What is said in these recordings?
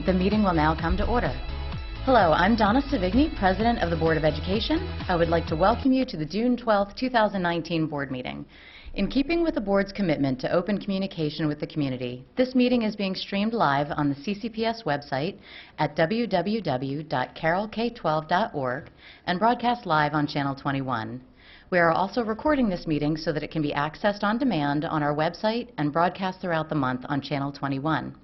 The meeting will now come to order. Hello, I'm Donna Savigny, President of the Board of Education. I would like to welcome you to the June 12, 2019 board meeting. In keeping with the board's commitment to open communication with the community, this meeting is being streamed live on the CCPS website at www.carrollk12.org and broadcast live on Channel 21. We are also recording this meeting so that it can be accessed on demand on our website and broadcast throughout the month on Channel 21.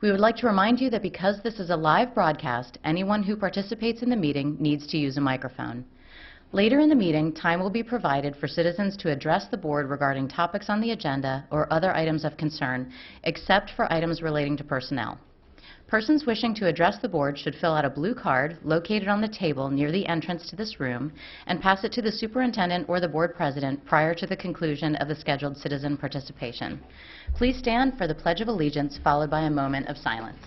We would like to remind you that because this is a live broadcast, anyone who participates in the meeting needs to use a microphone. Later in the meeting, time will be provided for citizens to address the board regarding topics on the agenda or other items of concern, except for items relating to personnel. Persons wishing to address the board should fill out a blue card located on the table near the entrance to this room and pass it to the superintendent or the board president prior to the conclusion of the scheduled citizen participation. Please stand for the Pledge of Allegiance, followed by a moment of silence.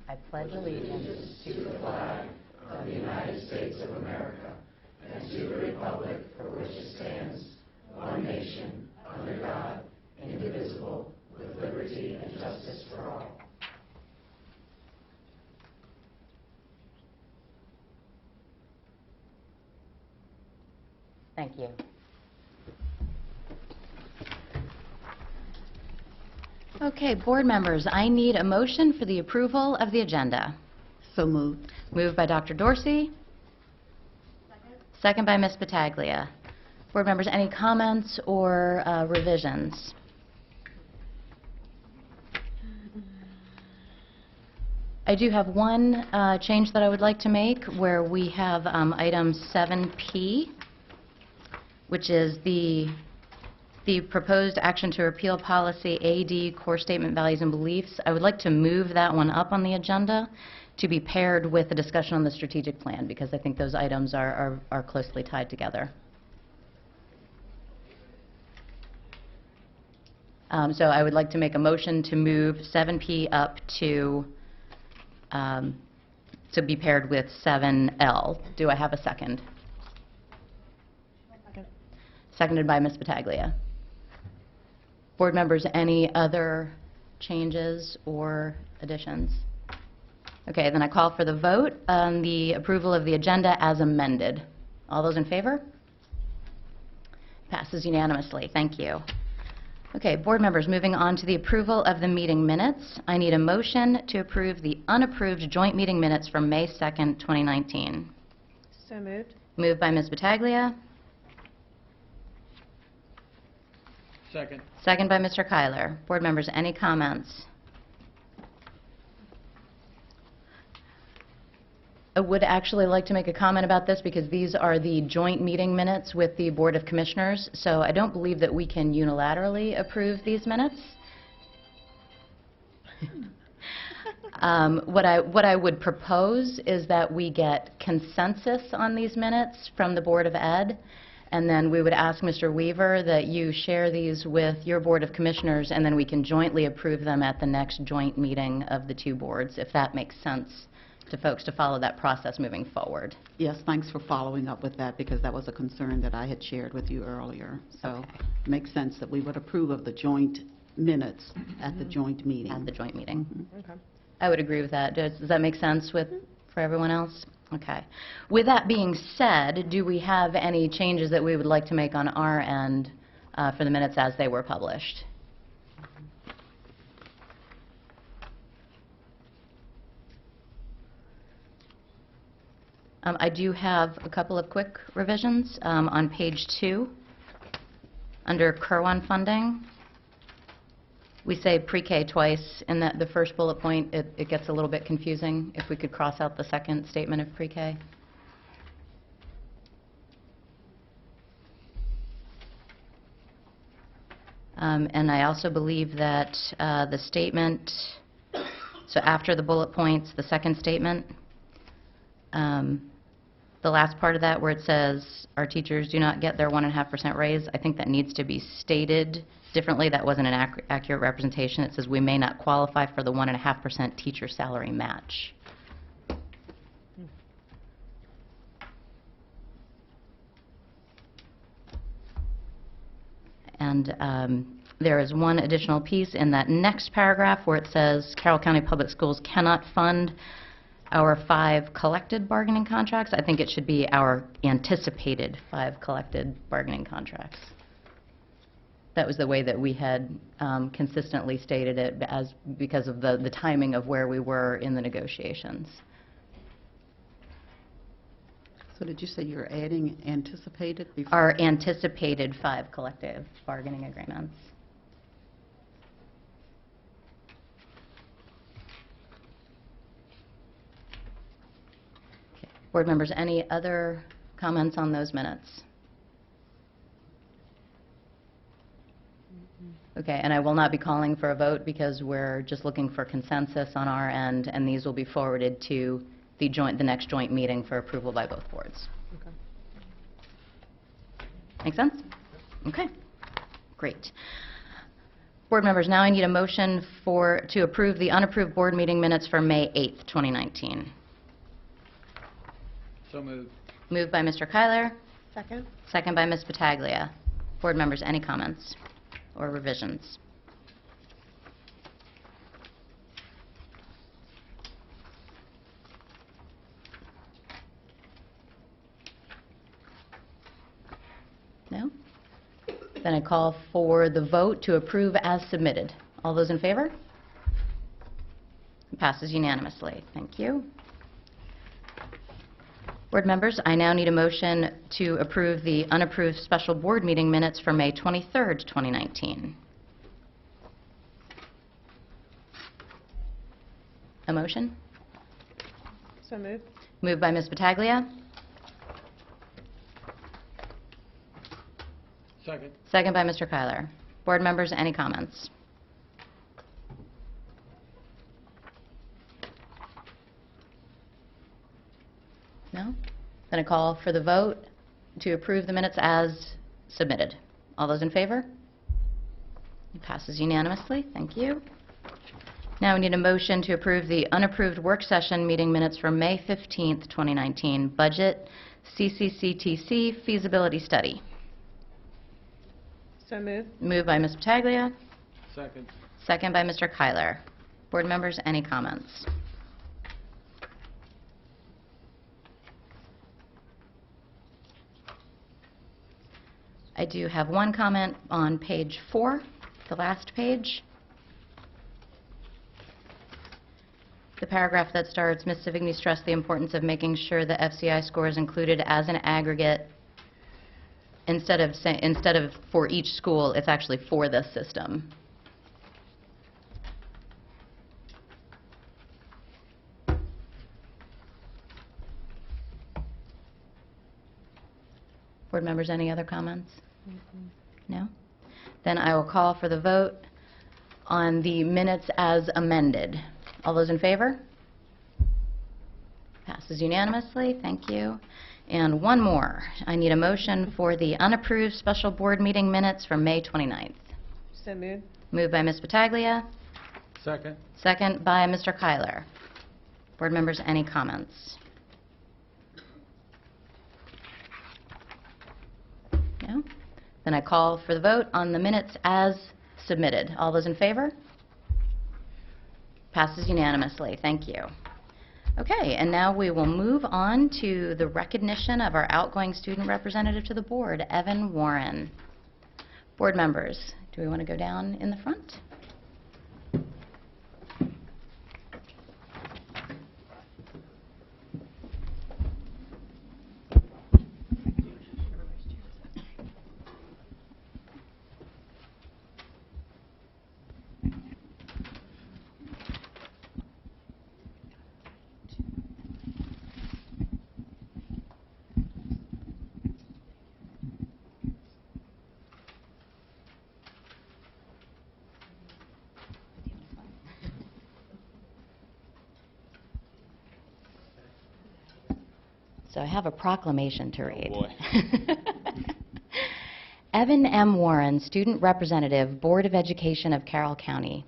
I pledge allegiance to the flag of the United States of America and to the republic for which it stands, one nation, under God, indivisible, with liberty and justice for all. Thank you. Okay, board members, I need a motion for the approval of the agenda. So moved. Moved by Dr. Dorsey. Second by Ms. Battaglia. Board members, any comments or revisions? I do have one change that I would like to make, where we have item 7P, which is the proposed action to repeal policy AD, core statement values and beliefs. I would like to move that one up on the agenda to be paired with the discussion on the strategic plan, because I think those items are closely tied together. So I would like to make a motion to move 7P up to be paired with 7L. Do I have a second? Second. Seconded by Ms. Battaglia. Board members, any other changes or additions? Okay, then I call for the vote on the approval of the agenda as amended. All those in favor? Passes unanimously. Thank you. Okay, board members, moving on to the approval of the meeting minutes. I need a motion to approve the unapproved joint meeting minutes from May 2nd, 2019. So moved. Moved by Ms. Battaglia. Second. Second by Mr. Kyler. Board members, any comments? I would actually like to make a comment about this because these are the joint meeting minutes with the Board of Commissioners, so I don't believe that we can unilaterally approve these minutes. What I would propose is that we get consensus on these minutes from the Board of Ed, and then we would ask Mr. Weaver that you share these with your Board of Commissioners, and then we can jointly approve them at the next joint meeting of the two boards, if that makes sense to folks to follow that process moving forward. Yes, thanks for following up with that, because that was a concern that I had shared with you earlier. So Okay. it makes sense that we would approve of the joint minutes at the joint meeting. At the joint meeting. Okay. I would agree with that. Does that make sense for everyone else? Okay. With that being said, do we have any changes that we would like to make on our end for the minutes as they were published? I do have a couple of quick revisions on page 2 under Kerwin funding. We say pre-K twice in the first bullet point. It gets a little bit confusing if we could cross out the second statement of pre-K. And I also believe that the statement, so after the bullet points, the second statement, the last part of that where it says our teachers do not get their 1.5% raise, I think that needs to be stated differently. That wasn't an accurate representation. It says we may not qualify for the 1.5% teacher salary match. And There is one additional piece in that next paragraph where it says Carroll County Public Schools cannot fund our 5 collected bargaining contracts. I think it should be our anticipated 5 collected bargaining contracts. That was the way that we had consistently stated it because of the timing of where we were in the negotiations. So did you say you're adding anticipated before? Our anticipated 5 collective bargaining agreements. Okay. Board members, any other comments on those minutes? Okay, and I will not be calling for a vote because we're just looking for consensus on our end, and these will be forwarded to the next joint meeting for approval by both boards. Okay. Make sense? Okay, great. Board members, now I need a motion to approve the unapproved board meeting minutes for May 8th, 2019. So moved. Moved by Mr. Kyler, Second? second by Ms. Battaglia. Board members, any comments or revisions? No? Then I call for the vote to approve as submitted. All those in favor? It passes unanimously. Thank you. Board members, I now need a motion to approve the unapproved special board meeting minutes for May 23rd, 2019. A motion? So moved. Moved by Ms. Battaglia, Second. second by Mr. Kyler. Board members, any comments? No? Then I call for the vote to approve the minutes as submitted. All those in favor? It passes unanimously. Thank you. Now we need a motion to approve the unapproved work session meeting minutes for May 15th, 2019, Budget CCCTC Feasibility Study. So moved. Moved by Ms. Battaglia, Second. second by Mr. Kyler. Board members, any comments? I do have one comment on page 4, the last page. The paragraph that starts, Ms. Savigny stressed the importance of making sure the FCI score is included as an aggregate instead of for each school, it's actually for the system. Board members, any other comments? No? Then I will call for the vote on the minutes as amended. All those in favor? Passes unanimously. Thank you. And one more. I need a motion for the unapproved special board meeting minutes from May 29th. So moved. Moved by Ms. Battaglia, Second. second by Mr. Kyler. Board members, any comments? No? Then I call for the vote on the minutes as submitted. All those in favor? Passes unanimously. Thank you. Okay, and now we will move on to the recognition of our outgoing student representative to the board, Evan Warren. Board members, do we want to go down in the front? So I have a proclamation to read. boy. Evan M. Warren, Student Representative, Board of Education of Carroll County.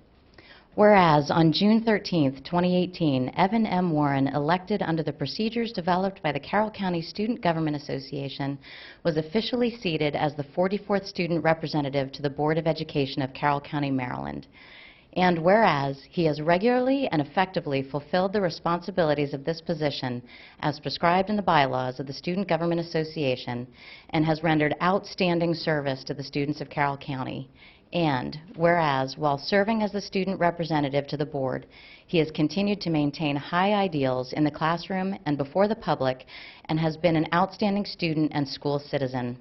Whereas on June 13, 2018, Evan M. Warren, elected under the procedures developed by the Carroll County Student Government Association, was officially seated as the 44th student representative to the Board of Education of Carroll County, Maryland. And whereas he has regularly and effectively fulfilled the responsibilities of this position as prescribed in the bylaws of the Student Government Association and has rendered outstanding service to the students of Carroll County. And whereas, while serving as the student representative to the board, he has continued to maintain high ideals in the classroom and before the public and has been an outstanding student and school citizen.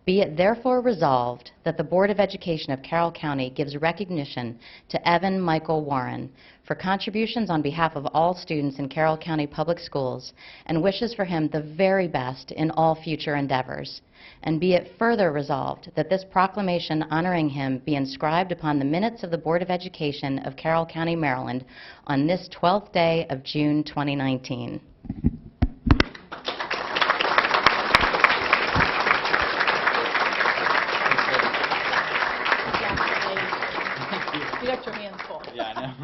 Be it therefore resolved that the Board of Education of Carroll County gives recognition to Evan Michael Warren for contributions on behalf of all students in Carroll County Public Schools and wishes for him the very best in all future endeavors. And be it further resolved that this proclamation honoring him be inscribed upon the minutes of the Board of Education of Carroll County, Maryland on this 12th day of June 2019. You got your hands full. Yeah, I know.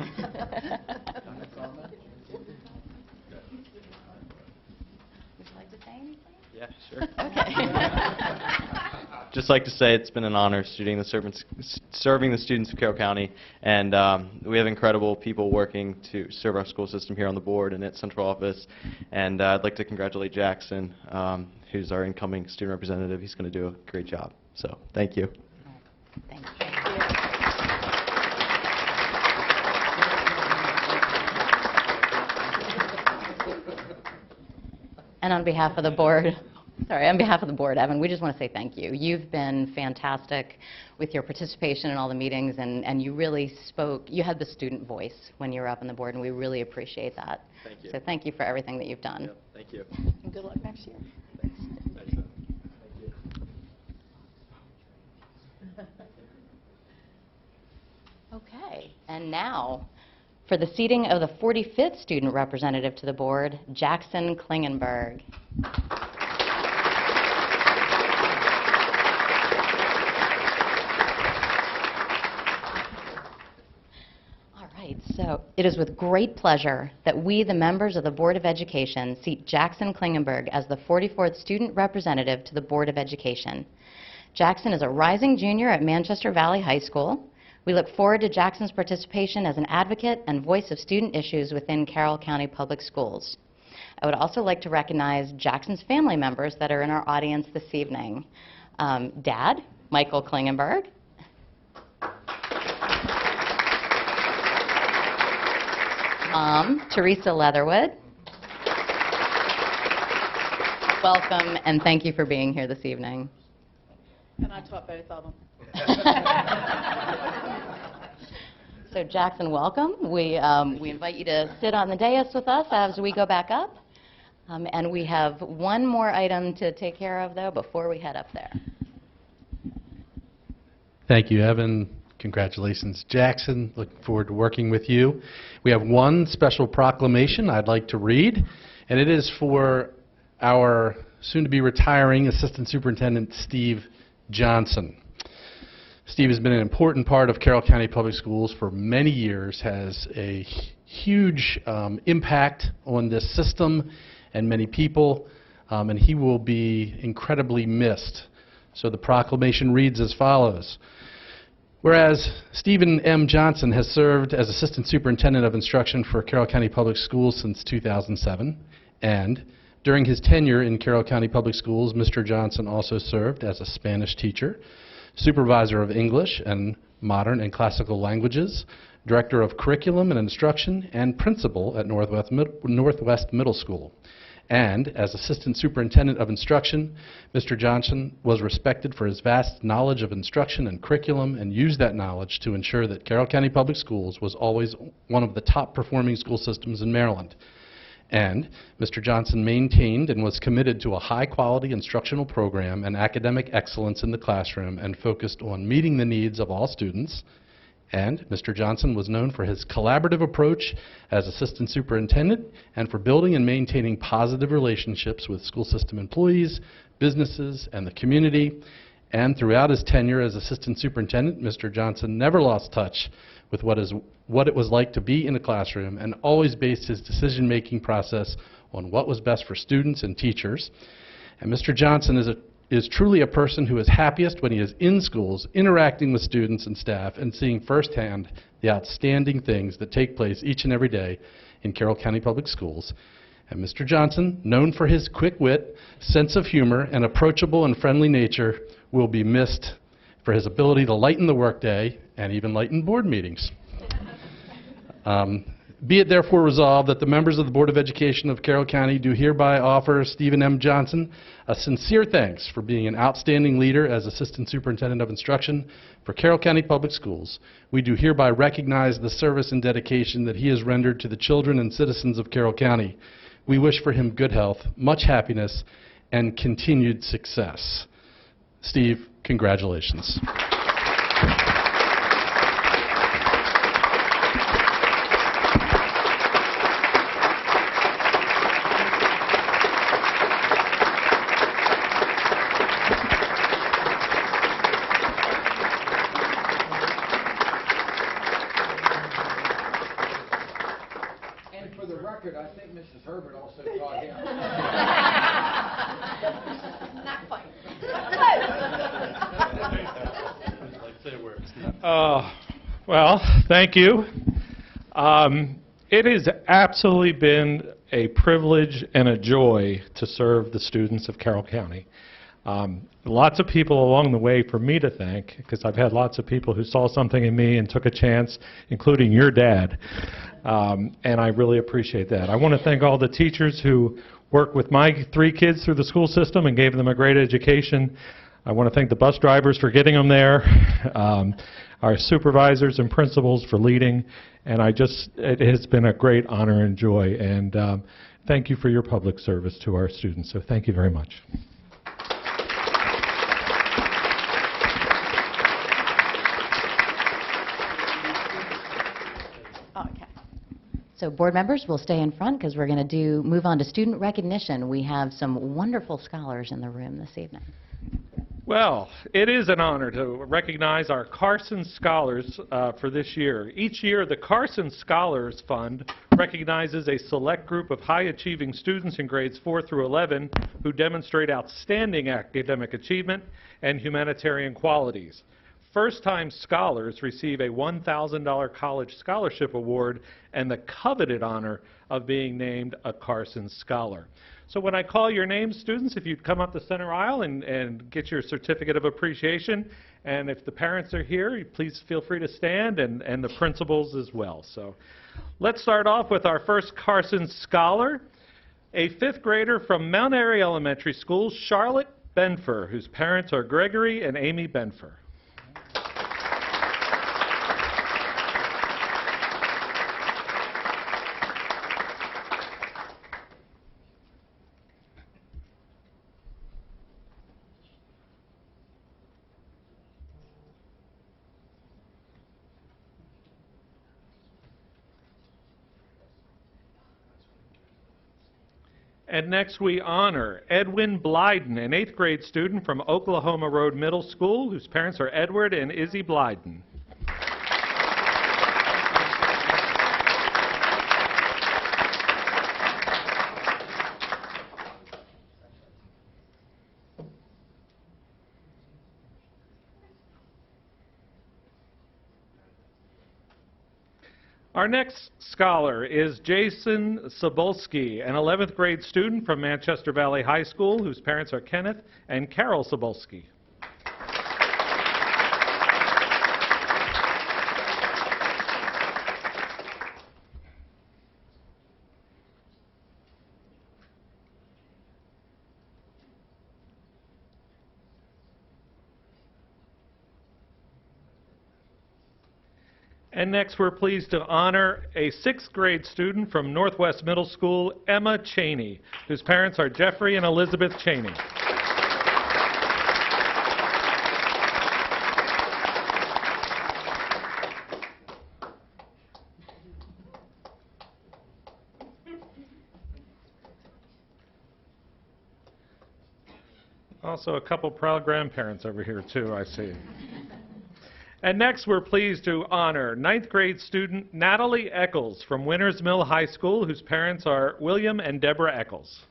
Would you like to say anything? Yeah, sure. Okay. Just like to say it's been an honor serving the students of Carroll County, and we have incredible people working to serve our school system here on the board and at central office. And I'd like to congratulate Jackson, who's our incoming student representative. He's going to do a great job. So thank you. Thank you. And on behalf of the board, Evan, we just want to say thank you. You've been fantastic with your participation in all the meetings, and you really spoke, you had the student voice when you were up on the board, and we really appreciate that. Thank you. So thank you for everything that you've done. Yep, thank you. And good luck next year. Thanks. Thank you. Okay, and now, for the seating of the 45th student representative to the board, Jackson Klingenberg. All right, so it is with great pleasure that we, the members of the Board of Education, seat Jackson Klingenberg as the 44th student representative to the Board of Education. Jackson is a rising junior at Manchester Valley High School. We look forward to Jackson's participation as an advocate and voice of student issues within Carroll County Public Schools. I would also like to recognize Jackson's family members that are in our audience this evening. Dad, Michael Klingenberg. Mom, Teresa Leatherwood. Welcome, and thank you for being here this evening. And I taught both of them. So Jackson, welcome. We invite you to sit on the dais with us as we go back up. And we have one more item to take care of, though, before we head up there. Thank you, Evan. Congratulations, Jackson. Looking forward to working with you. We have one special proclamation I'd like to read, and it is for our soon-to-be retiring Assistant Superintendent Steve Johnson. Steve has been an important part of Carroll County Public Schools for many years, has a huge impact on this system and many people, and he will be incredibly missed. So the proclamation reads as follows. Whereas Stephen M. Johnson has served as Assistant Superintendent of Instruction for Carroll County Public Schools since 2007, and during his tenure in Carroll County Public Schools, Mr. Johnson also served as a Spanish teacher, supervisor of English and modern and classical languages, director of curriculum and instruction, and principal at Northwest Middle School. And as Assistant Superintendent of Instruction, Mr. Johnson was respected for his vast knowledge of instruction and curriculum and used that knowledge to ensure that Carroll County Public Schools was always one of the top performing school systems in Maryland. And Mr. Johnson maintained and was committed to a high-quality instructional program and academic excellence in the classroom and focused on meeting the needs of all students. And Mr. Johnson was known for his collaborative approach as Assistant Superintendent and for building and maintaining positive relationships with school system employees, businesses, and the community. And throughout his tenure as assistant superintendent, Mr. Johnson never lost touch with what it was like to be in a classroom and always based his decision-making process on what was best for students and teachers. And Mr. Johnson is truly a person who is happiest when he is in schools, interacting with students and staff, and seeing firsthand the outstanding things that take place each and every day in Carroll County Public Schools. And Mr. Johnson, known for his quick wit, sense of humor, and approachable and friendly nature, will be missed for his ability to lighten the workday and even lighten board meetings. Be it therefore resolved that the members of the Board of Education of Carroll County do hereby offer Stephen M. Johnson a sincere thanks for being an outstanding leader as Assistant Superintendent of Instruction for Carroll County Public Schools. We do hereby recognize the service and dedication that he has rendered to the children and citizens of Carroll County. We wish for him good health, much happiness, and continued success. Steve, congratulations. And for the record, I think Mrs. Herbert also taught him. Not quite. Well, thank you. It has absolutely been a privilege and a joy to serve the students of Carroll County. Lots of people along the way for me to thank, because I've had lots of people who saw something in me and took a chance, including your dad, and I really appreciate that. I want to thank all the teachers who worked with my 3 kids through the school system and gave them a great education. I want to thank the bus drivers for getting them there, our supervisors and principals for leading, and it has been a great honor and joy, and thank you for your public service to our students, so thank you very much. Okay. So board members will stay in front because we're going to move on to student recognition. We have some wonderful scholars in the room this evening. Well, it is an honor to recognize our Carson Scholars for this year. Each year, the Carson Scholars Fund recognizes a select group of high-achieving students in grades 4 through 11 who demonstrate outstanding academic achievement and humanitarian qualities. First-time scholars receive a $1,000 college scholarship award and the coveted honor of being named a Carson Scholar. So when I call your names, students, if you'd come up the center aisle and get your certificate of appreciation, and if the parents are here, please feel free to stand, and the principals as well. So let's start off with our first Carson Scholar, a 5th grader from Mount Airy Elementary School, Charlotte Benfer, whose parents are Gregory and Amy Benfer. And next we honor Edwin Blyden, an 8th grade student from Oklahoma Road Middle School, whose parents are Edward and Izzy Blyden. Our next scholar is Jason Cebulski, an 11th grade student from Manchester Valley High School, whose parents are Kenneth and Carroll Cebulski. And next, we're pleased to honor a 6th grade student from Northwest Middle School, Emma Cheney, whose parents are Jeffrey and Elizabeth Cheney. Also, a couple proud grandparents over here, too, I see. And next, we're pleased to honor ninth grade student Natalie Eccles from Winters Mill High School, whose parents are William and Deborah Eccles.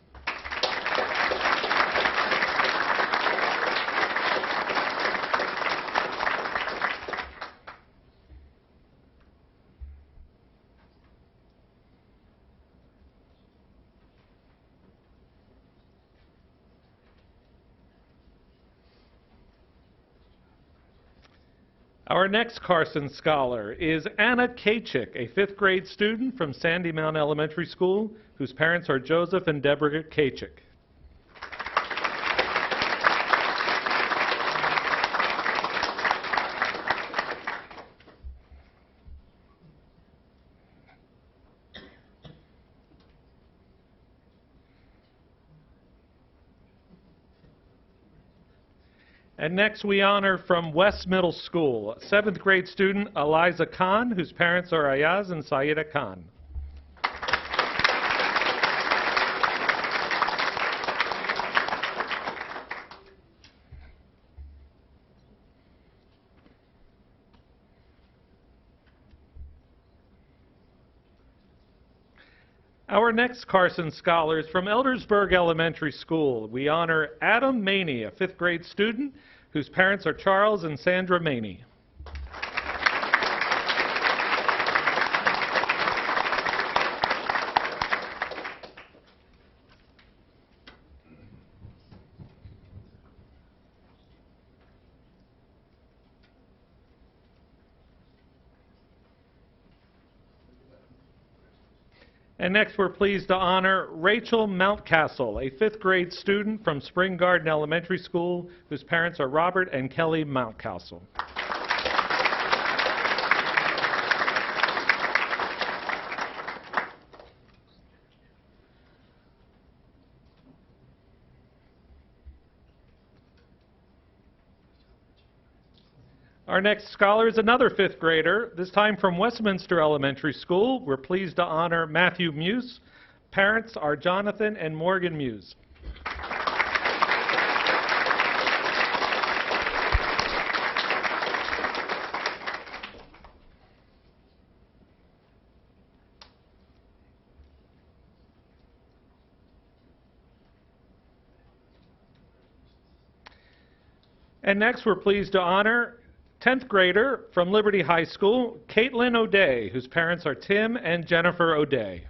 Our next Carson Scholar is Anna Kachik, a fifth grade student from Sandy Mountain Elementary School, whose parents are Joseph and Deborah Kachik. And next we honor from West Middle School, seventh grade student Eliza Khan, whose parents are Ayaz and Saida Khan. Our next Carson Scholar is from Eldersburg Elementary School. We honor Adam Maney, a fifth grade student whose parents are Charles and Sandra Maney. And next we're pleased to honor Rachel Mountcastle, a fifth grade student from Spring Garden Elementary School, whose parents are Robert and Kelly Mountcastle. Our next scholar is another fifth grader, this time from Westminster Elementary School. We're pleased to honor Matthew Muse. Parents are Jonathan and Morgan Muse. And next we're pleased to honor 10th grader from Liberty High School, Caitlin O'Day, whose parents are Tim and Jennifer O'Day.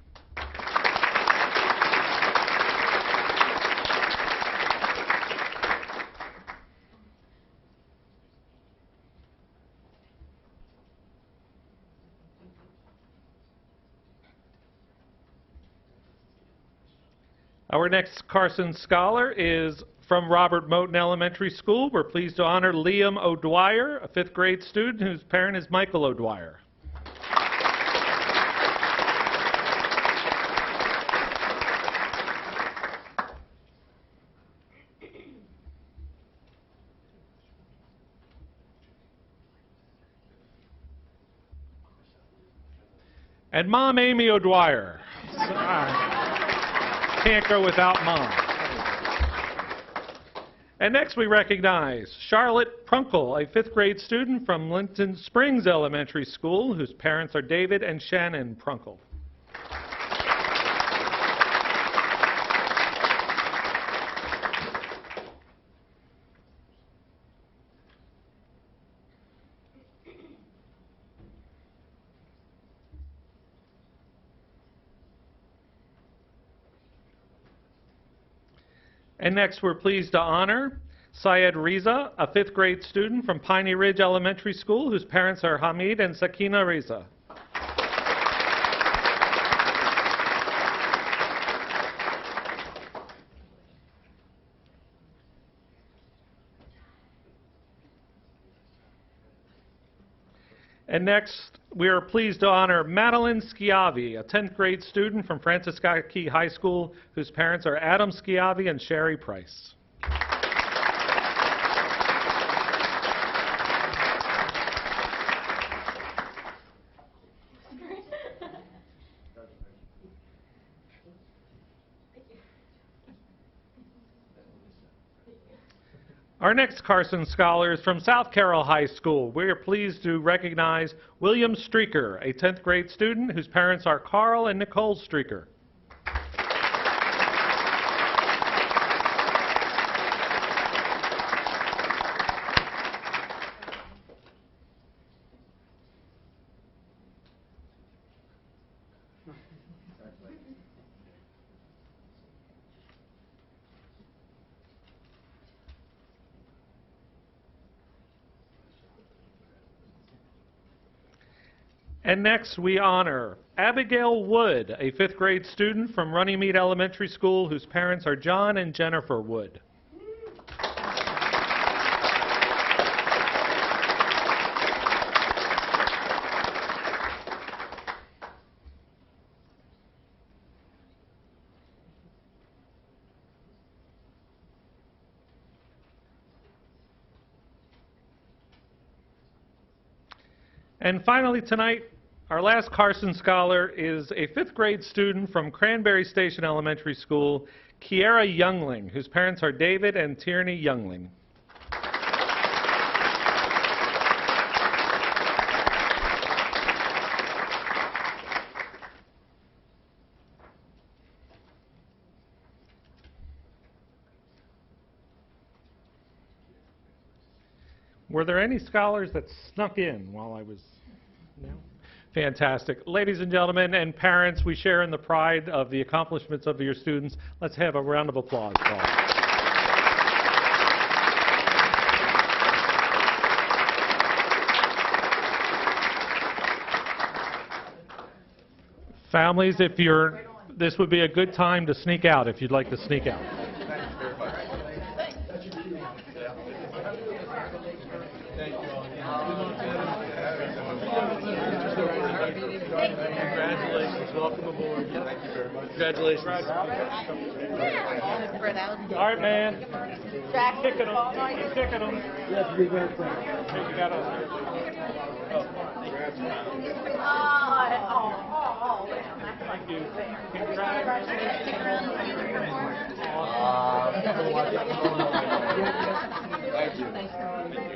Our next Carson Scholar is from Robert Moten Elementary School. We're pleased to honor Liam O'Dwyer, a fifth grade student whose parent is Michael O'Dwyer. And Mom Amy O'Dwyer. Can't go without Mom. And next we recognize Charlotte Prunkle, a fifth grade student from Linton Springs Elementary School, whose parents are David and Shannon Prunkle. And next, we're pleased to honor Syed Riza, a fifth grade student from Piney Ridge Elementary School, whose parents are Hamid and Sakina Riza. And next, we are pleased to honor Madeline Schiavi, a 10th grade student from Franciscaki High School, whose parents are Adam Schiavi and Sherry Price. Our next Carson Scholar is from South Carroll High School. We are pleased to recognize William Streaker, a 10th grade student whose parents are Carl and Nicole Streaker. And next, we honor Abigail Wood, a 5th grade student from Runnymede Elementary School whose parents are John and Jennifer Wood. And finally tonight, our last Carson Scholar is a 5th grade student from Cranberry Station Elementary School, Kiera Youngling, whose parents are David and Tierney Youngling. Were there any scholars that snuck in while I was... No? Fantastic. Ladies and gentlemen and parents, we share in the pride of the accomplishments of your students. Let's have a round of applause, Paul. Families, if you're... This would be a good time to sneak out if you'd like to sneak out. Congratulations. Welcome aboard. Thank you very much. Congratulations. All right, man. Kicking them. Keep kicking them. You got Thank you.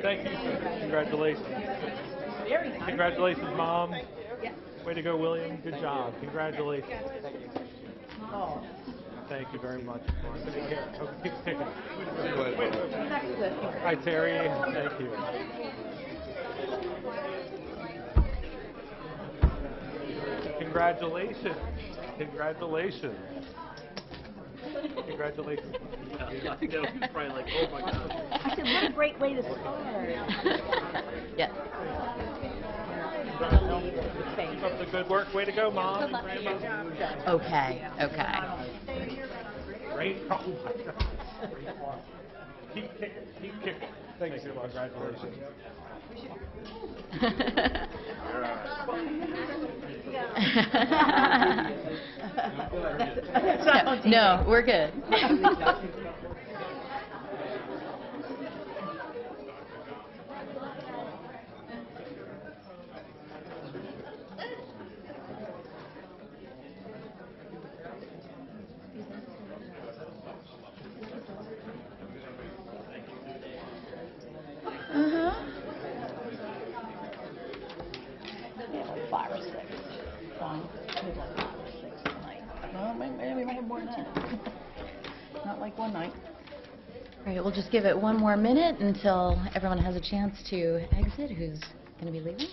Thank you. Congratulations. Congratulations, Mom. Way to go, William. Good job. Congratulations. Thank you very much. Take care. Keep kicking. Hi, Terry. Thank you. Congratulations. Congratulations. Congratulations. Yeah, I think that was probably like, oh my God. I said, what a great way to start. Yes. Keep up the good work. Way to go, Mom and Grandma. Okay, okay. Great. Oh my God. Keep kicking. Keep kicking. Thank you. Congratulations. No, we're good. Like 5 or 6. Fine. Maybe like 5 or 6 tonight. Well, maybe we might have more than that. Not like one night. All right, we'll just give it one more minute until everyone has a chance to exit who's going to be leaving.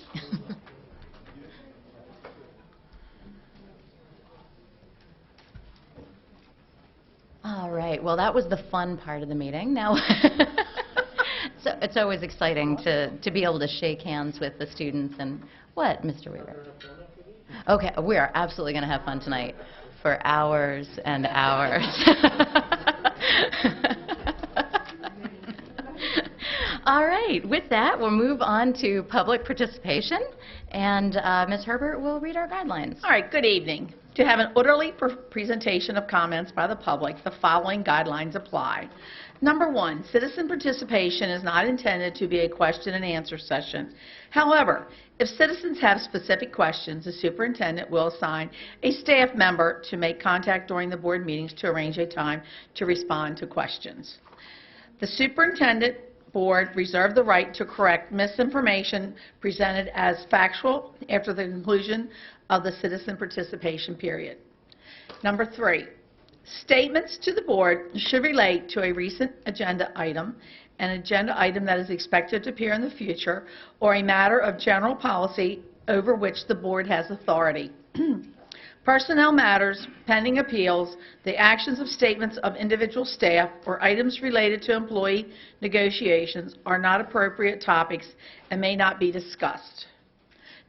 All right, well, that was the fun part of the meeting. Now, so it's always exciting to be able to shake hands with the students and what, Mr. Weaver? Okay, we are absolutely going to have fun tonight for hours and hours. All right, with that, we'll move on to public participation, and Ms. Herbert will read our guidelines. All right, good evening. To have an orderly presentation of comments by the public, the following guidelines apply. Number 1, citizen participation is not intended to be a question and answer session. However, if citizens have specific questions, the superintendent will assign a staff member to make contact during the board meetings to arrange a time to respond to questions. The superintendent board reserve the right to correct misinformation presented as factual after the conclusion of the citizen participation period. Number 3, statements to the board should relate to a recent agenda item, an agenda item that is expected to appear in the future, or a matter of general policy over which the board has authority. Personnel matters, pending appeals, the actions of statements of individual staff, or items related to employee negotiations are not appropriate topics and may not be discussed.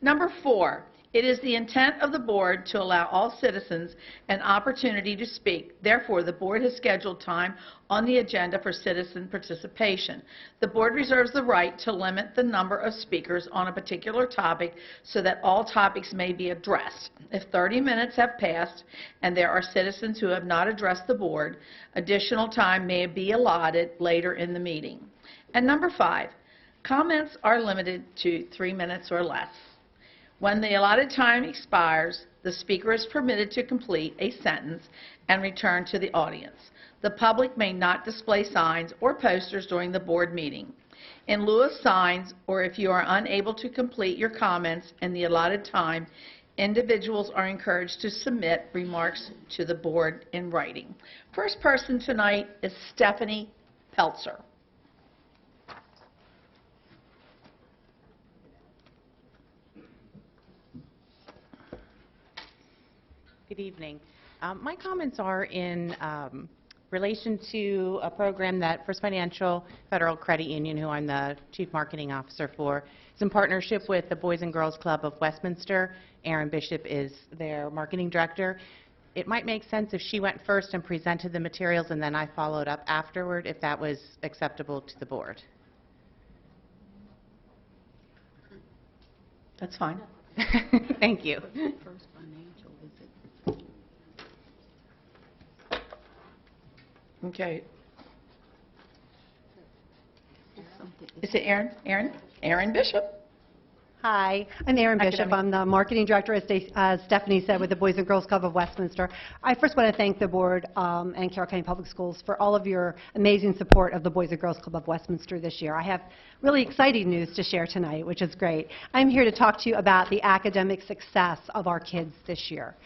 Number 4, it is the intent of the board to allow all citizens an opportunity to speak. Therefore, the board has scheduled time on the agenda for citizen participation. The board reserves the right to limit the number of speakers on a particular topic so that all topics may be addressed. If 30 minutes have passed and there are citizens who have not addressed the board, additional time may be allotted later in the meeting. And number 5, comments are limited to 3 minutes or less. When the allotted time expires, the speaker is permitted to complete a sentence and return to the audience. The public may not display signs or posters during the board meeting. In lieu of signs, or if you are unable to complete your comments in the allotted time, individuals are encouraged to submit remarks to the board in writing. First person tonight is Stephanie Peltzer. Good evening. My comments are in relation to a program that First Financial Federal Credit Union, who I'm the Chief Marketing Officer for, is in partnership with the Boys and Girls Club of Westminster. Erin Bishop is their Marketing Director. It might make sense if she went first and presented the materials and then I followed up afterward, if that was acceptable to the board. That's fine. Thank you. First Financial, is it? Okay. Something- Is it Erin? Erin Bishop? Hi, I'm Erin Bishop. Academic. I'm the marketing director, as Stephanie said, with the Boys and Girls Club of Westminster. I first want to thank the board and Carroll County Public Schools for all of your amazing support of the Boys and Girls Club of Westminster this year. I have really exciting news to share tonight, which is great. I'm here to talk to you about the academic success of our kids this year.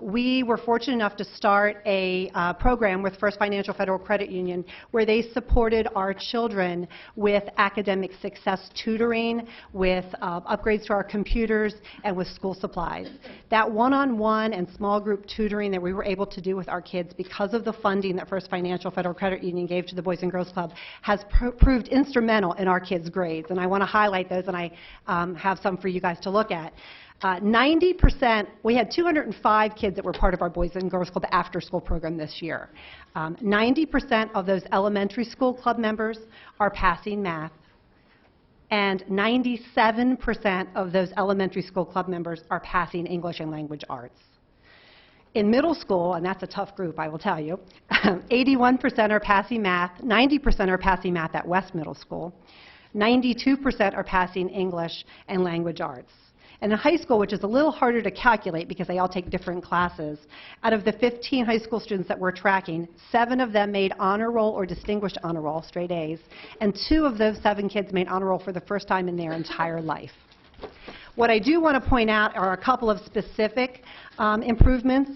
We were fortunate enough to start a program with First Financial Federal Credit Union where they supported our children with academic success tutoring, with upgrades to our computers, and with school supplies. That one-on-one and small group tutoring that we were able to do with our kids because of the funding that First Financial Federal Credit Union gave to the Boys and Girls Club has proved instrumental in our kids' grades. And I want to highlight those, and I have some for you guys to look at. 90%, we had 205 kids that were part of our Boys and Girls Club after-school program this year. 90% of those elementary school club members are passing math, and 97% of those elementary school club members are passing English and language arts. In middle school, and that's a tough group, I will tell you, 81% are passing math, 90% are passing math at West Middle School, 92% are passing English and language arts. And in high school, which is a little harder to calculate because they all take different classes, out of the 15 high school students that we're tracking, 7 of them made honor roll or distinguished honor roll, straight A's, and 2 of those 7 kids made honor roll for the first time in their entire life. What I do want to point out are a couple of specific improvements.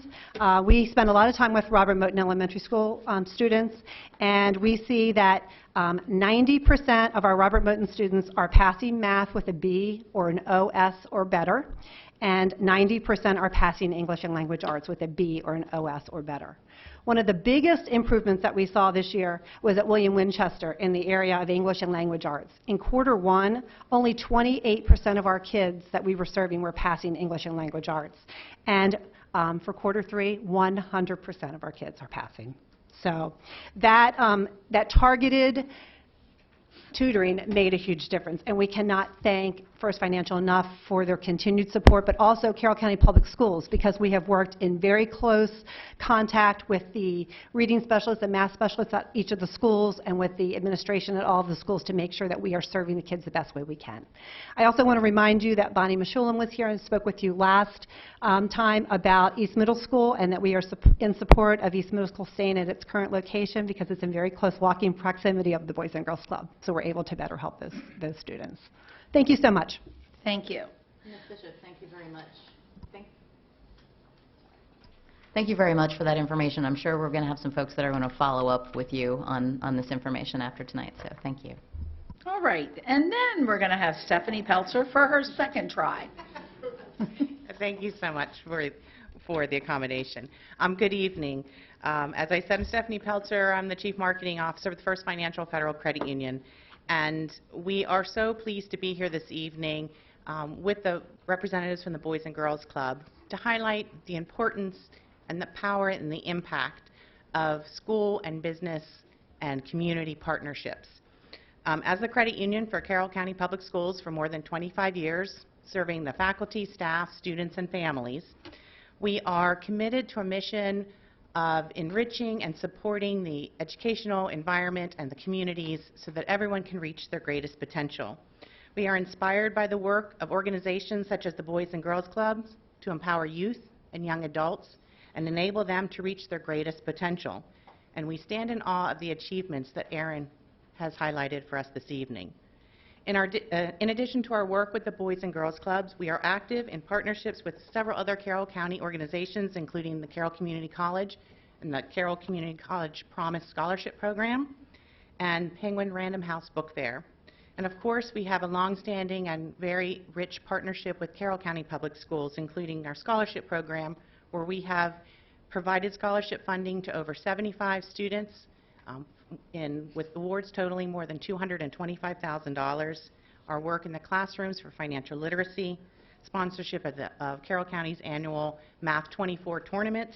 We spend a lot of time with Robert Moton Elementary School students, and we see that 90% of our Robert Moton students are passing math with a B or an OS or better, and 90% are passing English and language arts with a B or an OS or better. One of the biggest improvements that we saw this year was at William Winchester in the area of English and language arts. In Q1, only 28% of our kids that we were serving were passing English and language arts. And for Q3, 100% of our kids are passing. So that targeted tutoring made a huge difference, and we cannot thank First Financial enough for their continued support, but also Carroll County Public Schools, because we have worked in very close contact with the reading specialists and math specialists at each of the schools and with the administration at all of the schools to make sure that we are serving the kids the best way we can. I also want to remind you that Bonnie Mishulam was here and spoke with you last time about East Middle School, and that we are in support of East Middle School staying at its current location because it's in very close walking proximity of the Boys and Girls Club, so we're able to better help those students. Thank you so much. Thank you. Ms. Bishop, thank you very much. Thank you very much for that information. I'm sure we're going to have some folks that are going to follow up with you on this information after tonight, so thank you. All right, and then we're going to have Stephanie Peltzer for her second try. Thank you so much for the accommodation. Good evening. As I said, I'm Stephanie Peltzer. I'm the Chief Marketing Officer with First Financial Federal Credit Union. And we are so pleased to be here this evening with the representatives from the Boys and Girls Club to highlight the importance and the power and the impact of school and business and community partnerships. As the credit union for Carroll County Public Schools for more than 25 years, serving the faculty, staff, students, and families, we are committed to a mission of enriching and supporting the educational environment and the communities so that everyone can reach their greatest potential. We are inspired by the work of organizations such as the Boys and Girls Clubs to empower youth and young adults and enable them to reach their greatest potential. And we stand in awe of the achievements that Aaron has highlighted for us this evening. In addition to our work with the Boys and Girls Clubs, we are active in partnerships with several other Carroll County organizations, including the Carroll Community College and the Carroll Community College Promise Scholarship Program and Penguin Random House Book Fair. And of course, we have a long-standing and very rich partnership with Carroll County Public Schools, including our scholarship program, where we have provided scholarship funding to over 75 students with awards totaling more than $225,000, our work in the classrooms for financial literacy, sponsorship of Carroll County's annual Math 24 tournament,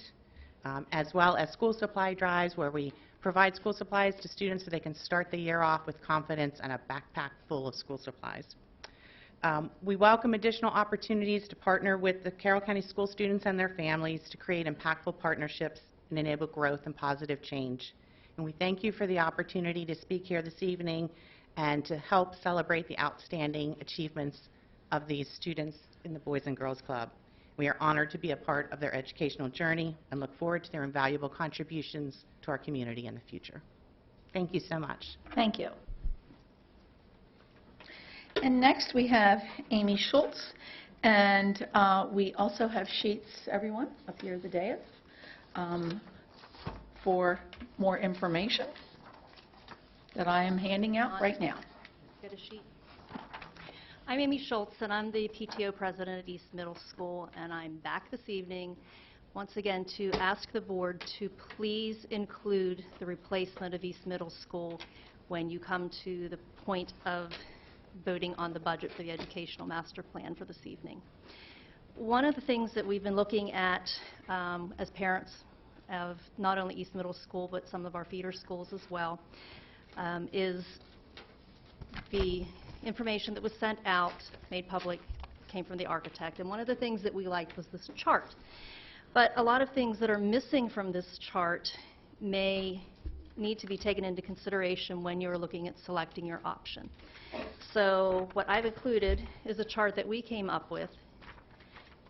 as well as school supply drives where we provide school supplies to students so they can start the year off with confidence and a backpack full of school supplies. We welcome additional opportunities to partner with the Carroll County school students and their families to create impactful partnerships and enable growth and positive change. And we thank you for the opportunity to speak here this evening and to help celebrate the outstanding achievements of these students in the Boys and Girls Club. We are honored to be a part of their educational journey and look forward to their invaluable contributions to our community in the future. Thank you so much. Thank you. And next we have Amy Schultz, and we also have sheets, everyone, up here at the dais, for more information that I am handing out right now. Get a sheet. I'm Amy Schultz, and I'm the PTO president at East Middle School, and I'm back this evening once again to ask the board to please include the replacement of East Middle School when you come to the point of voting on the budget for the educational master plan for this evening. One of the things that we've been looking at as parents of not only East Middle School but some of our feeder schools as well is the information that was sent out, made public, came from the architect. And one of the things that we liked was this chart. But a lot of things that are missing from this chart may need to be taken into consideration when you're looking at selecting your option. So what I've included is a chart that we came up with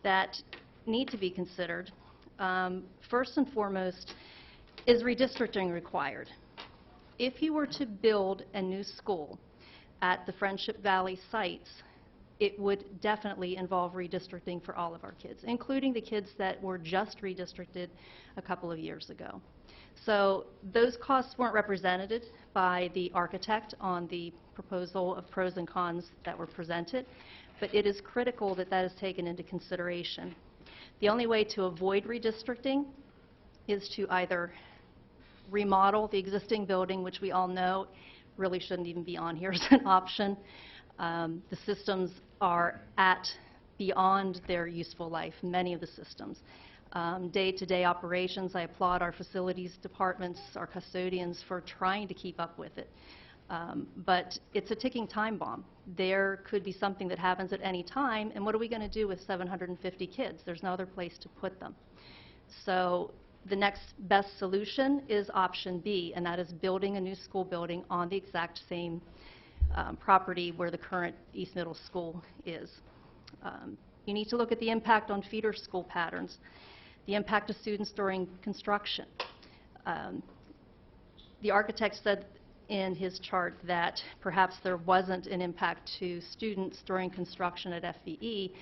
that need to be considered. First and foremost, is redistricting required? If you were to build a new school at the Friendship Valley sites, it would definitely involve redistricting for all of our kids, including the kids that were just redistricted a couple of years ago. So those costs weren't represented by the architect on the proposal of pros and cons that were presented, but it is critical that that is taken into consideration. The only way to avoid redistricting is to either remodel the existing building, which we all know really shouldn't even be on here as an option. The systems are at beyond their useful life, many of the systems. Day-to-day operations, I applaud our facilities departments, our custodians for trying to keep up with it. But it's a ticking time bomb. There could be something that happens at any time, and what are we going to do with 750 kids? There's no other place to put them. So the next best solution is option B, and that is building a new school building on the exact same property where the current East Middle School is. You need to look at the impact on feeder school patterns, the impact of students during construction. The architect said in his chart that perhaps there wasn't an impact to students during construction at FVE,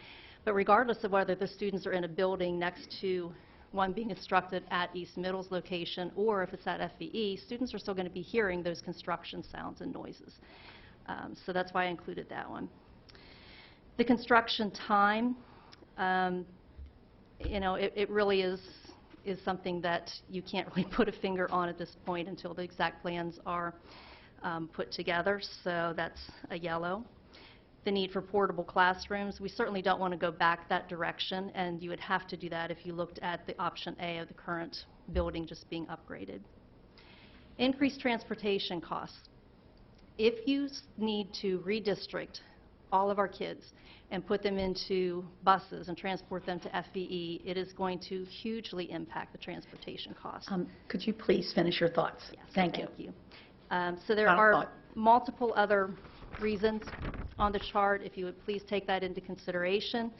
but regardless of whether the students are in a building next to one being constructed at East Middle's location or if it's at FVE, students are still going to be hearing those construction sounds and noises. So that's why I included that one. The construction time, it really is something that you can't really put a finger on at this point until the exact plans are put together, so that's a yellow. The need for portable classrooms, we certainly don't want to go back that direction, and you would have to do that if you looked at the option A of the current building just being upgraded. Increased transportation costs. If you need to redistrict all of our kids and put them into buses and transport them to FVE, it is going to hugely impact the transportation costs. Could you please finish your thoughts? Yes, Thank you. So there Final are thought. multiple other reasons on the chart, if you would please take that into consideration.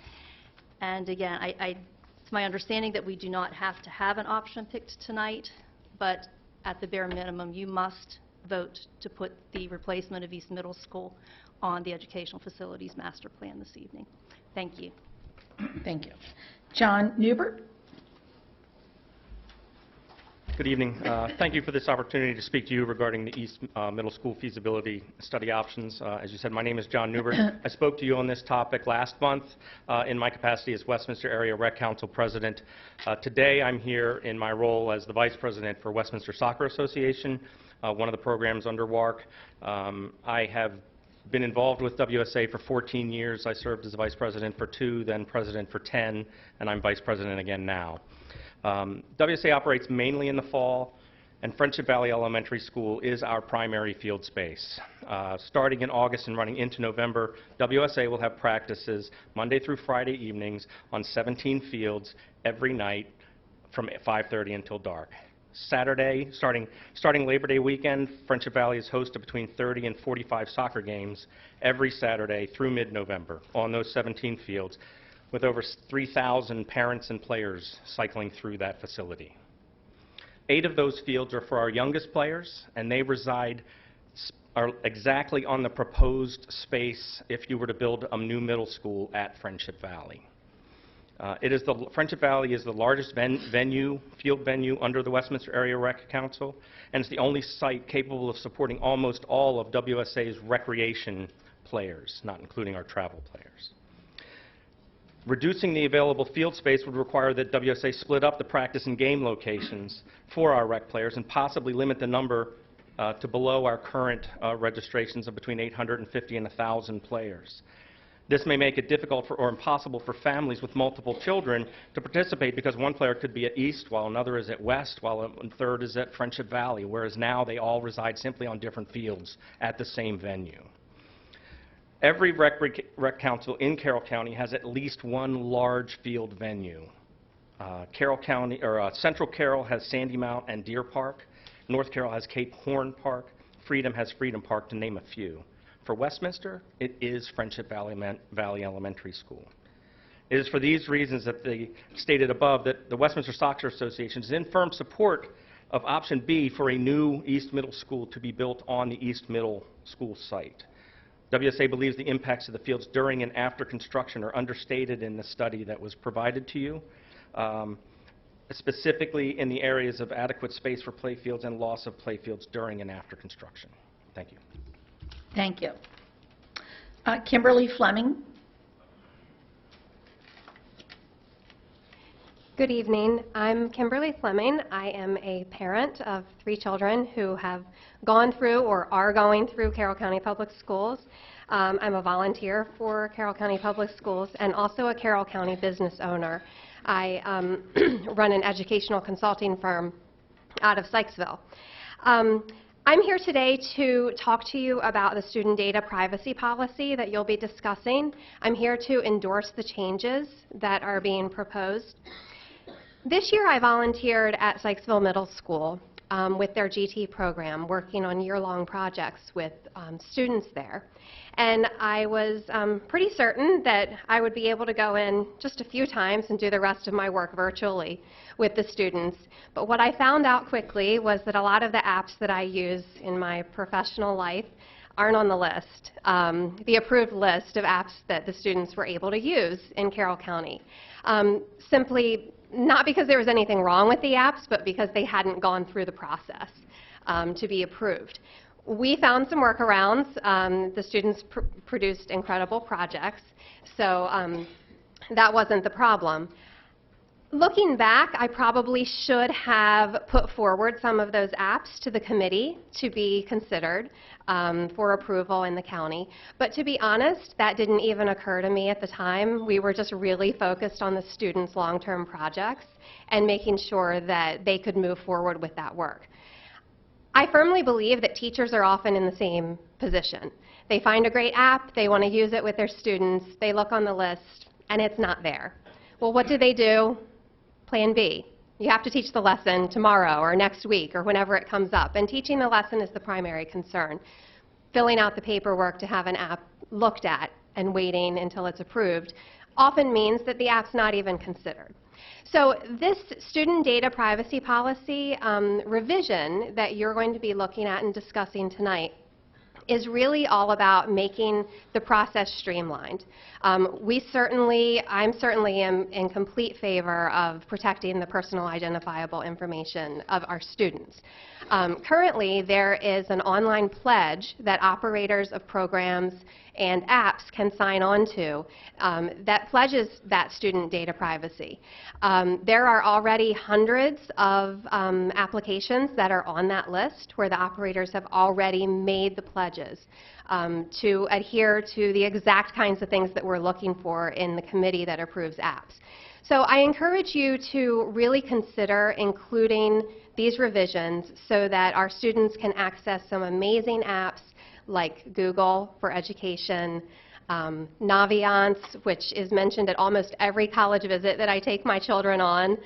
And again, it's my understanding that we do not have to have an option picked tonight, but at the bare minimum, you must vote to put the replacement of East Middle School on the Educational Facilities Master Plan this evening. Thank you. Thank you. John Newbert? Good evening. Thank you for this opportunity to speak to you regarding the East Middle School feasibility study options. As you said, my name is John Newbert. I spoke to you on this topic last month in my capacity as Westminster Area Rec Council President. Today I'm here in my role as the Vice President for Westminster Soccer Association, one of the programs under WARC. I have been involved with WSA for 14 years. I served as Vice President for 2, then President for 10, and I'm Vice President again now. WSA operates mainly in the fall, and Friendship Valley Elementary School is our primary field space. Starting in August and running into November, WSA will have practices Monday through Friday evenings on 17 fields every night from 5:30 until dark. Saturday, starting Labor Day weekend, Friendship Valley is host to between 30 and 45 soccer games every Saturday through mid-November on those 17 fields, with over 3,000 parents and players cycling through that facility. 8 of those fields are for our youngest players, and they are exactly on the proposed space if you were to build a new middle school at Friendship Valley. Friendship Valley is the largest field venue under the Westminster Area Rec Council, and it's the only site capable of supporting almost all of WSA's recreation players, not including our travel players. Reducing the available field space would require that WSA split up the practice and game locations for our rec players and possibly limit the number to below our current registrations of between 850 and 1,000 players. This may make it difficult or impossible for families with multiple children to participate because one player could be at East while another is at West while a third is at Friendship Valley, whereas now they all reside simply on different fields at the same venue. Every rec council in Carroll County has at least one large field venue. Central Carroll has Sandy Mount and Deer Park. North Carroll has Cape Horn Park. Freedom has Freedom Park, to name a few. For Westminster, it is Friendship Valley Elementary School. It is for these reasons that stated above that the Westminster Soccer Association is in firm support of option B for a new East Middle School to be built on the East Middle School site. WSA believes the impacts of the fields during and after construction are understated in the study that was provided to you, specifically in the areas of adequate space for playfields and loss of playfields during and after construction. Thank you. Thank you. Kimberly Fleming. Good evening. I'm Kimberly Fleming. I am a parent of 3 children who have gone through or are going through Carroll County Public Schools. I'm a volunteer for Carroll County Public Schools and also a Carroll County business owner. I run an educational consulting firm out of Sykesville. I'm here today to talk to you about the student data privacy policy that you'll be discussing. I'm here to endorse the changes that are being proposed. This year I volunteered at Sykesville Middle School with their GT program, working on year-long projects with students there. And I was pretty certain that I would be able to go in just a few times and do the rest of my work virtually with the students. But what I found out quickly was that a lot of the apps that I use in my professional life aren't on the list, the approved list of apps that the students were able to use in Carroll County. Simply not because there was anything wrong with the apps, but because they hadn't gone through the process to be approved. We found some workarounds. The students produced incredible projects, so that wasn't the problem. Looking back, I probably should have put forward some of those apps to the committee to be considered for approval in the county. But to be honest, that didn't even occur to me at the time. We were just really focused on the students' long-term projects and making sure that they could move forward with that work. I firmly believe that teachers are often in the same position. They find a great app, they want to use it with their students, they look on the list, and it's not there. Well, what do? Plan B. You have to teach the lesson tomorrow or next week or whenever it comes up. And teaching the lesson is the primary concern. Filling out the paperwork to have an app looked at and waiting until it's approved often means that the app's not even considered. So this student data privacy policy revision that you're going to be looking at and discussing tonight is really all about making the process streamlined. I'm certainly in complete favor of protecting the personal identifiable information of our students. Currently, there is an online pledge that operators of programs and apps can sign on to that pledges that student data privacy. There are already hundreds of applications that are on that list where the operators have already made the pledges to adhere to the exact kinds of things that we're looking for in the committee that approves apps. So I encourage you to really consider including these revisions so that our students can access some amazing apps like Google for education, Naviance, which is mentioned at almost every college visit that I take my children on.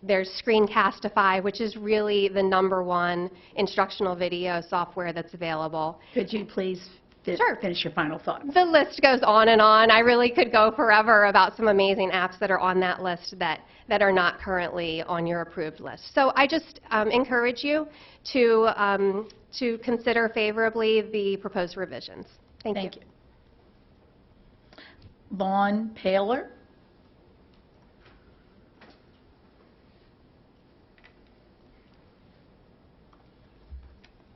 There's Screencastify, which is really the #1 instructional video software that's available. Could you please finish your final thought? The list goes on and on. I really could go forever about some amazing apps that are on that list that are not currently on your approved list. So I just encourage you to consider favorably the proposed revisions. Thank you. Vaughn Paler.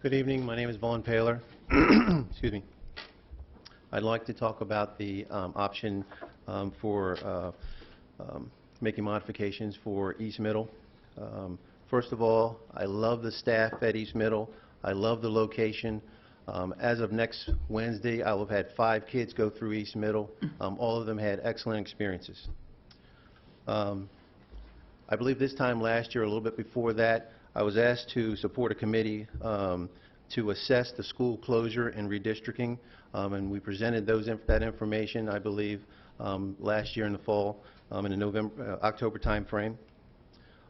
Good evening. My name is Vaughn Paler. Excuse me. I'd like to talk about the option for making modifications for East Middle. First of all, I love the staff at East Middle. I love the location. As of next Wednesday, I will have had 5 kids go through East Middle. All of them had excellent experiences. I believe this time last year, a little bit before that, I was asked to support a committee to assess the school closure and redistricting, and we presented that information, I believe, last year in the fall, in the October time frame.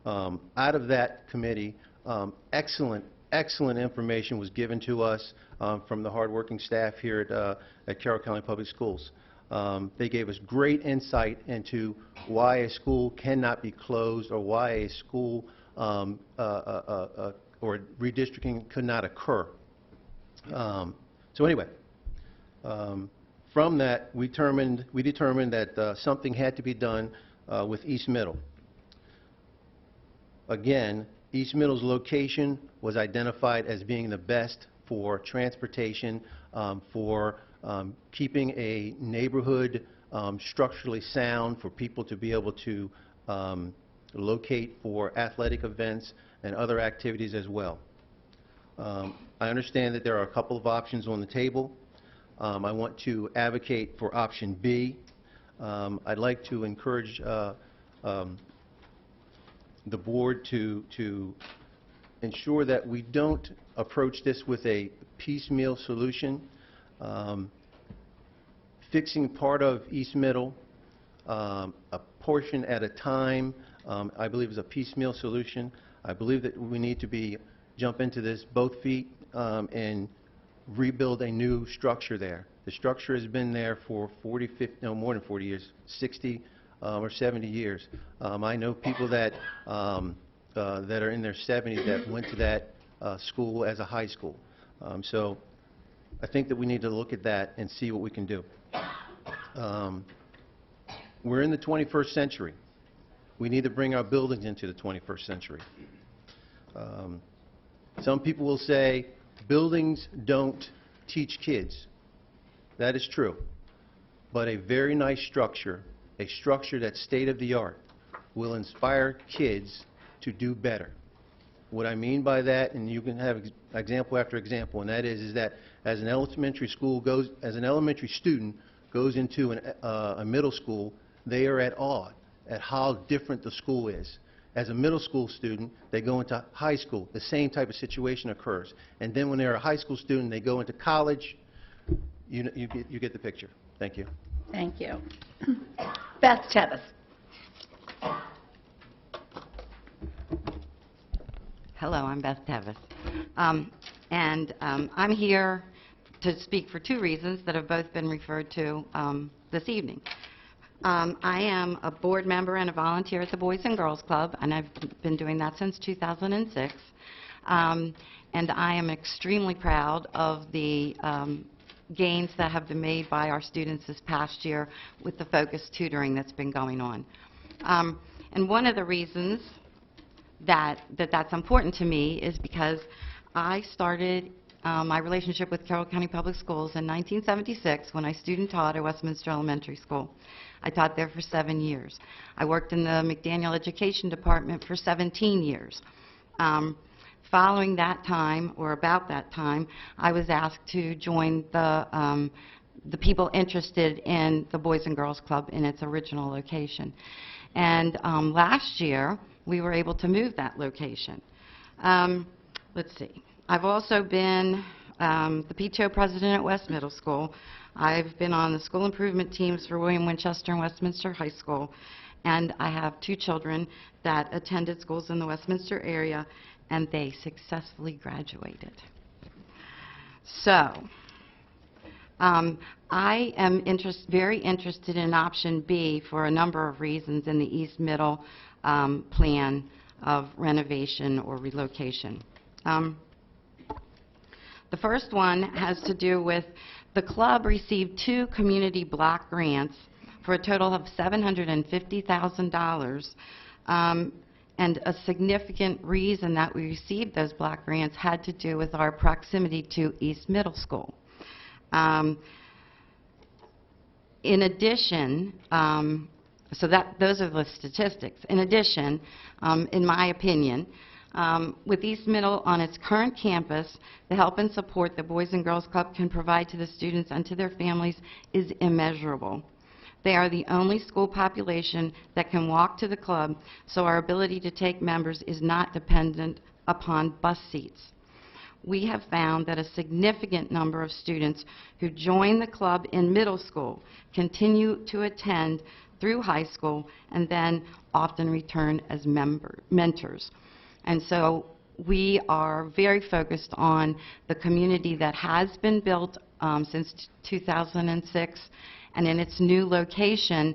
Out of that committee, excellent information was given to us from the hardworking staff here at Carroll County Public Schools. They gave us great insight into why a school cannot be closed or why a school or redistricting could not occur. So anyway, from that, we determined that something had to be done with East Middle. Again, East Middle's location was identified as being the best for transportation, for keeping a neighborhood structurally sound, for people to be able to locate for athletic events and other activities as well. I understand that there are a couple of options on the table. I want to advocate for option B. I'd like to encourage the board to ensure that we don't approach this with a piecemeal solution. Fixing part of East Middle, a portion at a time, I believe is a piecemeal solution. I believe that we need to jump into this both feet and rebuild a new structure there. The structure has been there for 40, 50, no, more than 40 years, 60 or 70 years. I know people that are in their 70s that went to that school as a high school. So I think that we need to look at that and see what we can do. We're in the 21st century. We need to bring our buildings into the 21st century. Some people will say buildings don't teach kids. That is true. But a very nice structure, a structure that's state-of-the-art, will inspire kids to do better. What I mean by that, and you can have example after example, and that is that as an elementary student goes into a middle school, they are at awe at how different the school is. As a middle school student, they go into high school, the same type of situation occurs. And then when they're a high school student, they go into college. You get the picture. Thank you. Thank you. Beth Tevis. Hello, I'm Beth Tevis. I'm here to speak for two reasons that have both been referred to this evening. I am a board member and a volunteer at the Boys and Girls Club, and I've been doing that since 2006. And I am extremely proud of the gains that have been made by our students this past year with the focused tutoring that's been going on. And one of the reasons that's important to me is because I started my relationship with Carroll County Public Schools in 1976 when I student taught at Westminster Elementary School. I taught there for 7 years. I worked in the McDaniel Education Department for 17 years. Following that time, or about that time, I was asked to join the people interested in the Boys and Girls Club in its original location. And last year, we were able to move that location. Let's see. I've also been the PTO president at West Middle School. I've been on the school improvement teams for William Winchester and Westminster High School, and I have 2 children that attended schools in the Westminster area, and they successfully graduated. So, I am very interested in option B for a number of reasons in the East Middle plan of renovation or relocation. The first one has to do with the club received 2 community block grants for a total of $750,000. And a significant reason that we received those block grants had to do with our proximity to East Middle School. In addition, those are the statistics. In addition, in my opinion, with East Middle on its current campus, the help and support the Boys and Girls Club can provide to the students and to their families is immeasurable. They are the only school population that can walk to the club, so our ability to take members is not dependent upon bus seats. We have found that a significant number of students who join the club in middle school continue to attend through high school and then often return as mentors. And so we are very focused on the community that has been built since 2006, and in its new location,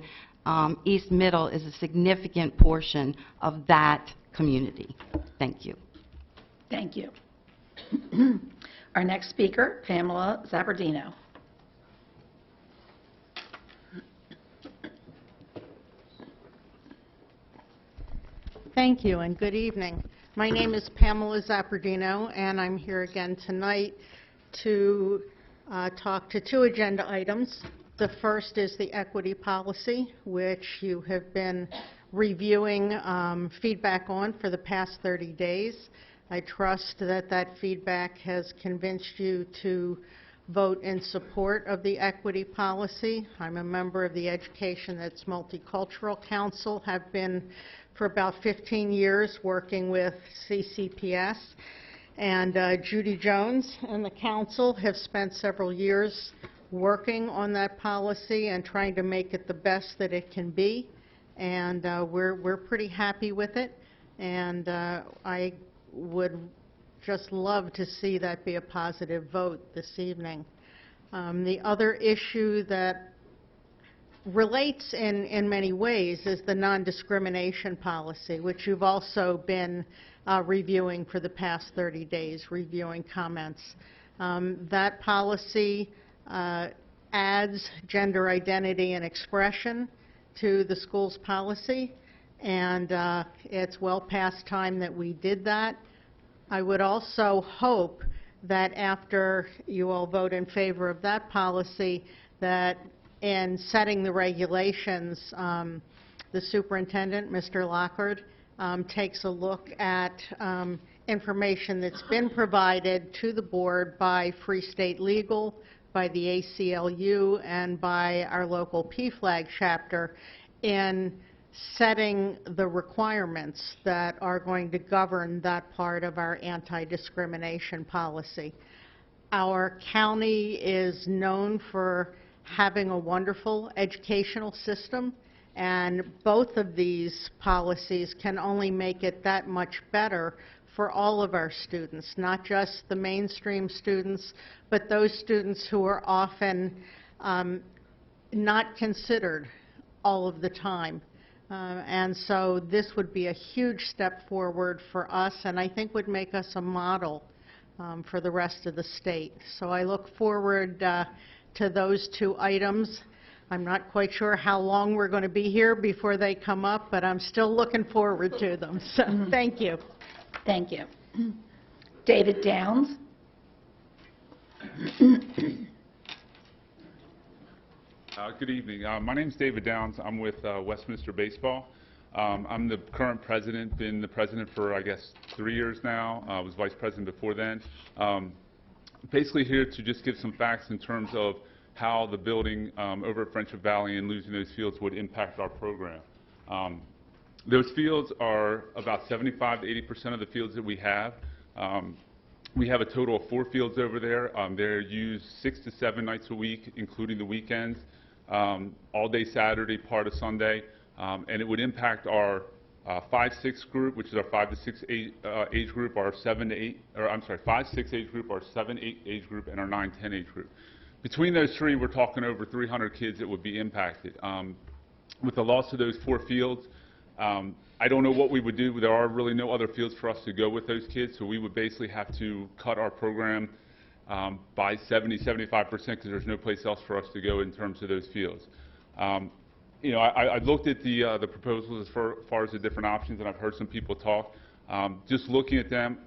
East Middle is a significant portion of that community. Thank you. Thank you. Our next speaker, Pamela Zappardino. Thank you and good evening. My name is Pamela Zappardino, and I'm here again tonight to talk to 2 agenda items. The first is the equity policy, which you have been reviewing feedback on for the past 30 days. I trust that that feedback has convinced you to vote in support of the equity policy. I'm a member of the Education That's Multicultural Council, have been for about 15 years working with CCPS. And Judy Jones and the council have spent several years working on that policy and trying to make it the best that it can be. And we're pretty happy with it. And I would just love to see that be a positive vote this evening. The other issue that relates in many ways is the non-discrimination policy, which you've also been reviewing for the past 30 days, reviewing comments. That policy adds gender identity and expression to the school's policy, and it's well past time that we did that. I would also hope that after you all vote in favor of that policy, that in setting the regulations, the superintendent, Mr. Lockard, takes a look at information that's been provided to the board by Free State Legal, by the ACLU, and by our local PFLAG chapter in setting the requirements that are going to govern that part of our anti-discrimination policy. Our county is known for having a wonderful educational system, and both of these policies can only make it that much better for all of our students, not just the mainstream students, but those students who are often not considered all of the time. And so this would be a huge step forward for us, and I think would make us a model for the rest of the state. So I look forward to those two items. I'm not quite sure how long we're going to be here before they come up, but I'm still looking forward to them. So thank you. Thank you. David Downs. Good evening. My name is David Downs. I'm with Westminster Baseball. I'm the current president, been the president for, I guess, 3 years now. I was vice president before then. Basically here to just give some facts in terms of how the building over at Friendship Valley and losing those fields would impact our program. Those fields are about 75 to 80% of the fields that we have. We have a total of 4 fields over there. They're used 6 to 7 nights a week, including the weekends, all day Saturday, part of Sunday, and it would impact our 5-6 group, which is our 5 to 6 age group, our 7 to 8, or I'm sorry, 5-6 age group, our 7-8 age group, and our 9-10 age group. Between those 3, we're talking over 300 kids that would be impacted. With the loss of those 4 fields, I don't know what we would do. There are really no other fields for us to go with those kids, so we would basically have to cut our program by 70-75% because there's no place else for us to go in terms of those fields. You know, I looked at the proposals as far as the different options, and I've heard some people talk. Just looking at them,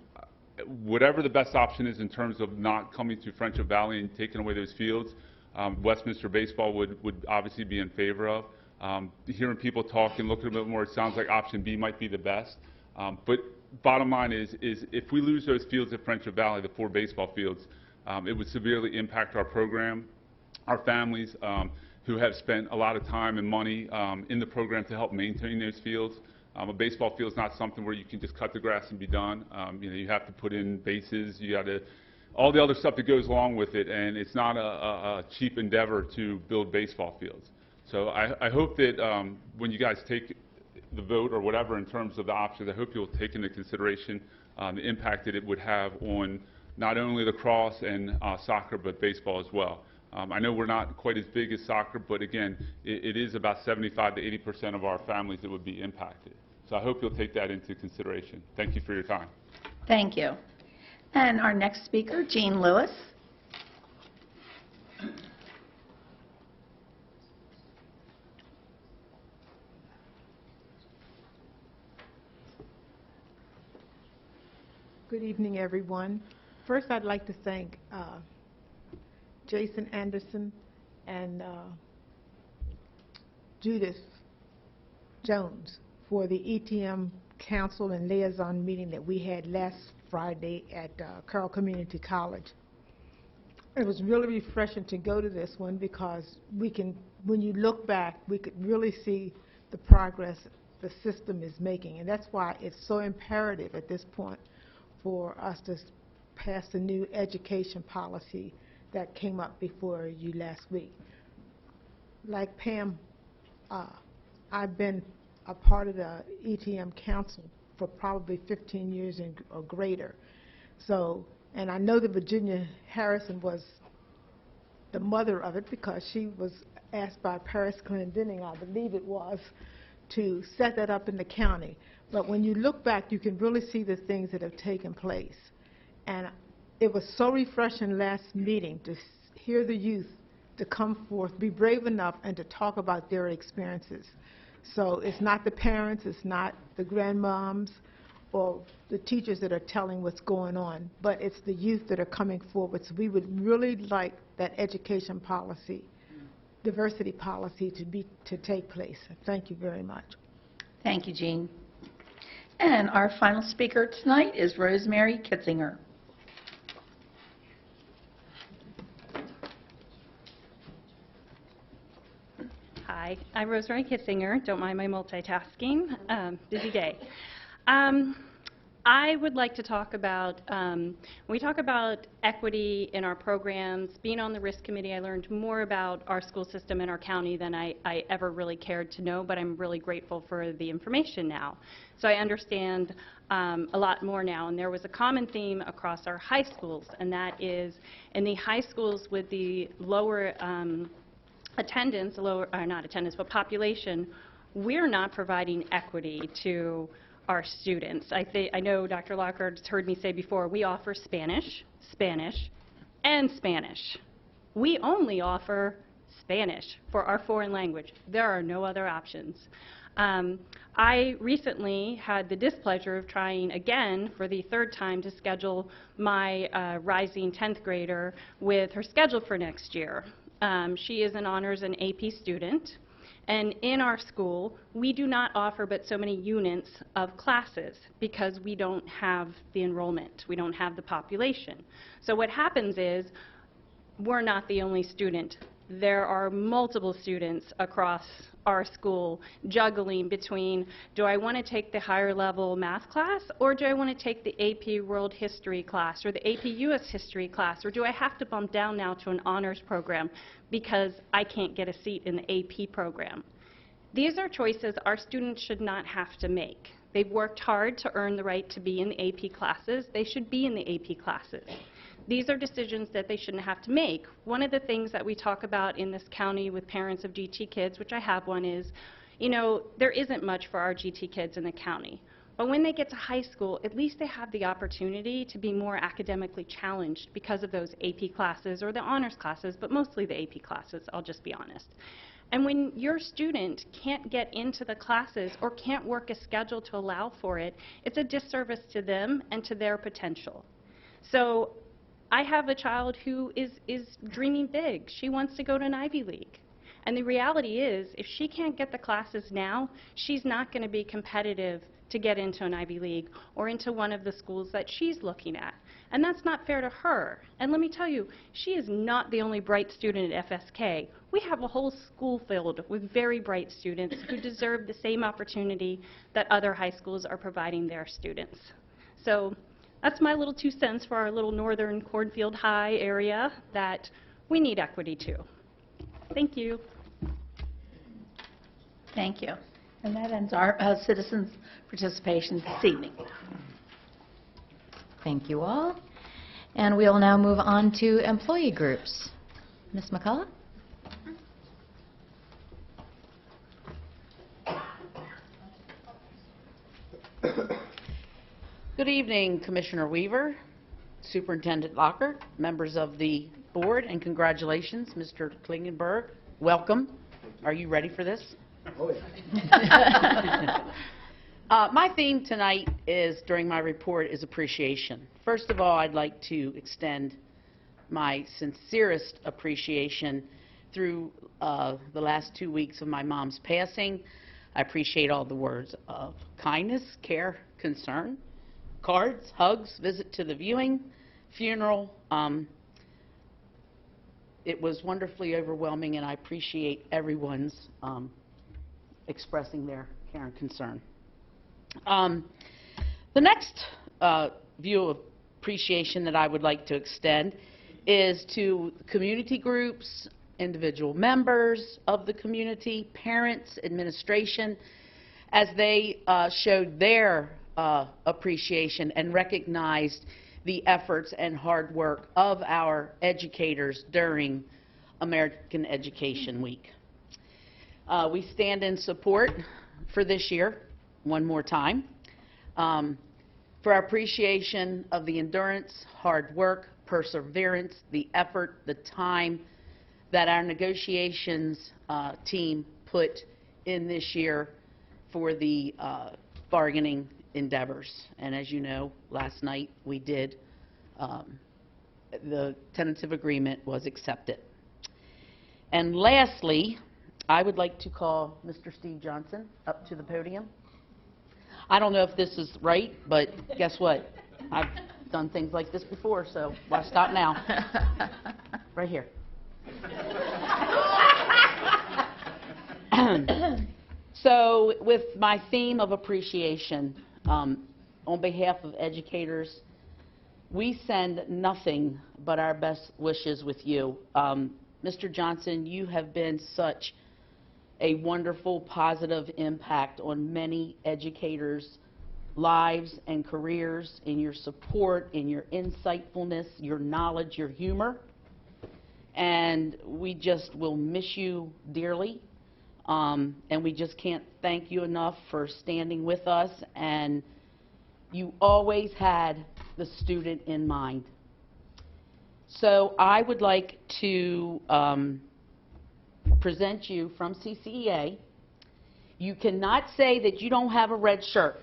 whatever the best option is in terms of not coming to Friendship Valley and taking away those fields, Westminster Baseball would obviously be in favor of. Hearing people talk and looking a bit more, it sounds like option B might be the best. But bottom line is if we lose those fields at Friendship Valley, the 4 baseball fields, it would severely impact our program, our families who have spent a lot of time and money in the program to help maintain those fields. A baseball field is not something where you can just cut the grass and be done. You know, you have to put in bases, you got to, all the other stuff that goes along with it, and it's not a cheap endeavor to build baseball fields. So I hope that when you guys take the vote or whatever in terms of the options, I hope you'll take into consideration the impact that it would have on not only lacrosse and soccer, but baseball as well. I know we're not quite as big as soccer, but again, it is about 75 to 80% of our families that would be impacted. So I hope you'll take that into consideration. Thank you for your time. Thank you. And our next speaker, Jean Lewis. Good evening, everyone. First, I'd like to thank Jason Anderson and Judith Jones for the ETM Council and Liaison meeting that we had last Friday at Carroll Community College. It was really refreshing to go to this one because when you look back, we could really see the progress the system is making. And that's why it's so imperative at this point for us to pass the new education policy that came up before you last week. Like Pam, I've been a part of the ETM Council for probably 15 years or greater. So, and I know that Virginia Harrison was the mother of it because she was asked by Paris Clendening, I believe it was, to set that up in the county. But when you look back, you can really see the things that have taken place. And it was so refreshing last meeting to hear the youth to come forth, be brave enough, and to talk about their experiences. So it's not the parents, it's not the grandmoms or the teachers that are telling what's going on, but it's the youth that are coming forward. So we would really like that education policy, diversity policy to take place. Thank you very much. Thank you, Jean. And our final speaker tonight is Rosemary Kitzinger. Hi, I'm Rosemary Kitzinger. Don't mind my multitasking. Busy day. I would like to talk about, when we talk about equity in our programs, being on the risk committee, I learned more about our school system in our county than I ever really cared to know, but I'm really grateful for the information now. So I understand a lot more now, and there was a common theme across our high schools, and that is in the high schools with the lower attendance, not attendance, but population, we're not providing equity to our students. I know Dr. Lockhart's heard me say before, we offer Spanish, Spanish, and Spanish. We only offer Spanish for our foreign language. There are no other options. I recently had the displeasure of trying again for the third time to schedule my rising 10th grader with her schedule for next year. She is an honors and AP student. And in our school, we do not offer but so many units of classes because we don't have the enrollment. We don't have the population. So what happens is we're not the only student. There are multiple students across our school juggling between, do I want to take the higher level math class, or do I want to take the AP World History class or the AP US History class, or do I have to bump down now to an honors program because I can't get a seat in the AP program? These are choices our students should not have to make. They've worked hard to earn the right to be in the AP classes. They should be in the AP classes. These are decisions that they shouldn't have to make. One of the things that we talk about in this county with parents of GT kids, which I have one, is, you know, there isn't much for our GT kids in the county. But when they get to high school, at least they have the opportunity to be more academically challenged because of those AP classes or the honors classes, but mostly the AP classes, I'll just be honest. And when your student can't get into the classes or can't work a schedule to allow for it, it's a disservice to them and to their potential. So I have a child who is dreaming big. She wants to go to an Ivy League. And the reality is, if she can't get the classes now, she's not going to be competitive to get into an Ivy League or into one of the schools that she's looking at. And that's not fair to her. And let me tell you, she is not the only bright student at FSK. We have a whole school filled with very bright students who deserve the same opportunity that other high schools are providing their students. So that's my little 2 cents for our little northern Cornfield High area that we need equity too. Thank you. Thank you. And that ends our citizens' participation this evening. Thank you all. And we'll now move on to employee groups. Ms. McCullough? Good evening, Commissioner Weaver, Superintendent Lockhart, members of the board, and congratulations, Mr. Klingenberg. Welcome. Are you ready for this? Oh, yeah. My theme tonight is, during my report, is appreciation. First of all, I'd like to extend my sincerest appreciation through the last 2 weeks of my mom's passing. I appreciate all the words of kindness, care, concern, cards, hugs, visit to the viewing, funeral. it was wonderfully overwhelming, and I appreciate everyone's expressing their care and concern. The next view of appreciation that I would like to extend is to community groups, individual members of the community, parents, administration, as they showed their appreciation and recognized the efforts and hard work of our educators during American Education Week. We stand in support for this year, one more time, for our appreciation of the endurance, hard work, perseverance, the effort, the time that our negotiations team put in this year for the bargaining endeavors. And as you know, last night we did, the tentative agreement was accepted. And lastly, I would like to call Mr. Steve Johnson up to the podium. I don't know if this is right, but guess what? I've done things like this before, so why stop now? Right here. So with my theme of appreciation, on behalf of educators, we send nothing but our best wishes with you. Mr. Johnson, you have been such a wonderful, positive impact on many educators' lives and careers, in your support, in your insightfulness, your knowledge, your humor. And we just will miss you dearly. And we just can't thank you enough for standing with us. And you always had the student in mind. So I would like to present you from CCEA. You cannot say that you don't have a red shirt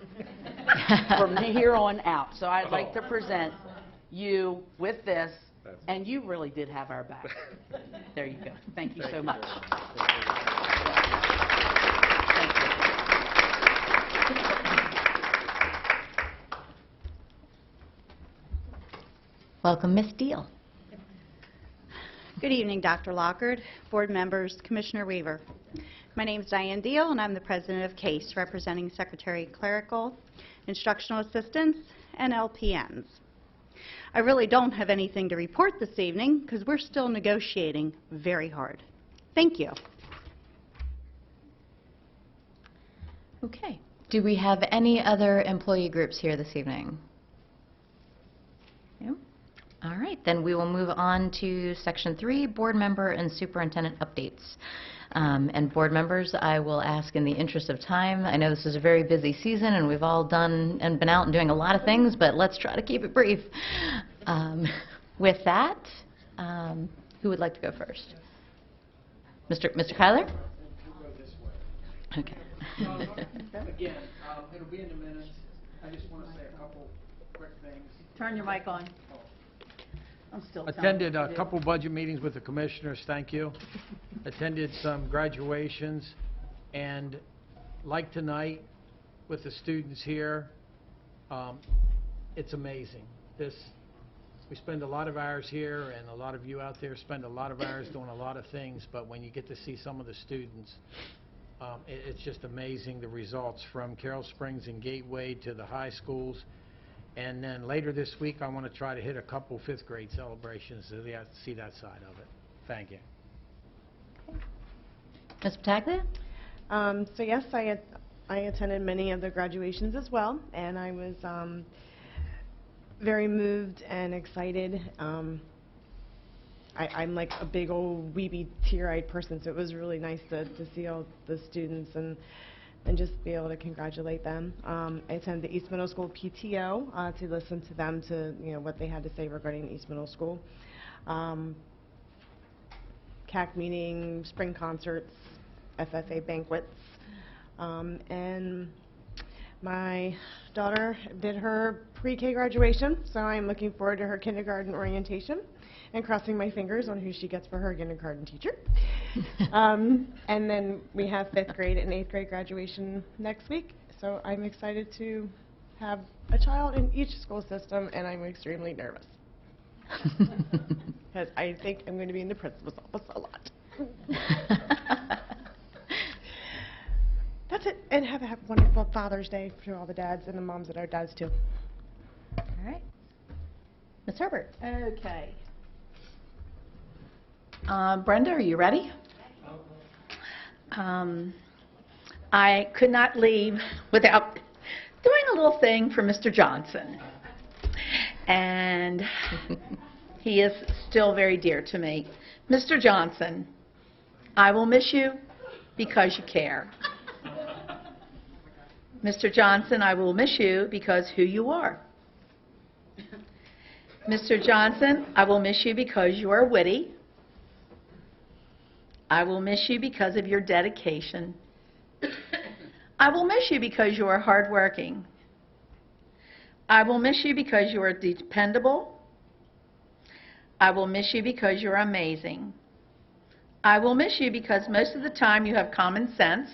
from here on out. So I'd like to present you with this, and you really did have our back. There you go. Thank you so much. Welcome, Ms. Deal. Good evening, Dr. Lockard, board members, Commissioner Weaver. My name is Diane Deal, and I'm the president of CASE, representing Secretary Clerical, Instructional Assistants, and LPNs. I really don't have anything to report this evening because we're still negotiating very hard. Thank you. Okay. Do we have any other employee groups here this evening? No? All right, then we will move on to Section 3, Board Member and Superintendent Updates. And board members, I will ask in the interest of time. I know this is a very busy season and we've all done and been out and doing a lot of things, but let's try to keep it brief. With that, who would like to go first? Mr. Kyler? Okay. Again, it'll be in a minute. I just want to say a couple quick things. Turn your mic on. I'm still Attended a couple budget meetings with the commissioners, thank you. Attended some graduations, and like tonight with the students here, it's amazing. We spend a lot of hours here, and a lot of you out there spend a lot of hours doing a lot of things, but when you get to see some of the students, it's just amazing, the results from Carroll Springs and Gateway to the high schools. And then later this week, I want to try to hit a couple fifth grade celebrations so they have to see that side of it. Thank you. Ms. Pataglia? So yes, I attended many of the graduations as well, and I was very moved and excited. I'm like a big old weepy, tear-eyed person, so it was really nice to see all the students and just be able to congratulate them. I attended the East Middle School PTO to listen to them, to what they had to say regarding the East Middle School. CAC meeting, spring concerts, FFA banquets, and my daughter did her pre-K graduation, so I'm looking forward to her kindergarten orientation and crossing my fingers on who she gets for her kindergarten teacher. And then we have 5th grade and 8th grade graduation next week, so I'm excited to have a child in each school system, and I'm extremely nervous. because I think I'm going to be in the principal's office a lot. That's it. And have a wonderful Father's Day to all the dads and the moms that are dads too. All right. Ms. Herbert. Okay. Brenda, are you ready? I could not leave without doing a little thing for Mr. Johnson. And he is still very dear to me. Mr. Johnson, I will miss you because you care. Mr. Johnson, I will miss you because who you are. Mr. Johnson, I will miss you because you are witty. I will miss you because of your dedication. I will miss you because you are hardworking. I will miss you because you are dependable. I will miss you because you're amazing. I will miss you because most of the time you have common sense.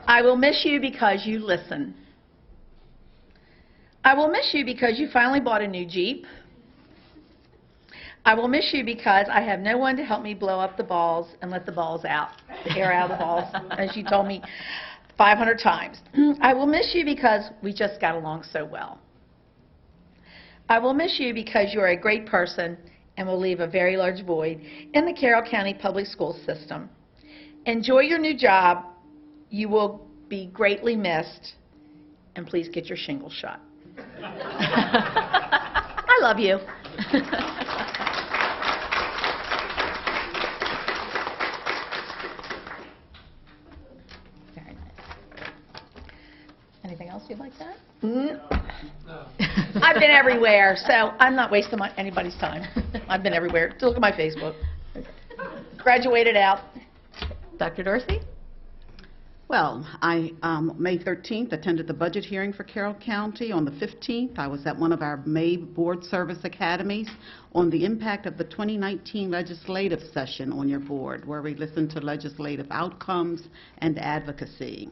I will miss you because you listen. I will miss you because you finally bought a new Jeep. I will miss you because I have no one to help me blow up the balls and let the balls out, the air out of the balls, as you told me 500 times. I will miss you because we just got along so well. I will miss you because you are a great person and will leave a very large void in the Carroll County Public School system. Enjoy your new job. You will be greatly missed. And please get your shingles shot. I love you. Very nice. Anything else you'd like to add? No. I've been everywhere, so I'm not wasting anybody's time. I've been everywhere. Look at my Facebook. Graduated out. Dr. Dorsey? Well, I, May 13th, attended the budget hearing for Carroll County. On the 15th, I was at one of our May Board Service Academies on the impact of the 2019 legislative session on your board, where we listened to legislative outcomes and advocacy.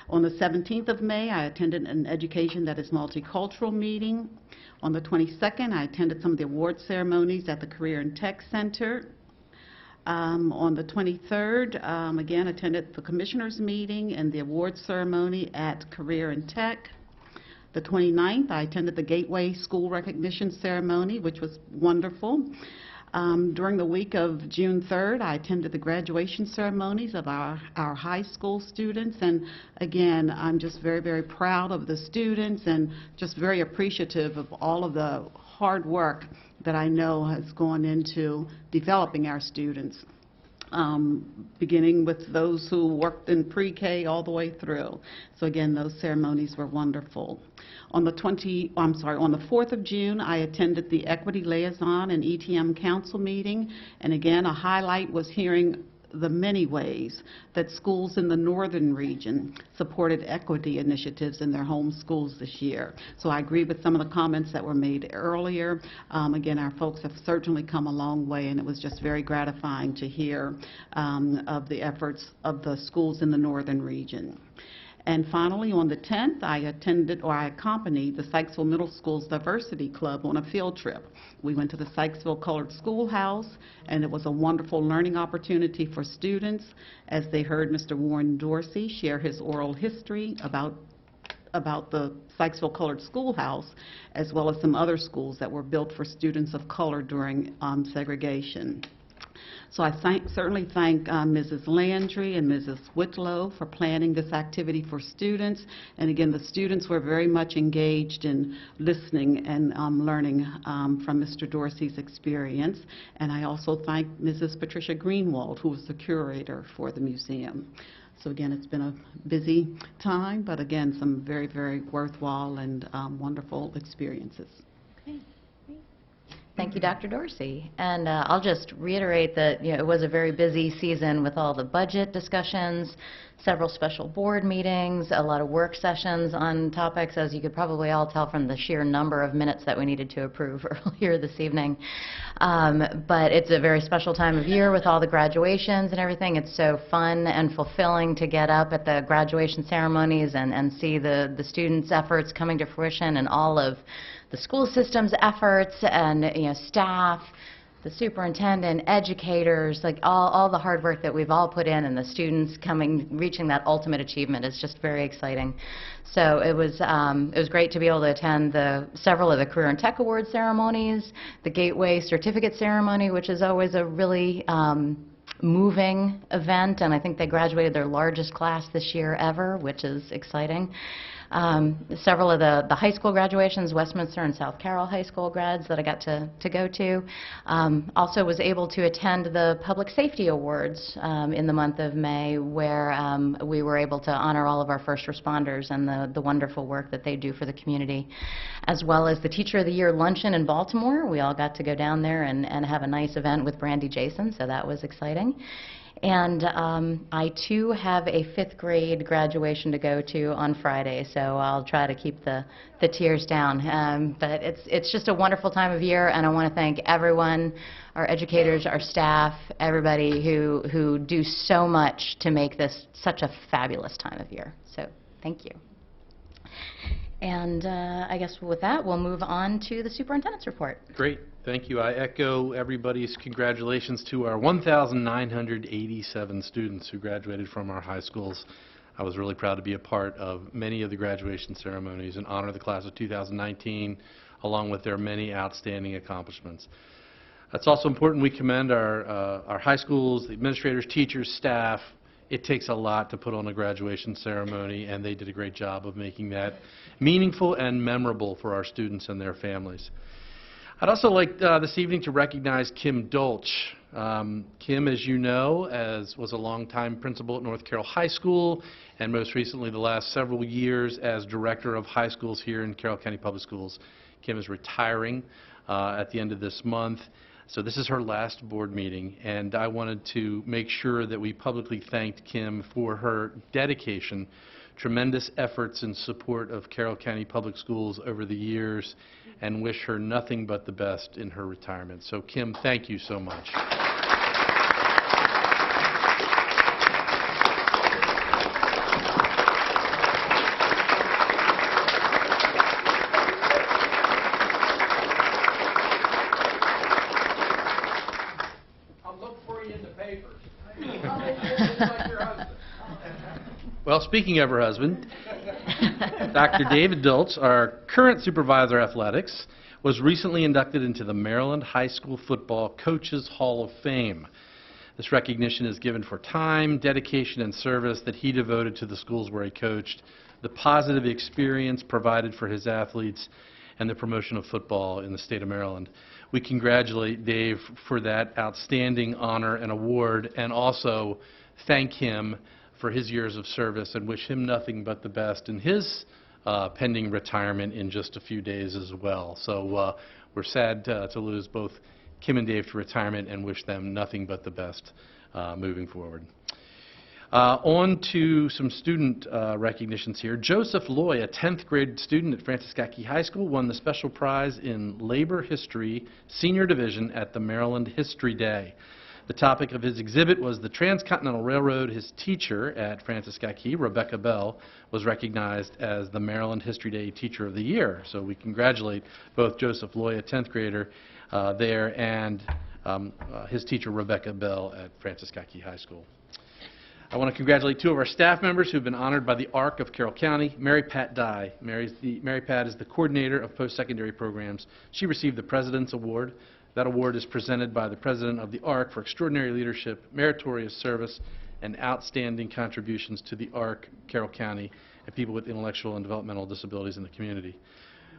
On the 17th of May, I attended an Education That is Multicultural meeting. On the 22nd, I attended some of the award ceremonies at the Career and Tech Center. On the 23rd, again, attended the Commissioners' meeting and the awards ceremony at Career and Tech. The 29th, I attended the Gateway School Recognition Ceremony, which was wonderful. During the week of June 3rd, I attended the graduation ceremonies of our high school students. And again, I'm just very, very proud of the students and just very appreciative of all of the hard work that I know has gone into developing our students, beginning with those who worked in pre-K all the way through. So again, those ceremonies were wonderful. On the 4th of June, I attended the Equity Liaison and ETM Council meeting, and again, a highlight was hearing the many ways that schools in the northern region supported equity initiatives in their home schools this year. So I agree with some of the comments that were made earlier. Again, our folks have certainly come a long way, and it was just very gratifying to hear of the efforts of the schools in the northern region. And finally, on the 10th, I accompanied the Sykesville Middle School's Diversity Club on a field trip. We went to the Sykesville Colored Schoolhouse, and it was a wonderful learning opportunity for students as they heard Mr. Warren Dorsey share his oral history about the Sykesville Colored Schoolhouse, as well as some other schools that were built for students of color during segregation. So I certainly thank Mrs. Landry and Mrs. Whitlow for planning this activity for students. And again, the students were very much engaged in listening and learning from Mr. Dorsey's experience. And I also thank Mrs. Patricia Greenwald, who was the curator for the museum. So again, it's been a busy time, but again, some very, very worthwhile and wonderful experiences. Thank you, Dr. Dorsey. And I'll just reiterate that it was a very busy season with all the budget discussions, several special board meetings, a lot of work sessions on topics, as you could probably all tell from the sheer number of minutes that we needed to approve earlier this evening. But it's a very special time of year with all the graduations and everything. It's so fun and fulfilling to get up at the graduation ceremonies and see the students' efforts coming to fruition and all of the school system's efforts and, staff, the superintendent, educators, like all the hard work that we've all put in, and the students reaching that ultimate achievement is just very exciting. So it was great to be able to attend several of the Career and Tech Award ceremonies, the Gateway Certificate Ceremony, which is always a really moving event, and I think they graduated their largest class this year ever, which is exciting. Several of the high school graduations, Westminster and South Carroll high school grads that I got to go to. Also was able to attend the Public Safety Awards in the month of May, where we were able to honor all of our first responders and the wonderful work that they do for the community, as well as the Teacher of the Year luncheon in Baltimore. We all got to go down there and have a nice event with Brandy Jason, so that was exciting. And I, too, have a 5th grade graduation to go to on Friday, so I'll try to keep the tears down. But it's just a wonderful time of year, and I want to thank everyone, our educators, our staff, everybody who do so much to make this such a fabulous time of year. So thank you. And I guess with that, we'll move on to the superintendent's report. Great. Thank you. I echo everybody's congratulations to our 1,987 students who graduated from our high schools. I was really proud to be a part of many of the graduation ceremonies and honor the class of 2019, along with their many outstanding accomplishments. It's also important we commend our high schools, the administrators, teachers, staff. It takes a lot to put on a graduation ceremony, and they did a great job of making that meaningful and memorable for our students and their families. I'd also like this evening to recognize Kim Dolch. Kim, as you know, was a longtime principal at North Carroll High School, and most recently the last several years as director of high schools here in Carroll County Public Schools. Kim is retiring at the end of this month, so this is her last board meeting, and I wanted to make sure that we publicly thanked Kim for her dedication, tremendous efforts in support of Carroll County Public Schools over the years, and wish her nothing but the best in her retirement. So Kim, thank you so much. I'll look for you in the papers. Well, speaking of her husband, Dr. David Diltz, our current supervisor of athletics, was recently inducted into the Maryland High School Football Coaches Hall of Fame. This recognition is given for time, dedication, and service that he devoted to the schools where he coached, the positive experience provided for his athletes, and the promotion of football in the state of Maryland. We congratulate Dave for that outstanding honor and award, and also thank him for his years of service and wish him nothing but the best in his pending retirement in just a few days as well. So we're sad to lose both Kim and Dave to retirement and wish them nothing but the best moving forward. On to some student recognitions here. Joseph Loy, a 10th grade student at Franciscaki High School, won the special prize in Labor History Senior Division at the Maryland History Day. The topic of his exhibit was the Transcontinental Railroad. His teacher at Franciscaki, Rebecca Bell, was recognized as the Maryland History Day Teacher of the Year. So we congratulate both Joseph Loy, a 10th grader there, and his teacher, Rebecca Bell, at Franciscaki High School. I want to congratulate two of our staff members who have been honored by the ARC of Carroll County. Mary Pat Dye. Mary Pat is the coordinator of post-secondary programs. She received the President's Award. That award is presented by the President of the ARC for extraordinary leadership, meritorious service, and outstanding contributions to the ARC, Carroll County, and people with intellectual and developmental disabilities in the community.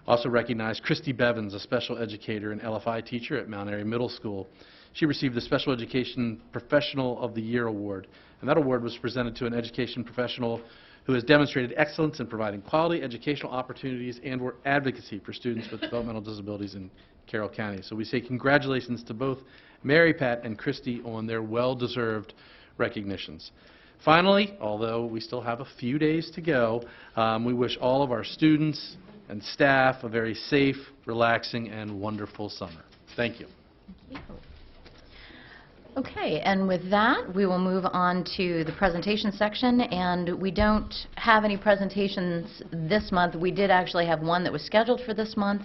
Also recognized Christy Bevins, a special educator and LFI teacher at Mount Airy Middle School. She received the Special Education Professional of the Year Award, and that award was presented to an education professional who has demonstrated excellence in providing quality educational opportunities and/or advocacy for students with developmental disabilities in Carroll County. So we say congratulations to both Mary Pat and Christy on their well-deserved recognitions. Finally, although we still have a few days to go, we wish all of our students and staff a very safe, relaxing, and wonderful summer. Thank you. Okay, and with that, we will move on to the presentation section, and we don't have any presentations this month. We did actually have one that was scheduled for this month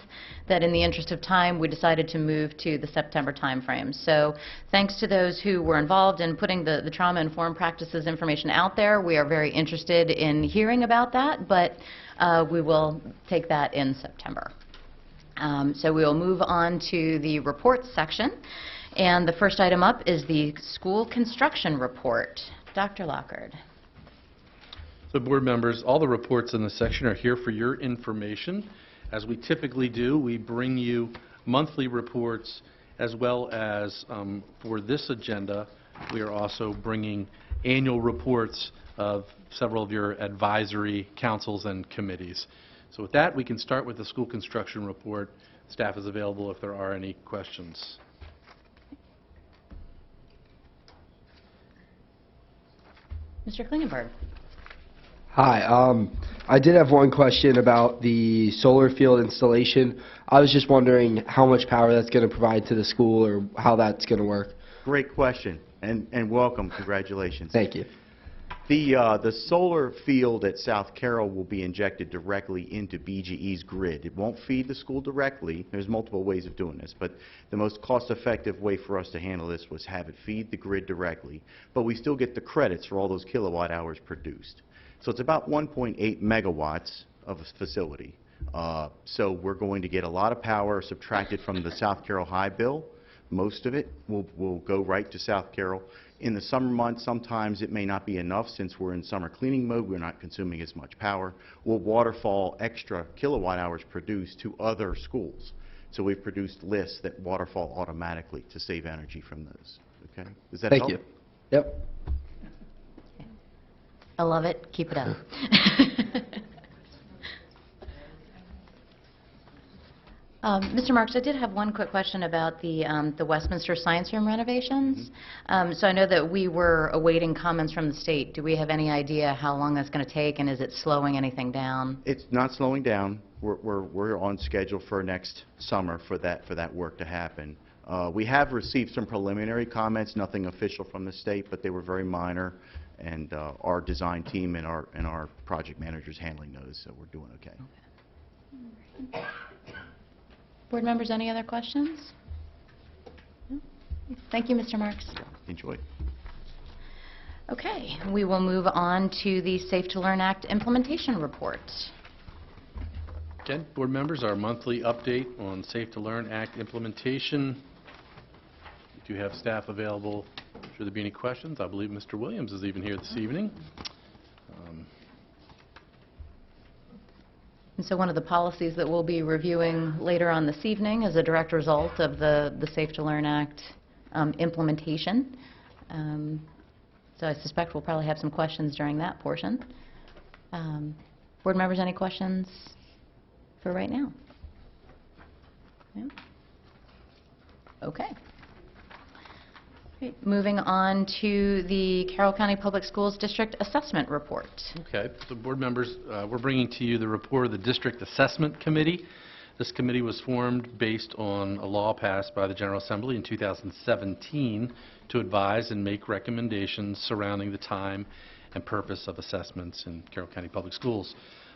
that, in the interest of time, we decided to move to the September timeframe. So thanks to those who were involved in putting the trauma-informed practices information out there. We are very interested in hearing about that, but we will take that in September. So we will move on to the reports section. And the first item up is the school construction report. Dr. Lockard. So board members, all the reports in this section are here for your information. As we typically do, we bring you monthly reports as well as for this agenda, we are also bringing annual reports of several of your advisory councils and committees. So with that, we can start with the school construction report. Staff is available if there are any questions. Mr. Klingenberg. Hi. I did have one question about the solar field installation. I was just wondering how much power that's going to provide to the school or how that's going to work. Great question, and welcome. Congratulations. Thank you. The solar field at South Carroll will be injected directly into BGE's grid. It won't feed the school directly. There's multiple ways of doing this, but the most cost-effective way for us to handle this was have it feed the grid directly, but we still get the credits for all those kilowatt hours produced. So it's about 1.8 megawatts of a facility. So we're going to get a lot of power subtracted from the South Carroll High bill. Most of it will go right to South Carroll. In the summer months, sometimes it may not be enough since we're in summer cleaning mode. We're not consuming as much power. We'll waterfall extra kilowatt hours produced to other schools. So we've produced lists that waterfall automatically to save energy from those. Okay? Does that help? Thank you. Yep. I love it. Keep it up. Mr. Marks, I did have one quick question about the Westminster Science Room renovations. So I know that we were awaiting comments from the state. Do we have any idea how long that's going to take, and is it slowing anything down? It's not slowing down. We're on schedule for next summer for that work to happen. We have received some preliminary comments, nothing official from the state, but they were very minor, and our design team and our project managers handling those, so we're doing okay. Board members, any other questions? No? Thank you, Mr. Marks. Enjoy. Okay, we will move on to the Safe to Learn Act implementation report. Again, board members, our monthly update on Safe to Learn Act implementation. We do have staff available should there be any questions. I believe Mr. Williams is even here this evening. And so one of the policies that we'll be reviewing later on this evening is a direct result of the Safe to Learn Act implementation. So I suspect we'll probably have some questions during that portion. Board members, any questions for right now? Yeah? Okay. Great. Moving on to the Carroll County Public Schools District Assessment Report. Okay, so board members, we're bringing to you the report of the District Assessment Committee. This committee was formed based on a law passed by the General Assembly in 2017 to advise and make recommendations surrounding the time and purpose of assessments in Carroll County Public Schools.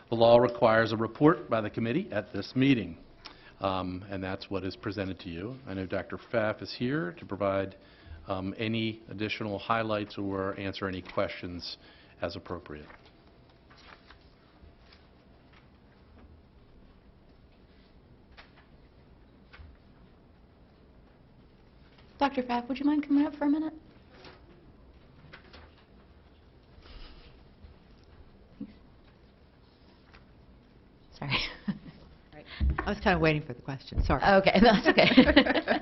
The law requires a report by the committee at this meeting, and that's what is presented to you. I know Dr. Pfaff is here to provide any additional highlights or answer any questions as appropriate. Dr. Pfaff, would you mind coming up for a minute? Sorry. I was kind of waiting for the question. Sorry. Okay, that's okay.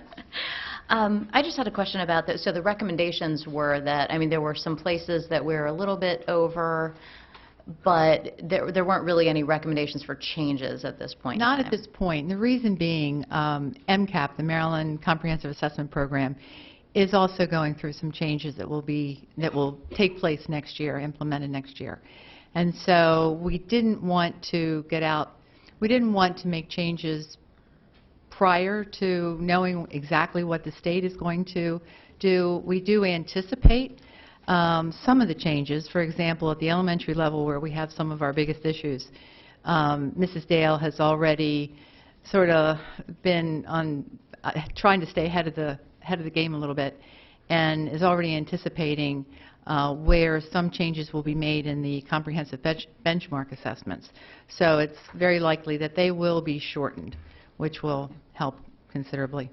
I just had a question about that. So the recommendations were that, I mean, there were some places that we were a little bit over, but there weren't really any recommendations for changes at this point. Not at this point. And the reason being, MCAP, the Maryland Comprehensive Assessment Program, is also going through some changes that will take place next year, implemented next year. And so we didn't want to make changes prior to knowing exactly what the state is going to we do anticipate some of the changes. For example, at the elementary level where we have some of our biggest issues, Mrs. Dale has already sort of been on trying to stay ahead of the game a little bit, and is already anticipating where some changes will be made in the comprehensive benchmark assessments. So it's very likely that they will be shortened, which will help considerably.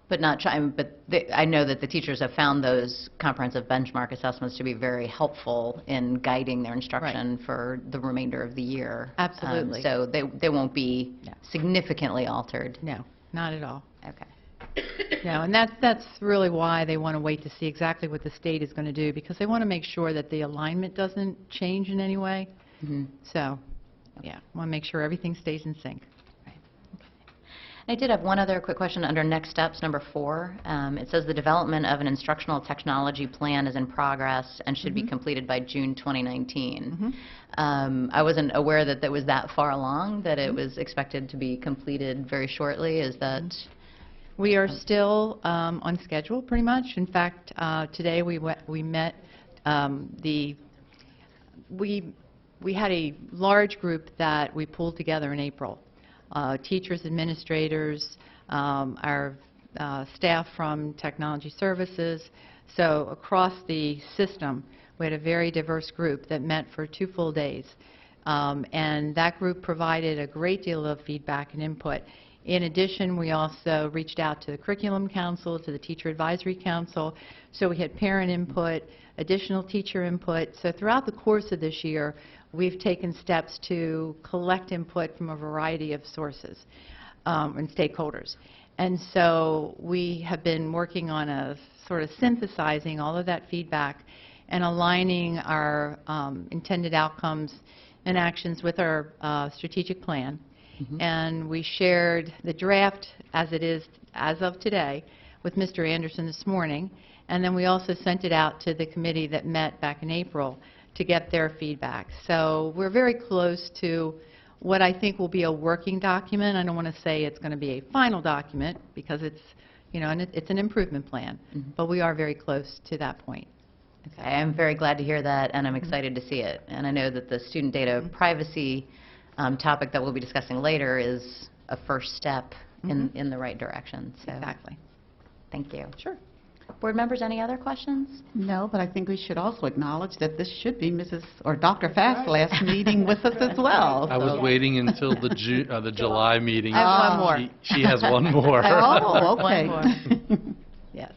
But not trying, but I know that the teachers have found those comprehensive benchmark assessments to be very helpful in guiding their instruction for the remainder of the year. Absolutely. So they won't be significantly altered. No, not at all. Okay. No, and that's really why they want to wait to see exactly what the state is going to do, because they want to make sure that the alignment doesn't change in any way. So, yeah, want to make sure everything stays in sync. I did have one other quick question under next steps, number 4. It says the development of an instructional technology plan is in progress and should be completed by June 2019. I wasn't aware that that was that far along, that it was expected to be completed very shortly. Is that? We are still on schedule, pretty much. In fact, today we met we had a large group that we pulled together in April. Teachers, administrators, our staff from technology services. So across the system, we had a very diverse group that met for 2 full days. And that group provided a great deal of feedback and input. In addition, we also reached out to the Curriculum Council, to the Teacher Advisory Council. So we had parent input, additional teacher input. So throughout the course of this year, we've taken steps to collect input from a variety of sources and stakeholders. And so we have been working on a sort of synthesizing all of that feedback and aligning our intended outcomes and actions with our strategic plan. And we shared the draft as it is as of today with Mr. Anderson this morning. And then we also sent it out to the committee that met back in April to get their feedback. So we're very close to what I think will be a working document. I don't want to say it's going to be a final document because it's, you know, and it's an improvement plan. But we are very close to that point. Okay, I'm very glad to hear that, and I'm excited to see it. And I know that the student data privacy topic that we'll be discussing later is a first step in the right direction. So Exactly. Thank you. Sure. Board members, any other questions? No, but I think we should also acknowledge that this should be Mrs. or Dr. Fast's last meeting with us as well. I was waiing until the July meeting. I have one more. She has one more. Oh, okay. One more. Yes.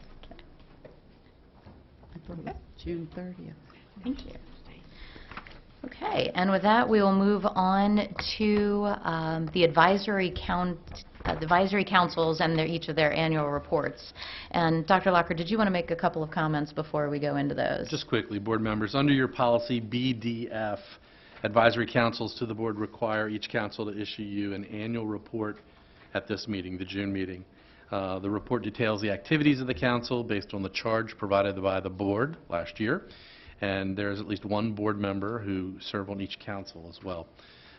I thought it was June 30th. Thank you. Okay, and with that, we will move on to the advisory councils and each of their annual reports. And Dr. Locker, did you want to make a couple of comments before we go into those? Just quickly, board members, under your policy BDF, advisory councils to the board require each council to issue you an annual report at this meeting, the June meeting. The report details the activities of the council based on the charge provided by the board last year. And there's at least one board member who served on each council as well.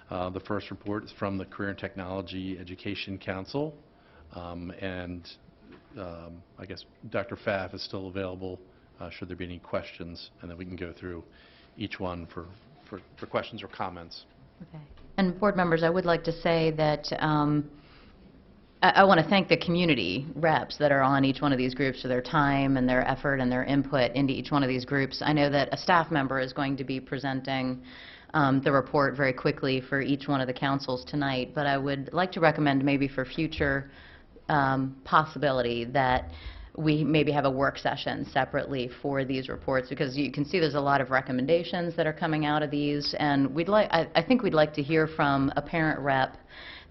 The first report is from the Career and Technology Education Council, and I guess Dr. Pfaff is still available should there be any questions, and then we can go through each one for questions or comments. Okay. And board members, I would like to say that I want to thank the community reps that are on each one of these groups for their time and their effort and their input into each one of these groups. I know that a staff member is going to be presenting the report very quickly for each one of the councils tonight, but I would like to recommend maybe for future possibility that we maybe have a work session separately for these reports, because you can see there's a lot of recommendations that are coming out of these, and I think we'd like to hear from a parent rep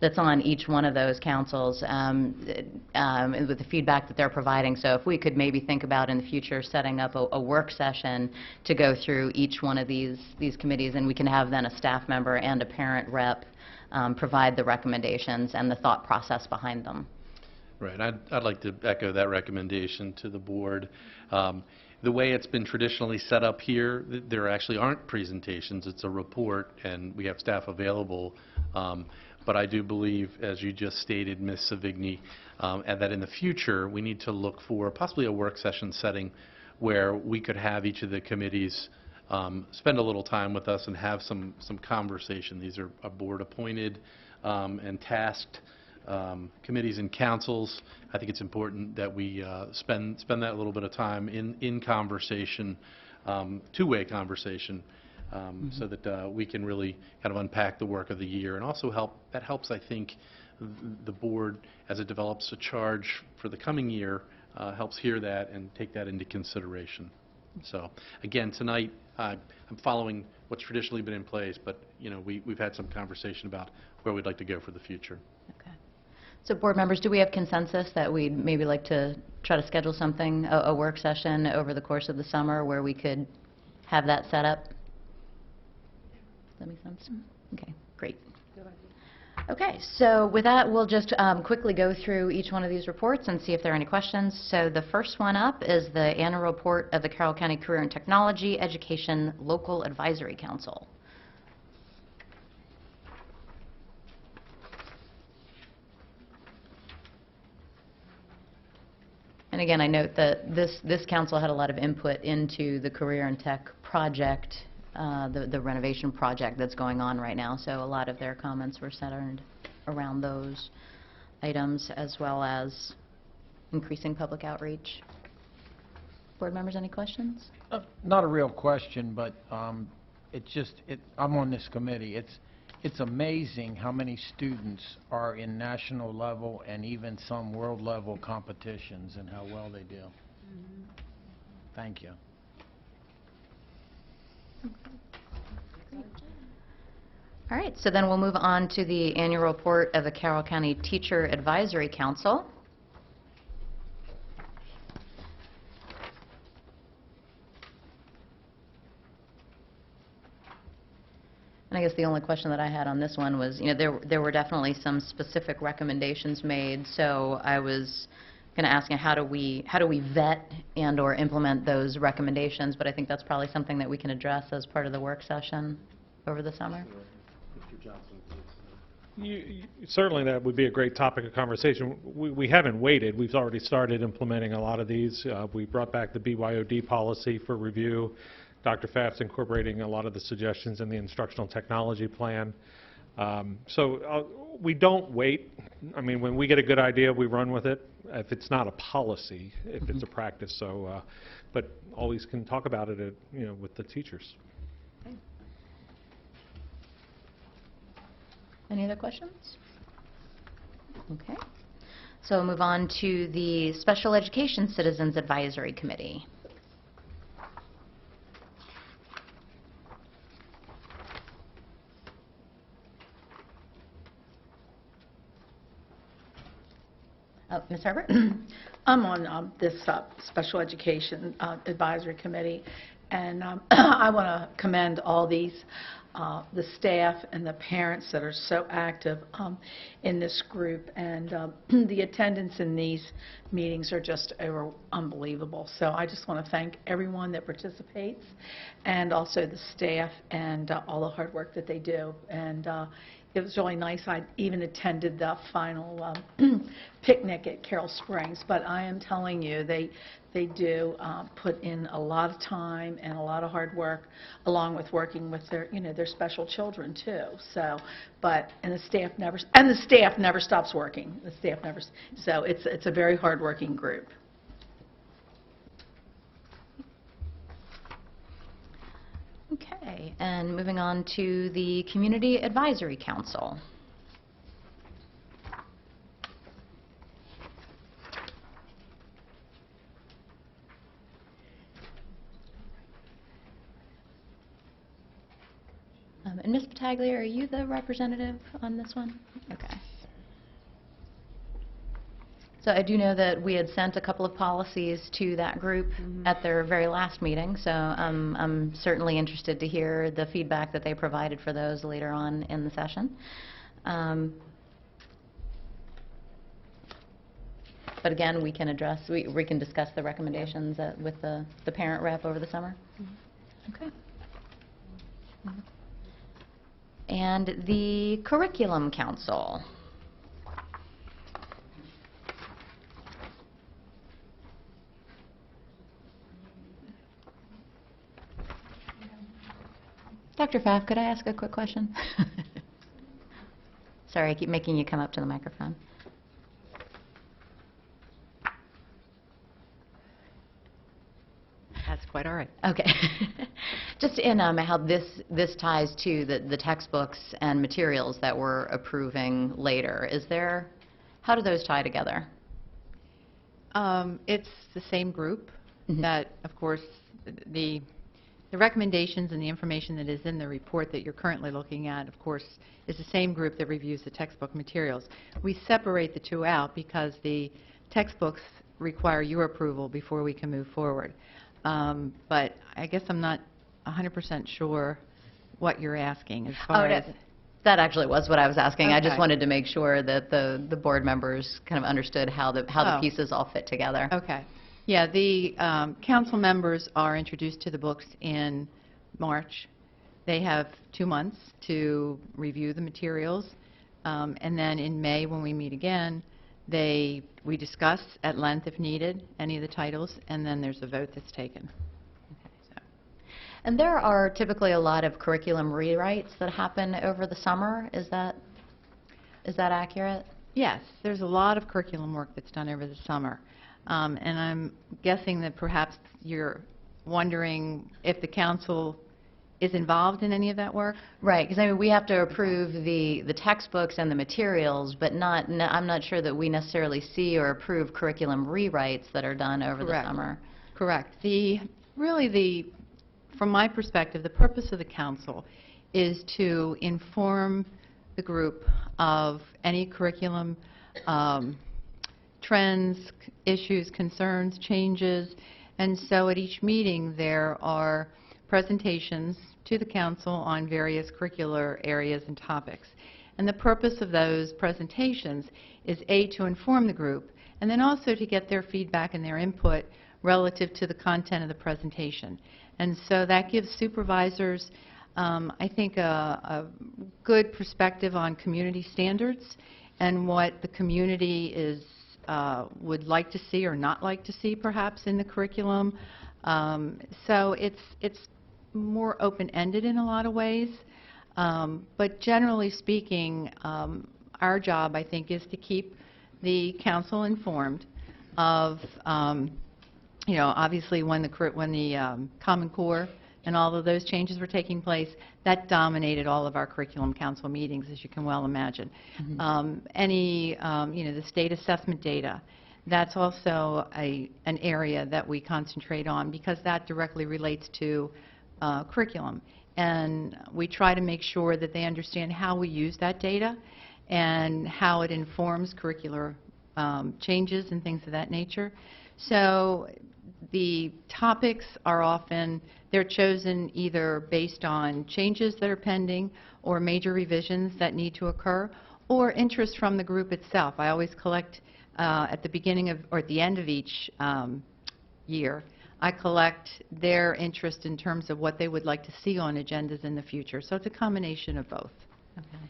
that's on each one of those councils with the feedback that they're providing. So if we could maybe think about in the future setting up a work session to go through each one of these committees, and we can have then a staff member and a parent rep provide the recommendations and the thought process behind them. Right. I'd like to echo that recommendation to the board. The way it's been traditionally set up here, there actually aren't presentations. It's a report, and we have staff available. But I do believe, as you just stated, Ms. Savigny, and that in the future, we need to look for possibly a work session setting where we could have each of the committees spend a little time with us and have some conversation. These are board-appointed and tasked committees and councils. I think it's important that we spend that little bit of time in conversation, two-way conversation, so that we can really kind of unpack the work of the year, and also that helps, I think, the board, as it develops a charge for the coming year, helps hear that and take that into consideration. So again, tonight I'm following what's traditionally been in place, but we've had some conversation about where we'd like to go for the future. Okay. So board members, do we have consensus that we'd maybe like to try to schedule something, a work session over the course of the summer where we could have that set up? Does that make sense? Okay, great. Okay, so with that, we'll just quickly go through each one of these reports and see if there are any questions. So the first one up is the annual report of the Carroll County Career and Technology Education Local Advisory Council. And again, I note that this council had a lot of input into the Career and Tech project, the renovation project that's going on right now. So a lot of their comments were centered around those items, as well as increasing public outreach. Board members, any questions? Not a real question, but I'm on this committee. It's amazing how many students are in national level and even some world level competitions and how well they do. Thank you. All right, so then we'll move on to the annual report of the Carroll County Teacher Advisory Council. And I guess the only question that I had on this one was, there were definitely some specific recommendations made, so I was going to ask how do we vet and or implement those recommendations, but I think that's probably something that we can address as part of the work session over the summer. Mr. Johnson, Certainly that would be a great topic of conversation. We haven't waited. We've already started implementing a lot of these. We brought back the BYOD policy for review. Dr. Pfaff's incorporating a lot of the suggestions in the instructional technology plan. So we don't wait. I mean, when we get a good idea, we run with it. If it's not a policy, if it's a practice. So, but always can talk about it, with the teachers. Okay. Any other questions? Okay. So we'll move on to the Special Education Citizens Advisory Committee. Ms. Herbert? I'm on this Special Education Advisory Committee, and I want to commend all these, the staff and the parents that are so active in this group, and the attendance in these meetings are just unbelievable. So I just want to thank everyone that participates, and also the staff and all the hard work that they do. And it was really nice. I even attended the final picnic at Carroll Springs, but I am telling you, they do put in a lot of time and a lot of hard work, along with working with their, their special children too. So, and the staff never stops working. The staff never. So it's a very hard-working group. Okay, and moving on to the Community Advisory Council. And Ms. Battaglia, are you the representative on this one? Okay. So I do know that we had sent a couple of policies to that group at their very last meeting, so I'm certainly interested to hear the feedback that they provided for those later on in the session. But again, we can address, we can discuss the recommendations with the parent rep over the summer. Okay. And the Curriculum Council. Dr. Pfaff, could I ask a quick question? Sorry, I keep making you come up to the microphone. That's quite all right. Okay. Just in how this ties to the textbooks and materials that we're approving later, how do those tie together? It's the same group that, of course, the recommendations and the information that is in the report that you're currently looking at, of course, is the same group that reviews the textbook materials. We separate the two out because the textbooks require your approval before we can move forward. But I guess I'm not 100% sure what you're asking as far as... That actually was what I was asking. Okay. I just wanted to make sure that the board members kind of understood how the pieces all fit together. Okay. Yeah, the council members are introduced to the books in March. They have 2 months to review the materials. And then in May, when we meet again, we discuss at length, if needed, any of the titles, and then there's a vote that's taken. And there are typically a lot of curriculum rewrites that happen over the summer. Is that accurate? Yes, there's a lot of curriculum work that's done over the summer. And I'm guessing that perhaps you're wondering if the council is involved in any of that work? Right, because I mean, we have to approve the textbooks and the materials, but I'm not sure that we necessarily see or approve curriculum rewrites that are done over the summer. Correct. From my perspective, the purpose of the council is to inform the group of any curriculum trends, issues, concerns, changes, and so at each meeting there are presentations to the council on various curricular areas and topics. And the purpose of those presentations is to inform the group, and then also to get their feedback and their input relative to the content of the presentation. And so that gives supervisors, I think, a good perspective on community standards and what the community would like to see or not like to see, perhaps, in the curriculum. So it's more open-ended in a lot of ways. But generally speaking, our job, I think, is to keep the council informed of, obviously when the Common Core and all of those changes were taking place, that dominated all of our curriculum council meetings, as you can well imagine. The state assessment data, that's also an area that we concentrate on because that directly relates to curriculum. And we try to make sure that they understand how we use that data and how it informs curricular changes and things of that nature. So the topics are often, they're chosen either based on changes that are pending or major revisions that need to occur or interest from the group itself. I always collect at the beginning of or at the end of each year, I collect their interest in terms of what they would like to see on agendas in the future. So it's a combination of both. Okay.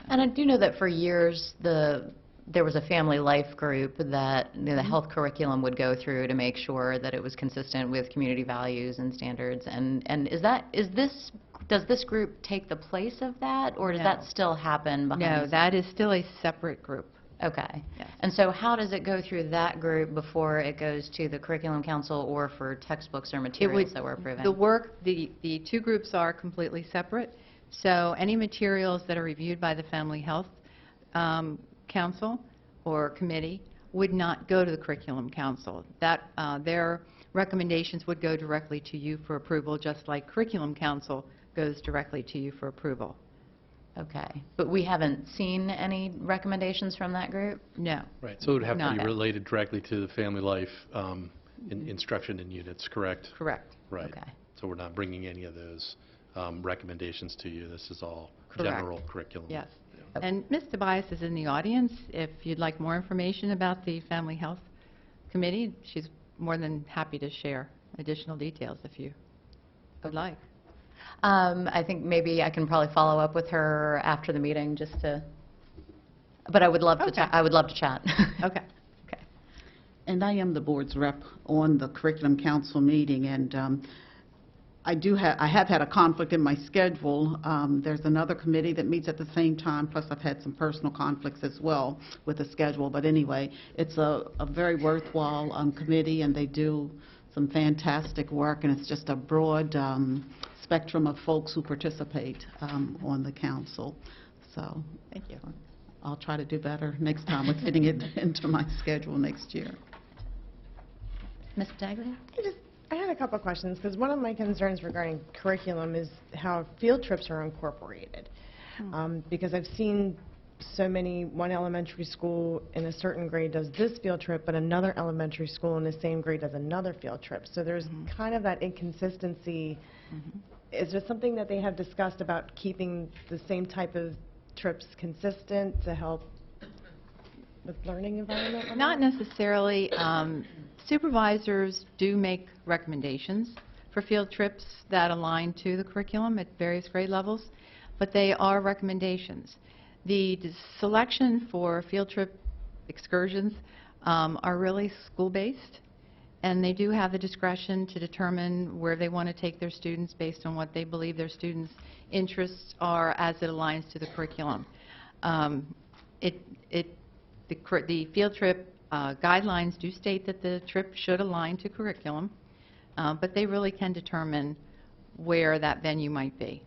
And I do know that for years there was a family life group that the health curriculum would go through to make sure that it was consistent with community values and standards. And does this group take the place of that, or does that still happen behind? No, that is still a separate group. Okay. Yes. And so how does it go through that group before it goes to the curriculum council or for textbooks or materials that we're approving? The two groups are completely separate. So any materials that are reviewed by the Family Health Council or committee would not go to the curriculum council. Their recommendations would go directly to you for approval, just like curriculum council goes directly to you for approval. Okay. But we haven't seen any recommendations from that group? No. Right. So it would have to be related directly to the family life instruction in units, correct? Correct. Right. Okay. So we're not bringing any of those recommendations to you. This is all Correct. general curriculum. Yes. And Ms. Tobias is in the audience. If you'd like more information about the Family Health Committee, she's more than happy to share additional details if you would like. I think maybe I can probably follow up with her after the meeting just to, but I would love to, Okay. I would love to chat. Okay. And I am the board's rep on the Curriculum Council meeting, and I have had a conflict in my schedule. There's another committee that meets at the same time, plus I've had some personal conflicts as well with the schedule. But anyway, it's a very worthwhile committee, and they do some fantastic work, and it's just a broad spectrum of folks who participate on the council. So thank you. I'll try to do better next time with fitting it into my schedule next year. Ms. Daglia? I had a couple of questions, because one of my concerns regarding curriculum is how field trips are incorporated. Because I've seen so many, one elementary school in a certain grade does this field trip, but another elementary school in the same grade does another field trip. So there's kind of that inconsistency. Is there something that they have discussed about keeping the same type of trips consistent to help with learning environment? Not necessarily. Supervisors do make recommendations for field trips that align to the curriculum at various grade levels, but they are recommendations. The selection for field trip excursions are really school-based, and they do have the discretion to determine where they want to take their students based on what they believe their students' interests are as it aligns to the curriculum. The field trip guidelines do state that the trip should align to curriculum, but they really can determine where that venue might be.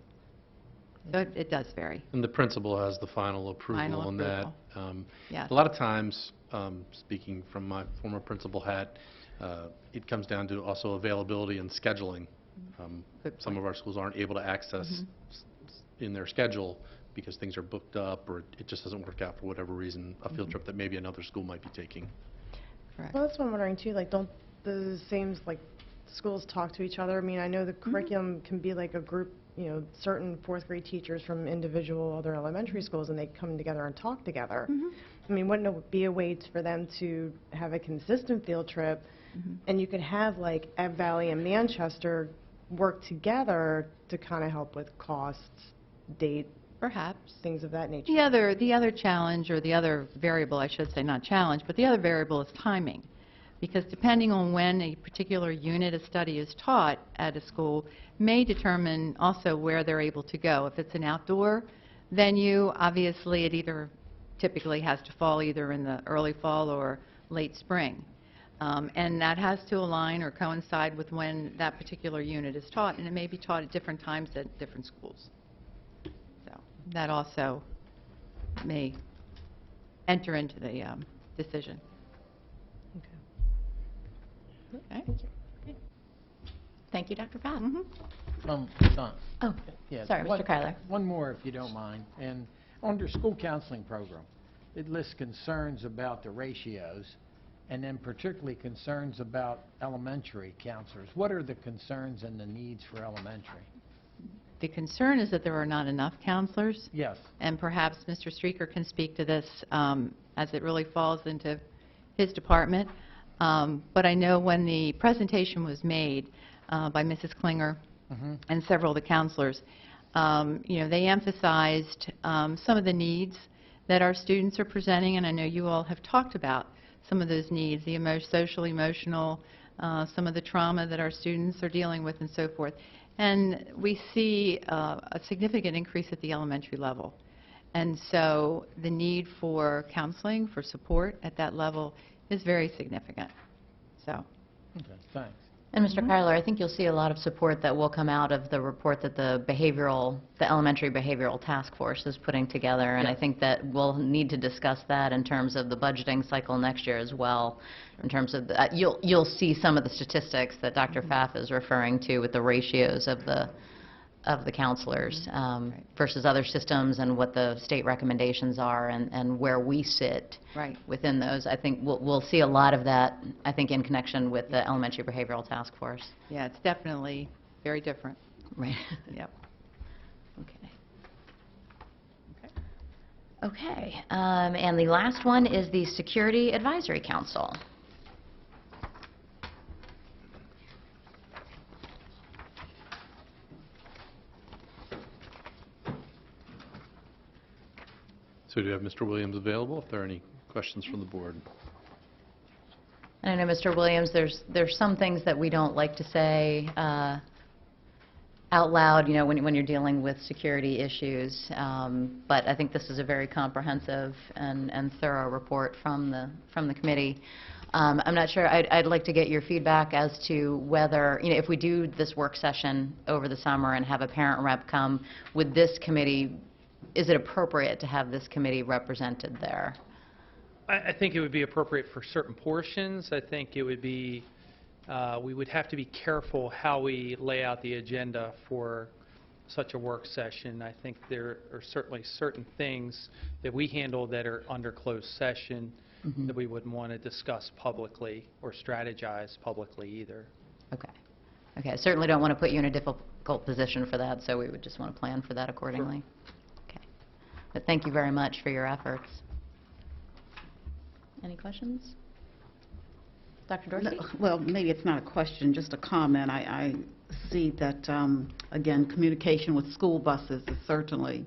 So it does vary. And the principal has the final approval Final on approval. that. Yes. A lot of times, speaking from my former principal hat, it comes down to also availability and scheduling. Some of our schools aren't able to access in their schedule because things are booked up or it just doesn't work out for whatever reason, a field trip that maybe another school might be taking. Correct. Well, that's what I'm wondering too, like, don't the same, like, schools talk to each other? I mean, I know the curriculum can be like a group, you know, certain fourth grade teachers from individual other elementary schools, and they come together and talk together. I mean, wouldn't it be a way for them to have a consistent field trip, and you could have, like, Ebb Valley and Manchester work together to kind of help with costs, date, perhaps, things of that nature? The other challenge, or the other variable, I should say, not challenge, but the other variable is timing. Because depending on when a particular unit of study is taught at a school may determine also where they're able to go. If it's an outdoor venue, obviously it either typically has to fall either in the early fall or late spring. And that has to align or coincide with when that particular unit is taught, and it may be taught at different times at different schools. So that also may enter into the decision. Okay. Thank you, Dr. Pfaff. Don. Oh, Yeah, sorry, Mr. Kyler. One more, if you don't mind. And under school counseling program, it lists concerns about the ratios, and then particularly concerns about elementary counselors. What are the concerns and the needs for elementary? The concern is that there are not enough counselors. Yes. And perhaps Mr. Streeter can speak to this as it really falls into his department. But I know when the presentation was made by Mrs. Klinger and several of the counselors, you know, they emphasized some of the needs that our students are presenting, and I know you all have talked about some of those needs, the social, emotional, some of the trauma that our students are dealing with and so forth. And we see a significant increase at the elementary level. And so the need for counseling, for support at that level is very significant. So. Okay, thanks. And Mr. Kyler, I think you'll see a lot of support that will come out of the report that the elementary behavioral task force is putting together, and I think that we'll need to discuss that in terms of the budgeting cycle next year as well. In terms of you'll see some of the statistics that Dr. Pfaff is referring to with the ratios of the counselors versus other systems, and what the state recommendations are, and where we sit within those. I think we'll see a lot of that, I think, in connection with the elementary behavioral task force. Yeah, it's definitely very different. Right. Yep. Okay. Okay, and the last one is the Security Advisory Council. So do you have Mr. Williams available if there are any questions from the board? And I know, Mr. Williams, there's some things that we don't like to say out loud, you know, when you're dealing with security issues, but I think this is a very comprehensive and thorough report from the committee. I'm not sure, I'd like to get your feedback as to whether, you know, if we do this work session over the summer and have a parent rep come, would this committee, is it appropriate to have this committee represented there? I think it would be appropriate for certain portions. I think it would be, we would have to be careful how we lay out the agenda for such a work session. I think there are certainly certain things that we handle that are under closed session that we wouldn't want to discuss publicly or strategize publicly either. Okay. Okay, I certainly don't want to put you in a difficult position for that, so we would just want to plan for that accordingly. Okay. But thank you very much for your efforts. Any questions? Dr. Dorsey? No, well, maybe it's not a question, just a comment. I see that, again, communication with school buses is certainly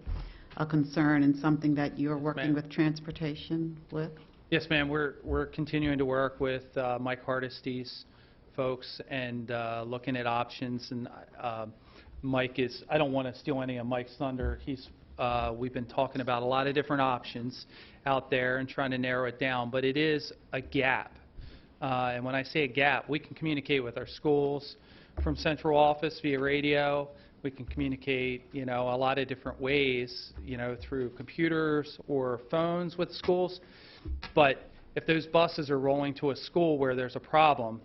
a concern and something that you're working with transportation with. Yes, ma'am. We're continuing to work with Mike Hardesty's folks and looking at options. And Mike is, I don't want to steal any of Mike's thunder. We've been talking about a lot of different options out there and trying to narrow it down, but it is a gap. And when I say a gap, we can communicate with our schools from central office via radio. We can communicate, you know, a lot of different ways, you know, through computers or phones with schools. But if those buses are rolling to a school where there's a problem,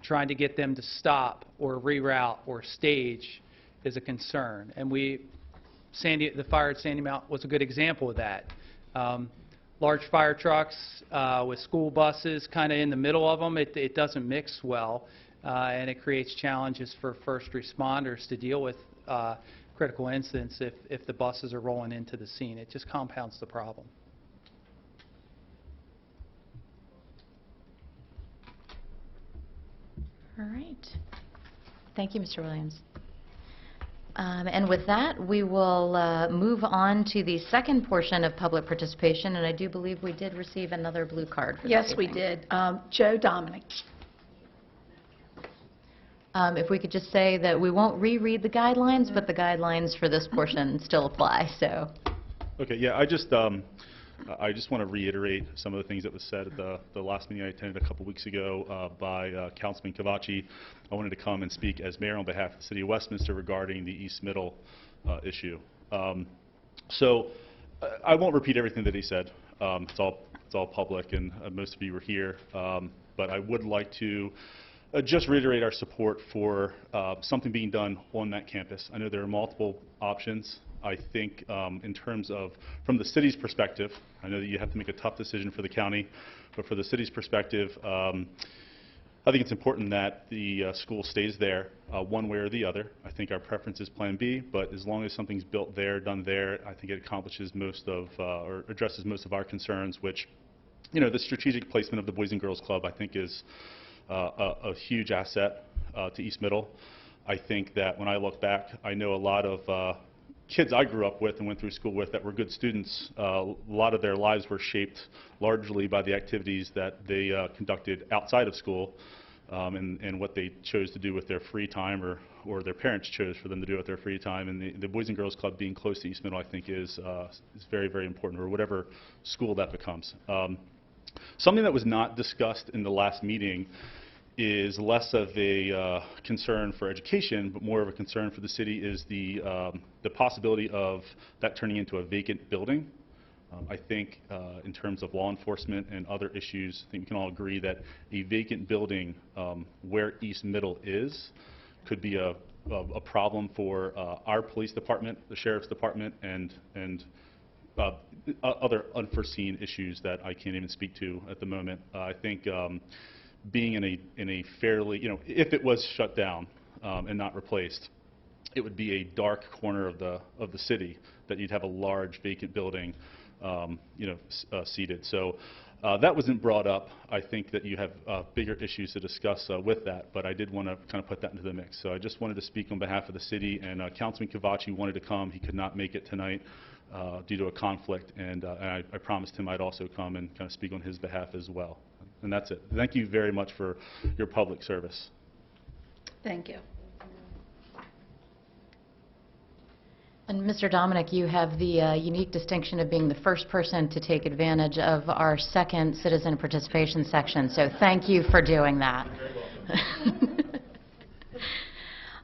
trying to get them to stop or reroute or stage is a concern. And the fire at Sandy Mount was a good example of that. Large fire trucks with school buses kind of in the middle of them, it doesn't mix well, and it creates challenges for first responders to deal with critical incidents if the buses are rolling into the scene. It just compounds the problem. All right. Thank you, Mr. Williams. And with that, we will move on to the second portion of public participation, and I do believe we did receive another blue card for Yes, this we evening. did. Joe Dominic. If we could just say that we won't reread the guidelines, but the guidelines for this portion still apply, so. Okay, yeah, I just want to reiterate some of the things that was said at the last meeting I attended a couple weeks ago by Councilman Cavacci. I wanted to come and speak as mayor on behalf of the City of Westminster regarding the East Middle issue. So I won't repeat everything that he said. It's all public, and most of you were here. But I would like to just reiterate our support for something being done on that campus. I know there are multiple options. I think in terms of, from the city's perspective, I know that you have to make a tough decision for the county, but for the city's perspective, I think it's important that the school stays there one way or the other. I think our preference is Plan B, but as long as something's built there, done there, I think it accomplishes most of, or addresses most of our concerns, which, you know, the strategic placement of the Boys and Girls Club, I think, is a huge asset to East Middle. I think that when I look back, I know a lot of kids I grew up with and went through school with that were good students. A lot of their lives were shaped largely by the activities that they conducted outside of school and what they chose to do with their free time or their parents chose for them to do with their free time. And the Boys and Girls Club being close to East Middle, I think, is very, very important, or whatever school that becomes. Something that was not discussed in the last meeting is less of a concern for education, but more of a concern for the city, is the possibility of that turning into a vacant building. I think in terms of law enforcement and other issues, I think we can all agree that a vacant building where East Middle is could be a problem for our police department, the sheriff's department, and other unforeseen issues that I can't even speak to at the moment. I think being in a fairly, you know, if it was shut down and not replaced, it would be a dark corner of the city, that you'd have a large vacant building, seated. So that wasn't brought up. I think that you have bigger issues to discuss with that, but I did want to kind of put that into the mix. So I just wanted to speak on behalf of the city, and Councilman Cavacci wanted to come. He could not make it tonight due to a conflict, and I promised him I'd also come and kind of speak on his behalf as well. And that's it. Thank you very much for your public service. Thank you. And Mr. Dominic, you have the unique distinction of being the first person to take advantage of our second citizen participation section, so thank you for doing that.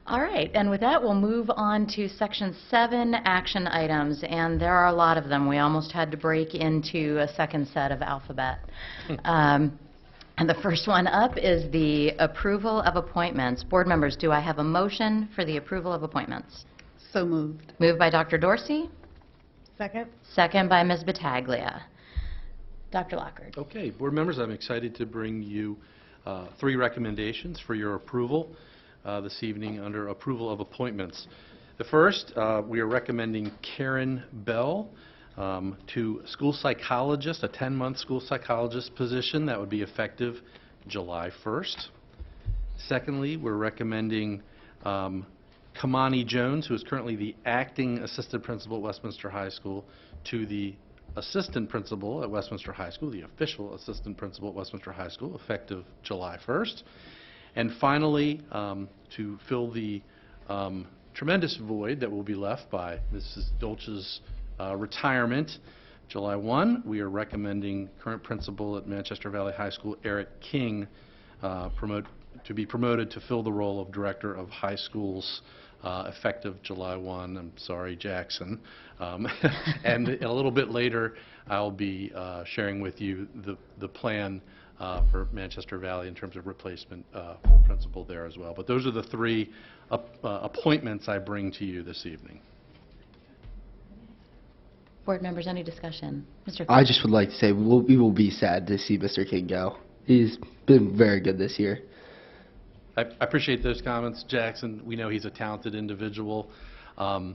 All right, and with that, we'll move on to Section 7, action items, and there are a lot of them. We almost had to break into a second set of alphabet. And the first one up is the approval of appointments. Board members, do I have a motion for the approval of appointments? So moved. Moved by Dr. Dorsey, Second? second by Ms. Battaglia. Dr. Lockard. Okay, board members, I'm excited to bring you 3 recommendations for your approval this evening under approval of appointments. The first, we are recommending Karen Bell to school psychologist, a 10-month school psychologist position that would be effective July 1st. Secondly, we're recommending Kamani Jones, who is currently the acting assistant principal at Westminster High School, to the assistant principal at Westminster High School, the official assistant principal at Westminster High School, effective July 1st. And finally, to fill the tremendous void that will be left by Mrs. Dolch's retirement, July 1, we are recommending current principal at Manchester Valley High School, Eric King, to be promoted to fill the role of Director of High Schools effective July 1. I'm sorry, Jackson. And a little bit later, I'll be sharing with you the plan for Manchester Valley in terms of replacement principal there as well. But those are the 3 appointments I bring to you this evening. Board members, any discussion? Mr. I just would like to say we will be sad to see Mr. King go. He's been very good this year. I appreciate those comments, Jackson. We know he's a talented individual, and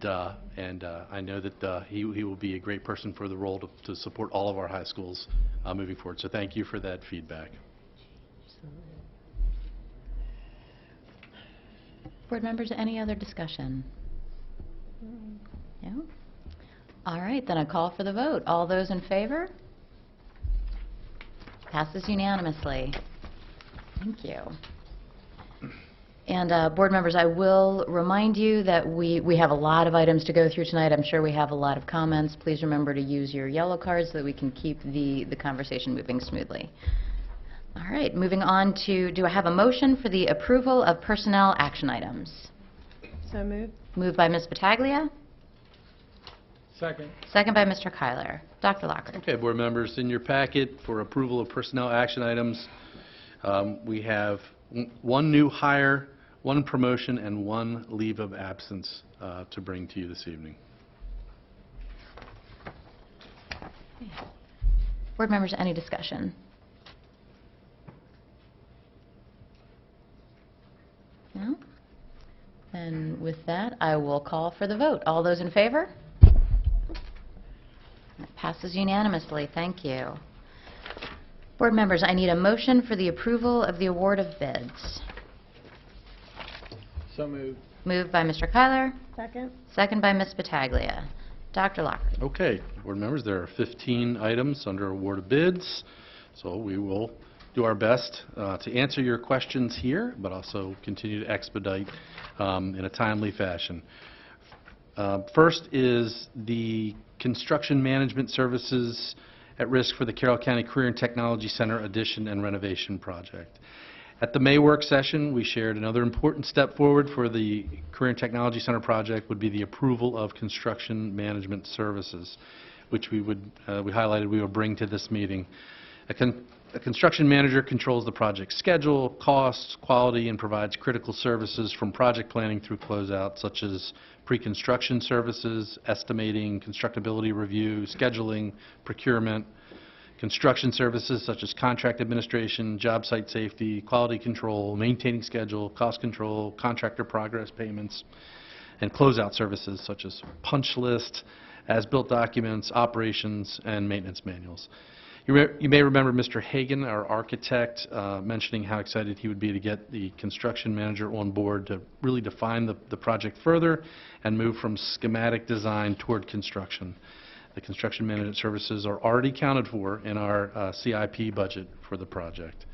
I know that he will be a great person for the role to support all of our high schools moving forward. So thank you for that feedback. Board members, any other discussion? No? All right, then I call for the vote. All those in favor? Passes unanimously. Thank you. And board members, I will remind you that we have a lot of items to go through tonight. I'm sure we have a lot of comments. Please remember to use your yellow cards so that we can keep the conversation moving smoothly. All right, moving on to, do I have a motion for the approval of personnel action items? So moved. Moved by Ms. Battaglia, Second. second by Mr. Kyler. Dr. Lockard. Okay, board members, in your packet for approval of personnel action items, we have 1 new hire, 1 promotion, and 1 leave of absence to bring to you this evening. Board members, any discussion? No? And with that, I will call for the vote. All those in favor? That passes unanimously. Thank you. Board members, I need a motion for the approval of the award of bids. So moved. Moved by Mr. Kyler, Second? second by Ms. Battaglia. Dr. Lockard. Okay, board members, there are 15 items under award of bids, so we will do our best to answer your questions here, but also continue to expedite in a timely fashion. First is the construction management services at risk for the Carroll County Career and Technology Center addition and renovation project. At the May work session, we shared another important step forward for the Career and Technology Center project would be the approval of construction management services, which we highlighted we would bring to this meeting. A construction manager controls the project schedule, costs, quality, and provides critical services from project planning through closeout, such as pre-construction services, estimating, constructability review, scheduling, procurement, construction services such as contract administration, job site safety, quality control, maintaining schedule, cost control, contractor progress payments, and closeout services such as punch list, as-built documents, operations, and maintenance manuals. You may remember Mr. Hagan, our architect, mentioning how excited he would be to get the construction manager on board to really define the project further and move from schematic design toward construction. The construction management services are already accounted for in our CIP budget for the project.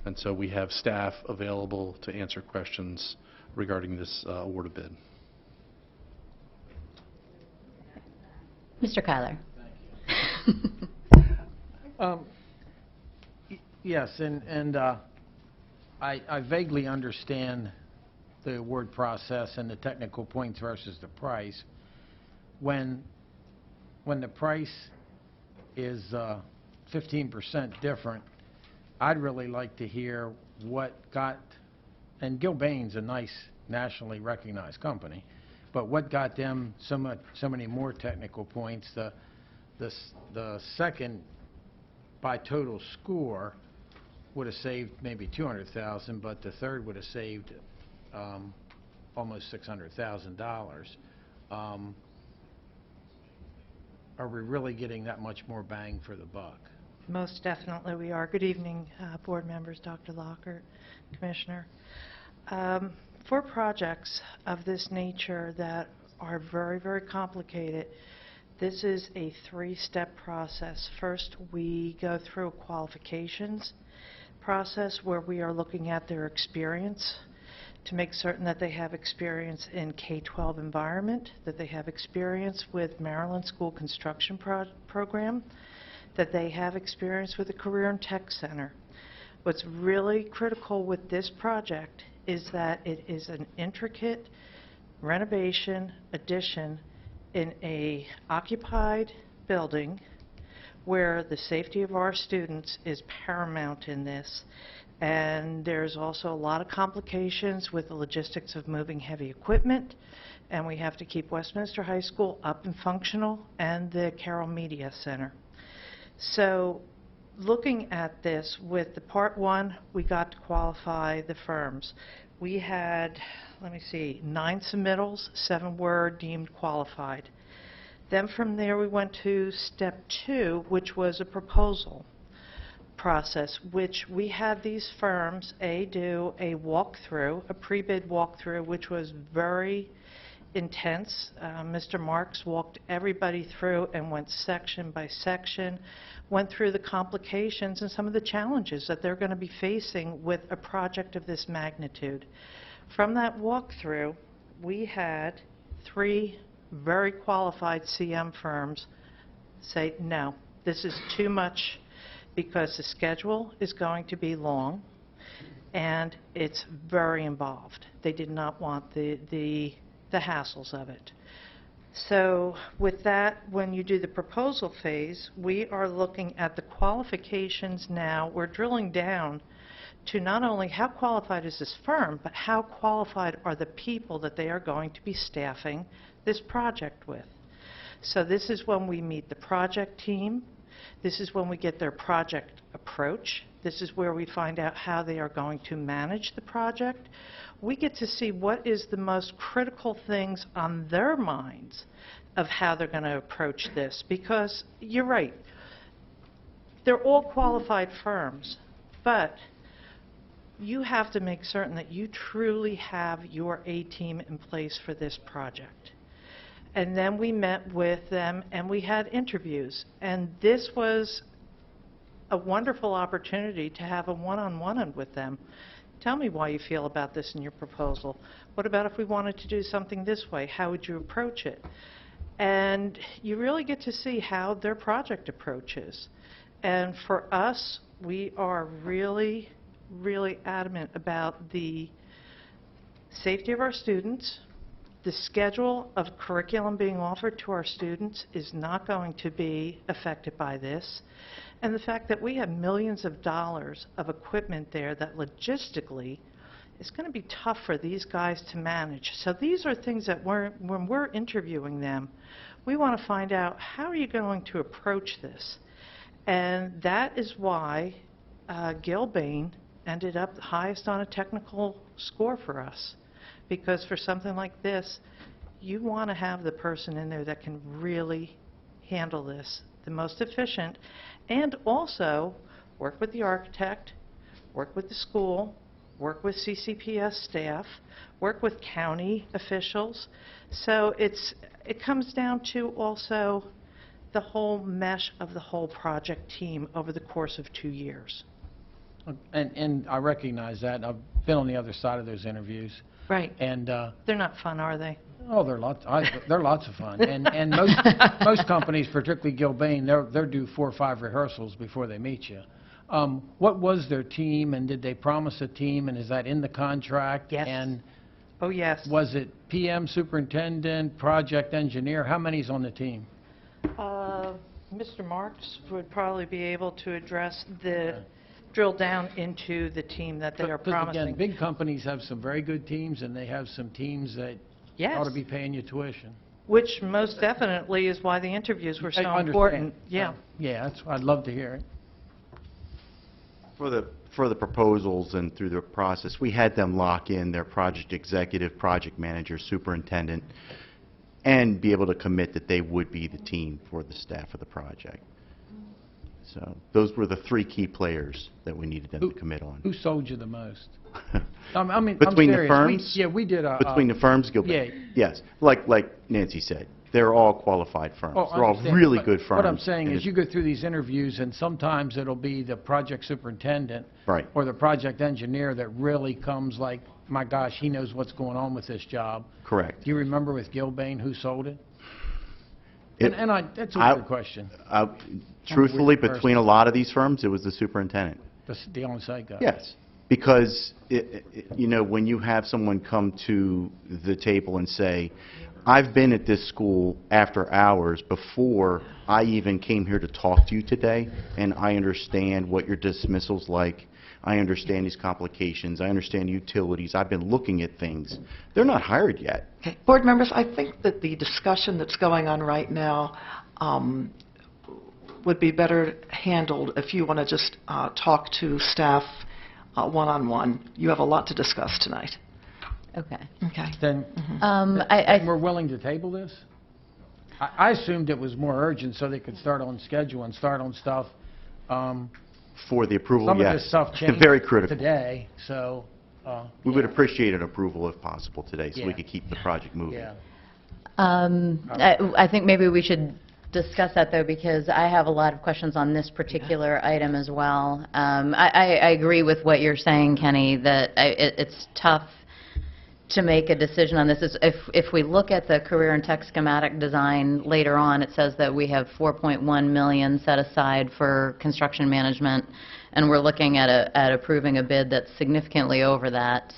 And so we have staff available to answer questions regarding this award of bid. Mr. Kyler. Yes, and I vaguely understand the award process and the technical points versus the price. When the price is 15% different, I'd really like to hear what got, and Gilbane's a nice nationally recognized company, but what got them so many more technical points. The second by total score would have saved maybe $200,000, but the third would have saved almost $600,000. Are we really getting that much more bang for the buck? Most definitely we are. Good evening, board members, Dr. Lockhart, Commissioner. For projects of this nature that are very, very complicated, this is a three-step process. First, we go through a qualifications process where we are looking at their experience to make certain that they have experience in K-12 environment, that they have experience with Maryland School Construction Program, that they have experience with the Career and Tech Center. What's really critical with this project is that it is an intricate renovation addition in a occupied building where the safety of our students is paramount in this. And there's also a lot of complications with the logistics of moving heavy equipment, and we have to keep Westminster High School up and functional and the Carroll Media Center. So looking at this with the part one, we got to qualify the firms. We had, let me see, 9 submittals, 7 were deemed qualified. Then from there we went to step 2, which was a proposal process, which we had these firms do a walkthrough, a pre-bid walkthrough, which was very intense. Mr. Marks walked everybody through and went section by section, went through the complications and some of the challenges that they're going to be facing with a project of this magnitude. From that walkthrough, we had 3 very qualified CM firms say, no, this is too much, because the schedule is going to be long and it's very involved. They did not want the hassles of it. So with that, when you do the proposal phase, we are looking at the qualifications now. We're drilling down to not only how qualified is this firm, but how qualified are the people that they are going to be staffing this project with. So this is when we meet the project team. This is when we get their project approach. This is where we find out how they are going to manage the project. We get to see what is the most critical things on their minds of how they're going to approach this. Because you're right, they're all qualified firms, but you have to make certain that you truly have your A-team in place for this project. And then we met with them and we had interviews. And this was a wonderful opportunity to have a one-on-one with them. Tell me why you feel about this in your proposal. What about if we wanted to do something this way? How would you approach it? And you really get to see how their project approaches. And for us, we are really, really adamant about the safety of our students. The schedule of curriculum being offered to our students is not going to be affected by this. And the fact that we have millions of dollars of equipment there that logistically is going to be tough for these guys to manage. So these are things that when we're interviewing them, we want to find out, how are you going to approach this? And that is why Gilbane ended up the highest on a technical score for us. Because for something like this, you want to have the person in there that can really handle this the most efficient, and also work with the architect, work with the school, work with CCPS staff, work with county officials. So it comes down to also the whole mesh of the whole project team over the course of 2 years. And I recognize that. I've been on the other side of those interviews. Right. And They're not fun, are they? oh, they're lots of fun. And most companies, particularly Gilbane, they're do 4 or 5 rehearsals before they meet you. What was their team, and did they promise a team, and is that in the contract? Yes. And oh, yes. was it PM, superintendent, project engineer? How many's on the team? Mr. Marks would probably be able to address the drill down into the team that they are promising. Again, big companies have some very good teams, and they have some teams that Yes. ought to be paying you tuition. Which most definitely is why the interviews were so I understand. important. Yeah. Yeah, I'd love to hear it. For the proposals and through the process, we had them lock in their project executive, project manager, superintendent, and be able to commit that they would be the team for the staff of the project. So those were the 3 key players that we needed them to commit on. Who sold you the most? I mean, Between I'm the serious. firms? We did a... Between the firms, Gilbane? Yeah. Yes, like Nancy said, they're all qualified firms. Oh, I They're all understand, really but good firms. What I'm saying and is you go through these interviews, and sometimes it'll be the project superintendent Right. or the project engineer that really comes like, my gosh, he knows what's going on with this job. Correct. Do you remember with Gilbane who sold it? It- That's a weird question. Truthfully, Weird person. between a lot of these firms, it was the superintendent. The on-site guy. Yes, because, you know, when you have someone come to the table and say, I've been at this school after hours before I even came here to talk to you today, and I understand what your dismissal's like, I understand these complications, I understand utilities, I've been looking at things. They're not hired yet. Okay. Board members, I think that the discussion that's going on right now would be better handled if you want to just talk to staff one-on-one. You have a lot to discuss tonight. Okay. Okay. Then we're willing to table this? I assumed it was more urgent so they could start on schedule and start on stuff. For the approval, Some yes. of this stuff changed Very critical. today, so... We would appreciate an approval if possible today, so we Yeah. could keep the project moving. Yeah. I think maybe we should discuss that, though, because I have a lot of questions on this particular item as well. I agree with what you're saying, Kenny, that it's tough to make a decision on this. If we look at the career and tech schematic design later on, it says that we have $4.1 million set aside for construction management, and we're looking at approving a bid that's significantly over that.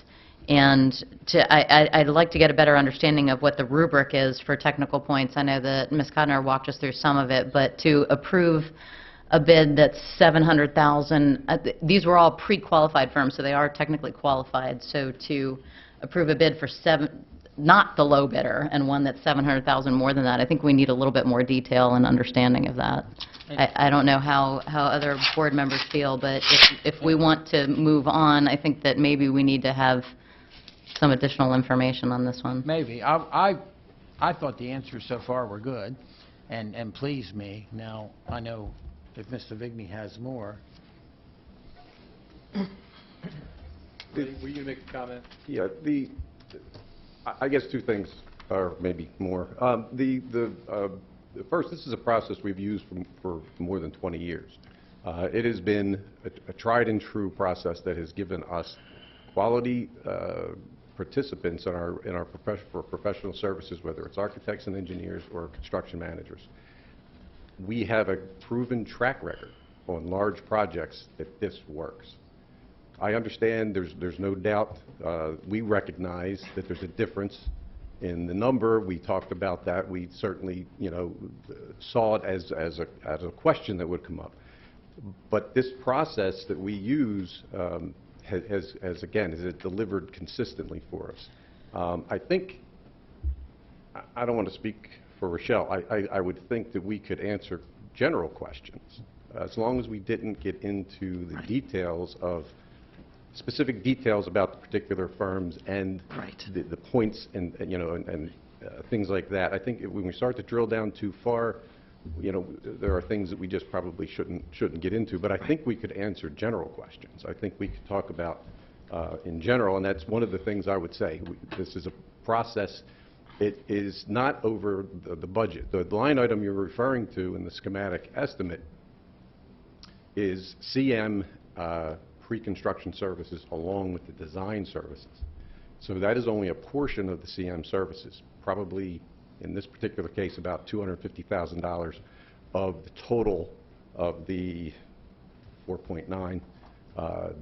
And I'd like to get a better understanding of what the rubric is for technical points. I know that Ms. Codner walked us through some of it, but to approve a bid that's $700,000, these were all pre-qualified firms, so they are technically qualified. So to approve a bid for not the low bidder, and one that's $700,000 more than that, I think we need a little bit more detail and understanding of that. I don't know how other board members feel, but if we want to move on, I think that maybe we need to have some additional information on this one. Maybe. I thought the answers so far were good and pleased me. Now, I know if Mr. Vigney has more. Were you going to make a comment? Yeah, I guess 2 things, or maybe more. First, this is a process we've used for more than 20 years. It has been a tried and true process that has given us quality participants in our professional services, whether it's architects and engineers or construction managers. We have a proven track record on large projects that this works. I understand there's no doubt, we recognize that there's a difference in the number. We talked about that. We certainly, saw it as a question that would come up. But this process that we use has it delivered consistently for us. I think, I don't want to speak for Rochelle, I would think that we could answer general questions as long as we didn't get into the details of, specific details about the particular firms and the points and things like that. I think when we start to drill down too far, there are things that we just probably shouldn't get into. But I think we could answer general questions. I think we could talk about in general, and that's one of the things I would say. This is a process. It is not over the budget. The line item you're referring to in the schematic estimate is CM pre-construction services along with the design services. So that is only a portion of the CM services, probably in this particular case about $250,000 of the total of the 4.9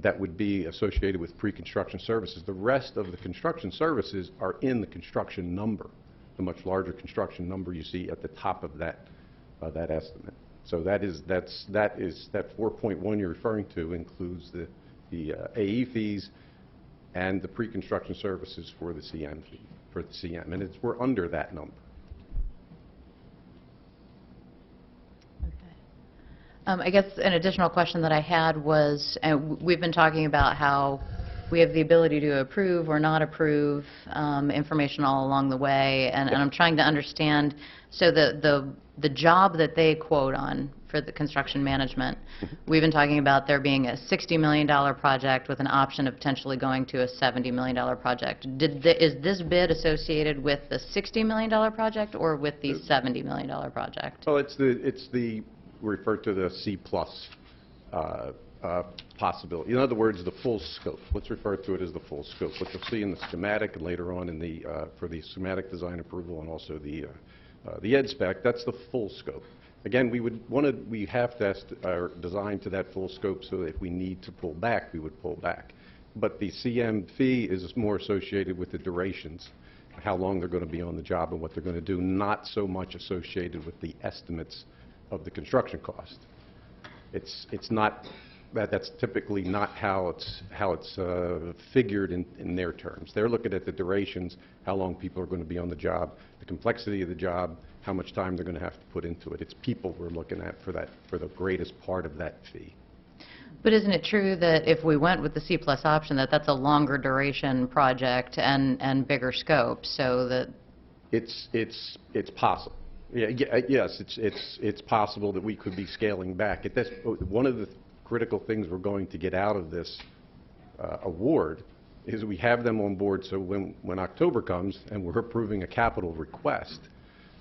that would be associated with pre-construction services. The rest of the construction services are in the construction number, the much larger construction number you see at the top of that estimate. So that 4.1 you're referring to includes the AE fees and the pre-construction services for the CM fee, for the CM, and we're under that number. I guess an additional question that I had was, we've been talking about how we have the ability to approve or not approve information all along the way, and I'm trying to understand, so the job that they quote on for the construction management, we've been talking about there being a $60 million project with an option of potentially going to a $70 million project. Is this bid associated with the $60 million project or with the $70 million project? Well, it's the refer to the C+ possibility. In other words, the full scope. Let's refer to it as the full scope. What you'll see in the schematic and later on in the for the schematic design approval and also the ed spec, that's the full scope. Again, we have to design to that full scope so that if we need to pull back, we would pull back. But the CM fee is more associated with the durations, how long they're going to be on the job and what they're going to do, not so much associated with the estimates of the construction cost. It's not that's typically not how it's figured in their terms. They're looking at the durations, how long people are going to be on the job, the complexity of the job, how much time they're going to have to put into it. It's people we're looking at for the greatest part of that fee. But isn't it true that if we went with the C+ option, that's a longer duration project and bigger scope, so that it's possible. Yes, it's possible that we could be scaling back. One of the critical things we're going to get out of this award is we have them on board, so when October comes and we're approving a capital request,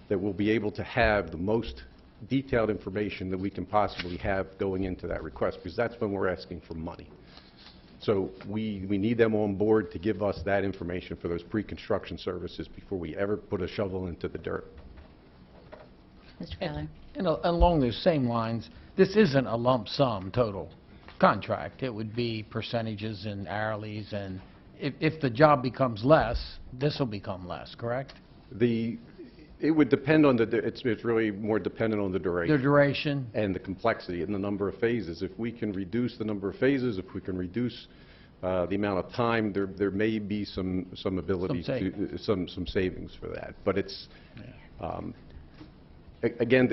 that we'll be able to have the most detailed information that we can possibly have going into that request, because that's when we're asking for money. So we need them on board to give us that information for those pre-construction services before we ever put a shovel into the dirt. Mr. Fowler. And along those same lines, this isn't a lump sum total contract. It would be percentages and hourlies, and if the job becomes less, this will become less, correct? It would depend on it's really more dependent on the duration. The duration. And the complexity and the number of phases. If we can reduce the number of phases, if we can reduce the amount of time, there may be some ability to some savings for that. But it's again,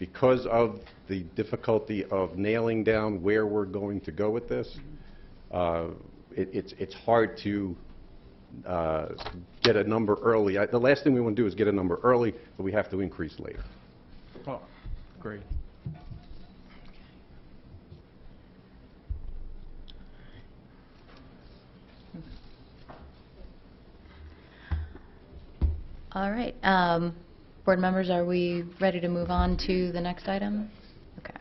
because of the difficulty of nailing down where we're going to go with this, it's hard to get a number early. The last thing we want to do is get a number early, but we have to increase later. Oh, great. All right. Board members, are we ready to move on to the next item? Okay.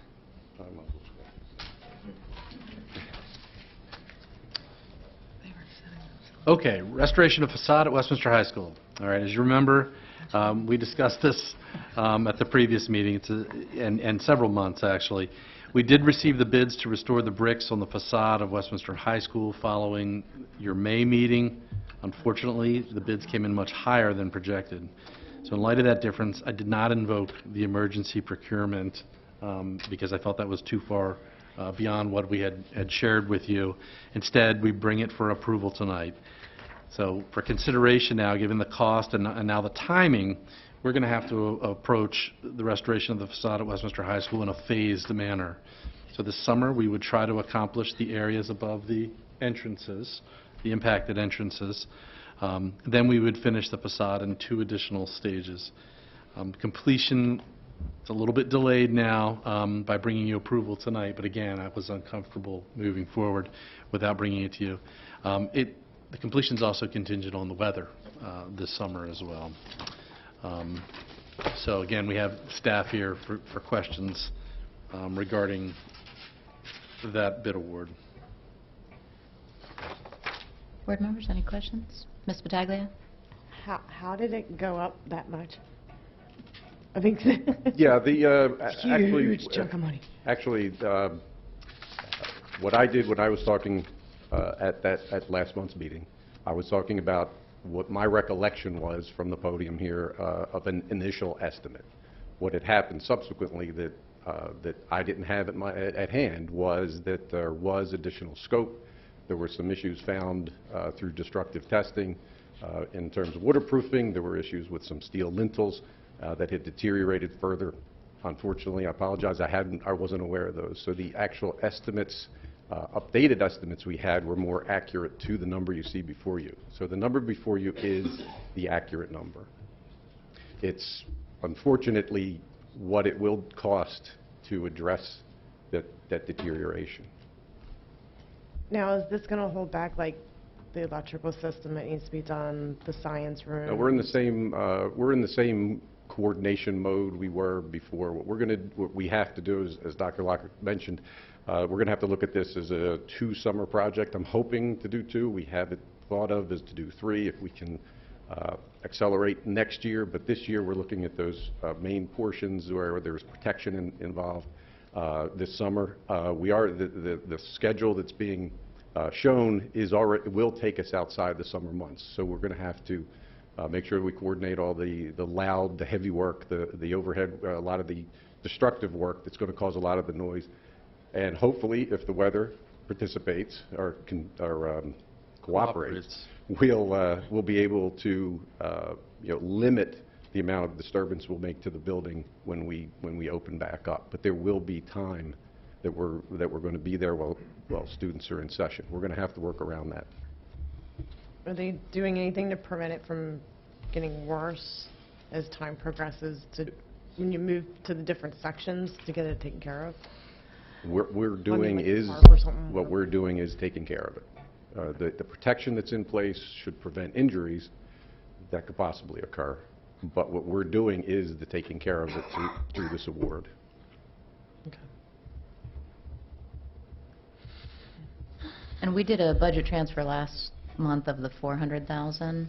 Okay, restoration of facade at Westminster High School. All right, as you remember, we discussed this at the previous meeting, and several months actually. We did receive the bids to restore the bricks on the facade of Westminster High School following your May meeting. Unfortunately, the bids came in much higher than projected. So in light of that difference, I did not invoke the emergency procurement because I felt that was too far beyond what we had shared with you. Instead, we bring it for approval tonight. So for consideration now, given the cost and now the timing, we're going to have to approach the restoration of the facade at Westminster High School in a phased manner. So this summer, we would try to accomplish the areas above the entrances, the impacted entrances. Then we would finish the facade in 2 additional stages. Completion is a little bit delayed now by bringing you approval tonight, but again, I was uncomfortable moving forward without bringing it to you. The completion is also contingent on the weather this summer as well. So again, we have staff here for questions regarding that bid award. Board members, any questions? Ms. Battaglia? How did it go up that much? I think Yeah, the huge chunk of money. Actually, what I did when I was talking at last month's meeting, I was talking about what my recollection was from the podium here of an initial estimate. What had happened subsequently that I didn't have at hand was that there was additional scope. There were some issues found through destructive testing in terms of waterproofing. There were issues with some steel lintels that had deteriorated further. Unfortunately, I apologize, I wasn't aware of those. So the actual estimates, updated estimates we had were more accurate to the number you see before you. So the number before you is the accurate number. It's unfortunately what it will cost to address that deterioration. Now, is this going to hold back, like, the electrical system that needs to be done, the science room? We're in the same coordination mode we were before. What we have to do is, as Dr. Lockett mentioned, we're going to have to look at this as a 2-summer project. I'm hoping to do 2. We have it thought of as to do 3 if we can accelerate next year. But this year we're looking at those main portions where there's protection involved this summer. The schedule that's being shown will take us outside the summer months. So we're going to have to make sure we coordinate all the loud, the heavy work, the overhead, a lot of the destructive work that's going to cause a lot of the noise. And hopefully, if the weather participates or cooperates, we'll be able to limit the amount of disturbance we'll make to the building when we open back up. But there will be time that we're going to be there while students are in session. We're going to have to work around that. Are they doing anything to prevent it from getting worse as time progresses, when you move to the different sections to get it taken care of? What we're doing is taking care of it. The protection that's in place should prevent injuries that could possibly occur. But what we're doing is the taking care of it through this award. Okay. And we did a budget transfer last month of the $400,000.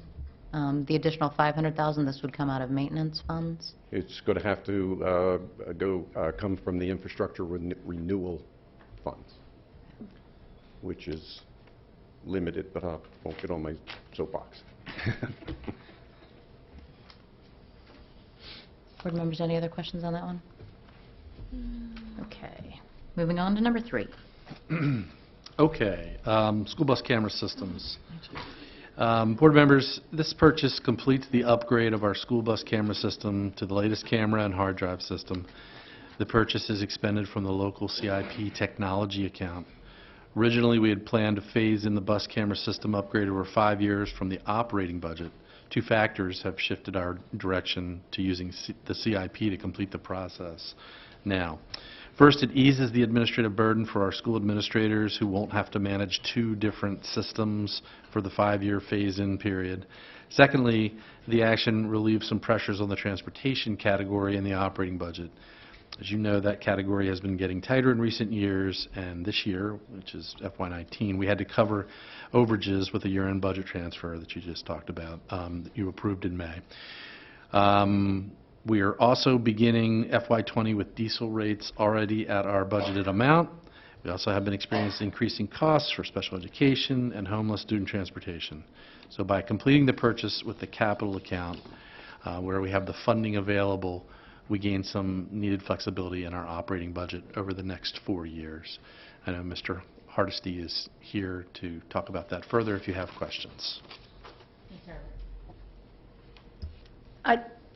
The additional $500,000, this would come out of maintenance funds? It's going to have to come from the infrastructure renewal funds, which is limited, but I won't get on my soapbox. Board members, any other questions on that one? Okay. Moving on to number 3. Okay, school bus camera systems. Board members, this purchase completes the upgrade of our school bus camera system to the latest camera and hard drive system. The purchase is expended from the local CIP technology account. Originally, we had planned to phase in the bus camera system upgrade over 5 years from the operating budget. 2 factors have shifted our direction to using the CIP to complete the process now. First, it eases the administrative burden for our school administrators who won't have to manage 2 different systems for the 5-year phase-in period. Secondly, the action relieves some pressures on the transportation category in the operating budget. As you know, that category has been getting tighter in recent years, and this year, which is FY19, we had to cover overages with a year-end budget transfer that you just talked about, that you approved in May. We are also beginning FY20 with diesel rates already at our budgeted amount. We also have been experiencing increasing costs for special education and homeless student transportation. So by completing the purchase with the capital account, where we have the funding available, we gain some needed flexibility in our operating budget over the next 4 years. I know Mr. Hardesty is here to talk about that further if you have questions.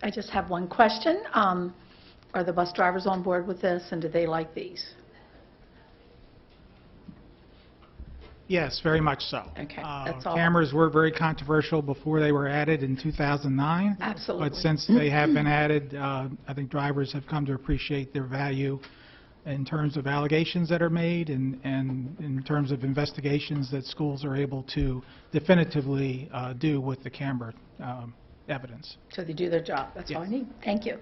I just have one question. Are the bus drivers on board with this, and do they like these? Yes, very much so. Okay, that's all. Cameras were very controversial before they were added in 2009. Absolutely. But since they have been added, I think drivers have come to appreciate their value in terms of allegations that are made and in terms of investigations that schools are able to definitively do with the camera evidence. So they do their job. That's all I need. Thank you.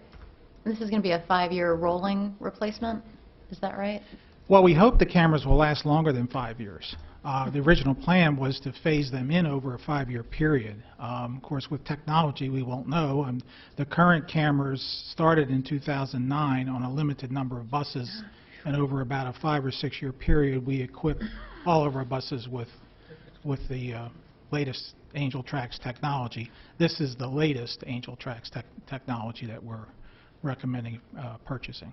This is going to be a 5-year rolling replacement, is that right? Well, we hope the cameras will last longer than 5 years. The original plan was to phase them in over a 5-year period. Of course, with technology, we won't know. The current cameras started in 2009 on a limited number of buses, and over about a 5 or 6 year period, we equipped all of our buses with the latest Angel Tracks technology. This is the latest Angel Tracks technology that we're recommending purchasing.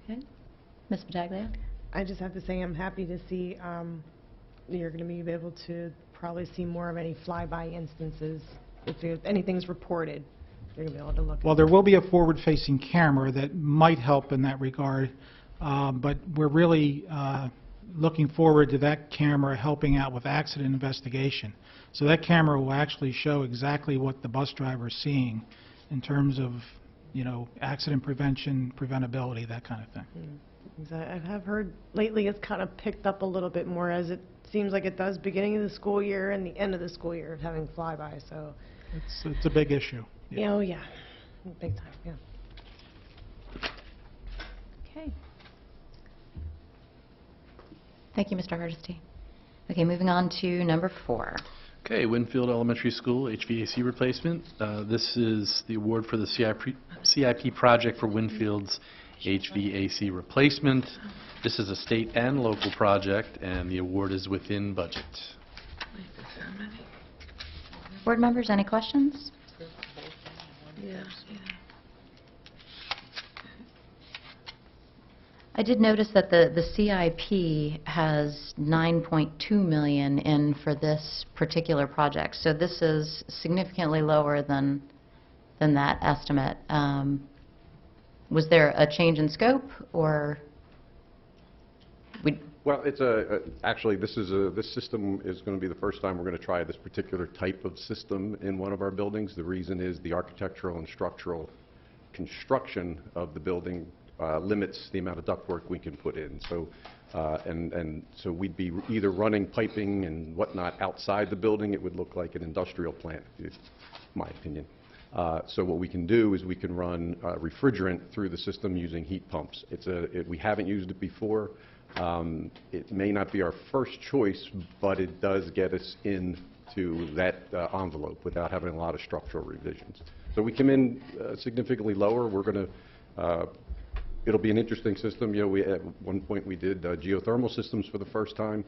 Okay. Ms. Battaglia? I just have to say I'm happy to see you're going to be able to probably see more of any flyby instances. If anything's reported, you're going to be able to look Well, at there will be a forward-facing camera that might help in that regard, but we're really looking forward to that camera helping out with accident investigation. So that camera will actually show exactly what the bus driver is seeing in terms of, you know, accident prevention, preventability, that kind of thing. I have heard lately it's kind of picked up a little bit more, as it seems like it does beginning of the school year and the end of the school year of having flyby. So it's a big issue. Yeah. Oh yeah, big time. Yeah. Okay. Thank you, Mr. Hardesty. Okay, moving on to number 4. Okay, Winfield Elementary School HVAC replacement. This is the award for the CIP project for Winfield's HVAC replacement. This is a state and local project, and the award is within budget. Board members, any questions? I did notice that the CIP has $9.2 million in for this particular project, so this is significantly lower than that estimate. Was there a change in scope, or? Well, it's actually this system is going to be the first time we're going to try this particular type of system in one of our buildings. The reason is the architectural and structural construction of the building limits the amount of ductwork we can put in. So, so we'd be either running piping and whatnot outside the building. It would look like an industrial plant, in my opinion. So what we can do is we can run refrigerant through the system using heat pumps. We haven't used it before. It may not be our first choice, but it does get us into that envelope without having a lot of structural revisions. So we come in significantly lower. We're going to. It'll be an interesting system. You know, at one point we did geothermal systems for the first time.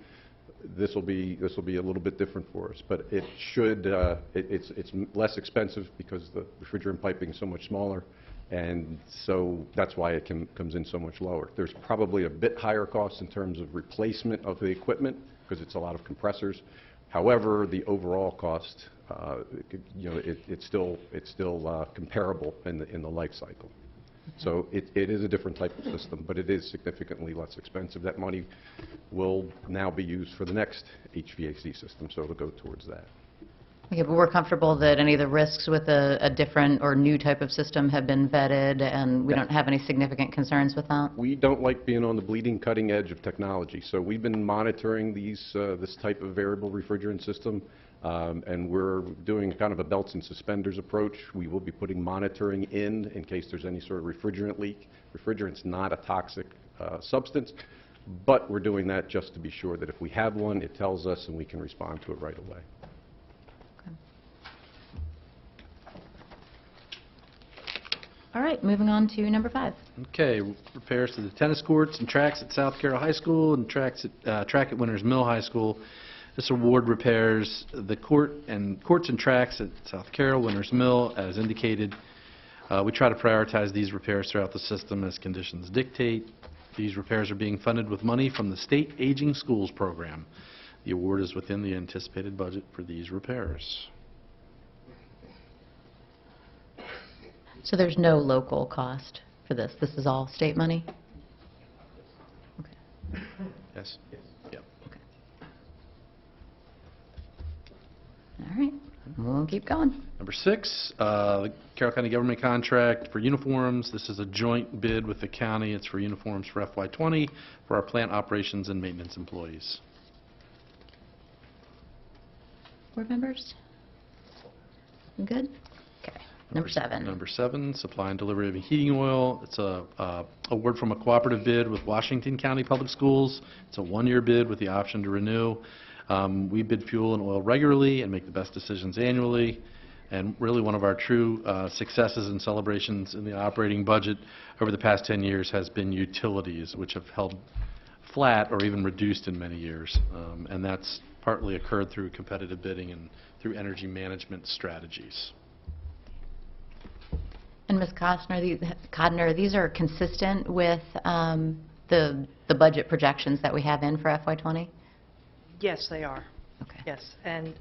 This will be a little bit different for us, but it should. It's less expensive because the refrigerant piping is so much smaller, and so that's why it comes in so much lower. There's probably a bit higher cost in terms of replacement of the equipment because it's a lot of compressors. However, the overall cost, you know, it's still comparable in the life cycle. So it is a different type of system, but it is significantly less expensive. That money will now be used for the next HVAC system, so it'll go towards that. Okay, but we're comfortable that any of the risks with a different or new type of system have been vetted, and we don't have any significant concerns with that? We don't like being on the bleeding cutting edge of technology, so we've been monitoring this type of variable refrigerant system, and we're doing kind of a belts and suspenders approach. We will be putting monitoring in case there's any sort of refrigerant leak. Refrigerant's not a toxic substance, but we're doing that just to be sure that if we have one, it tells us and we can respond to it right away. All right, moving on to number 5. Okay, repairs to the tennis courts and tracks at South Carroll High School and track at Winters Mill High School. This award repairs the courts and tracks at South Carroll, Winters Mill, as indicated. We try to prioritize these repairs throughout the system as conditions dictate. These repairs are being funded with money from the State Aging Schools Program. The award is within the anticipated budget for these repairs. So there's no local cost for this? This is all state money? Yes? Yep. All right, we'll keep going. Number 6, the Carroll County government contract for uniforms. This is a joint bid with the county. It's for uniforms for FY20 for our plant operations and maintenance employees. Board members? Good? Okay. Number 7. Number 7, supply and delivery of heating oil. It's a award from a cooperative bid with Washington County Public Schools. It's a 1-year bid with the option to renew. We bid fuel and oil regularly and make the best decisions annually. And really one of our true successes and celebrations in the operating budget over the past 10 years has been utilities, which have held flat or even reduced in many years. And that's partly occurred through competitive bidding and through energy management strategies. And Ms. Codner, these are consistent with the budget projections that we have in for FY20? Yes, they are. Okay. Yes, and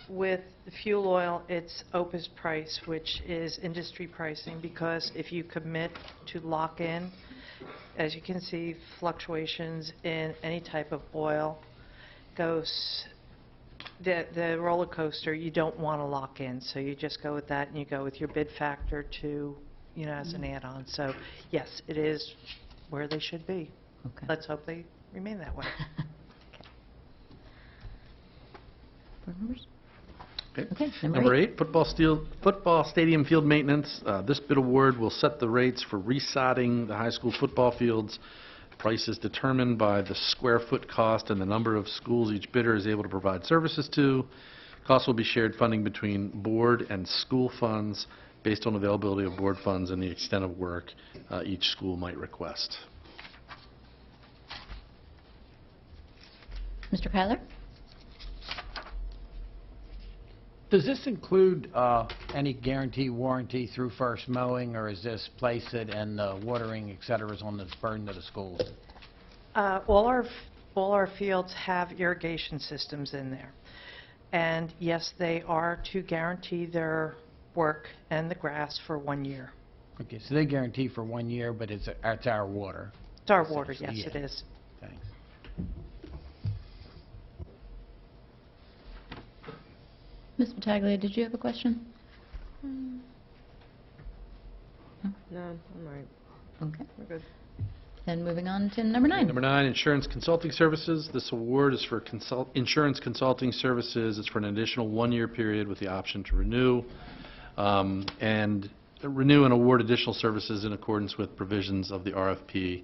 with the fuel oil, it's OPIS price, which is industry pricing, because if you commit to lock in, as you can see, fluctuations in any type of oil goes, the roller coaster, you don't want to lock in, so you just go with that and you go with your bid factor to, you know, as an add-on. So yes, it is where they should be. Okay. Let's hope they remain that way. Board members? Okay. Okay, Number 8, football stadium field maintenance. This bid award will set the rates for resodding the high school football fields. The price is determined by the square foot cost and the number of schools each bidder is able to provide services to. Costs will be shared funding between board and school funds based on availability of board funds and the extent of work each school might request. Mr. Kyler? Does this include any guarantee warranty through first mowing, or is this place it and watering, et cetera, is on the burden of the schools? All our fields have irrigation systems in there. And yes, they are to guarantee their work and the grass for 1 year. Okay, so they guarantee for 1 year, but it's our water. It's our water, yes, Yeah. it is. Thanks. Ms. Battaglia, did you have a question? No, I'm right. Okay. We're good. Then moving on to number 9. Number 9, insurance consulting services. This award is for insurance consulting services. It's for an additional 1-year period with the option to renew. And renew and award additional services in accordance with provisions of the RFP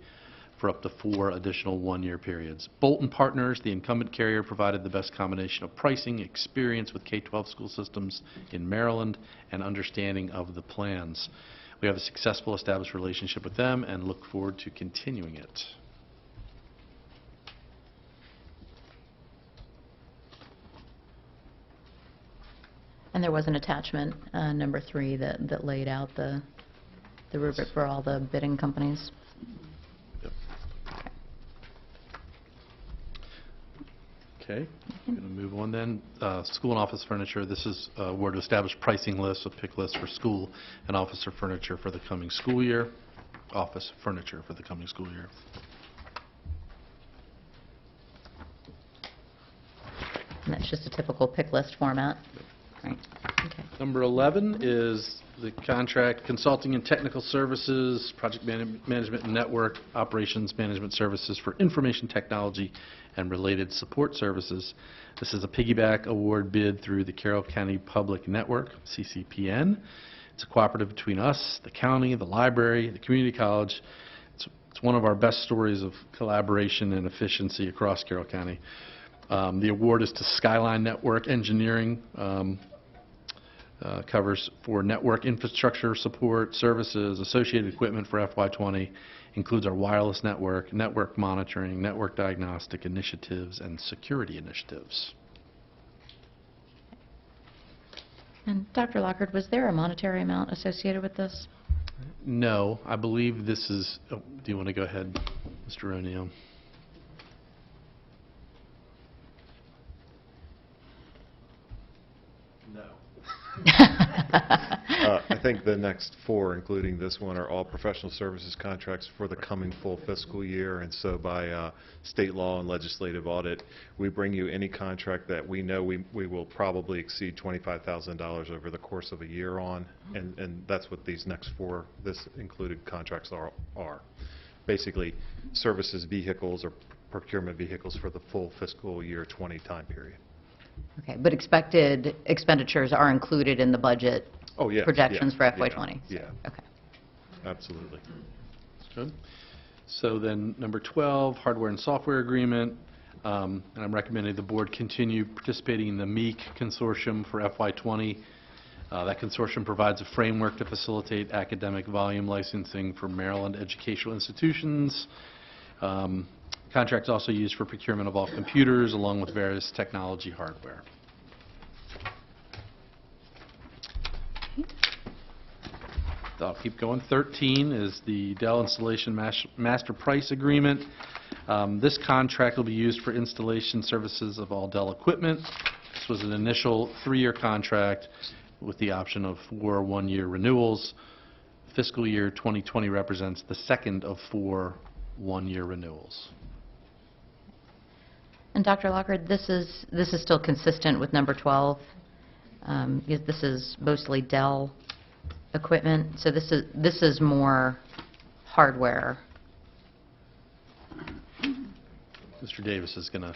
for up to 4 additional 1-year periods. Bolton Partners, the incumbent carrier, provided the best combination of pricing, experience with K-12 school systems in Maryland, and understanding of the plans. We have a successful established relationship with them and look forward to continuing it. And there was an attachment, number 3, that laid out the rubric for all the bidding companies. Okay, I'm going to move on then. School and office furniture. This is where to establish pricing lists, a pick list for school and officer furniture for the coming school year. Office furniture for the coming school year. And that's just a typical pick list format. Right. Okay. Number 11 is the contract consulting and technical services, project management and network operations management services for information technology and related support services. This is a piggyback award bid through the Carroll County Public Network, CCPN. It's a cooperative between us, the county, the library, the community college. It's one of our best stories of collaboration and efficiency across Carroll County. The award is to Skyline Network Engineering, covers for network infrastructure support, services, associated equipment for FY20, includes our wireless network, network monitoring, network diagnostic initiatives, and security initiatives. And Dr. Lockhart, was there a monetary amount associated with this? No, I believe this is, oh, do you want to go ahead, Mr. O'Neill? No. I think the next four, including this one, are all professional services contracts for the coming full fiscal year. And so by state law and legislative audit, we bring you any contract that we know we will probably exceed $25,000 over the course of a year on. And that's what these next four, this included contracts are. Basically, services vehicles or procurement vehicles for the full fiscal year 20 time period. Okay, but expected expenditures are included in the budget Oh, yes. projections Yeah, for FY20? Yeah. Okay. Absolutely. Good. So then, number 12, hardware and software agreement. And I'm recommending the board continue participating in the MEEC consortium for FY20. That consortium provides a framework to facilitate academic volume licensing for Maryland educational institutions. Contracts also used for procurement of all computers along with various technology hardware. I'll keep going. 13 is the Dell Installation Master Price Agreement. This contract will be used for installation services of all Dell equipment. This was an initial 3-year contract with the option of 4 one-year renewals. Fiscal year 2020 represents the second of 4 one-year renewals. And Dr. Locker, this is still consistent with number 12. This is mostly Dell equipment, so this is more hardware. Mr. Davis is going to.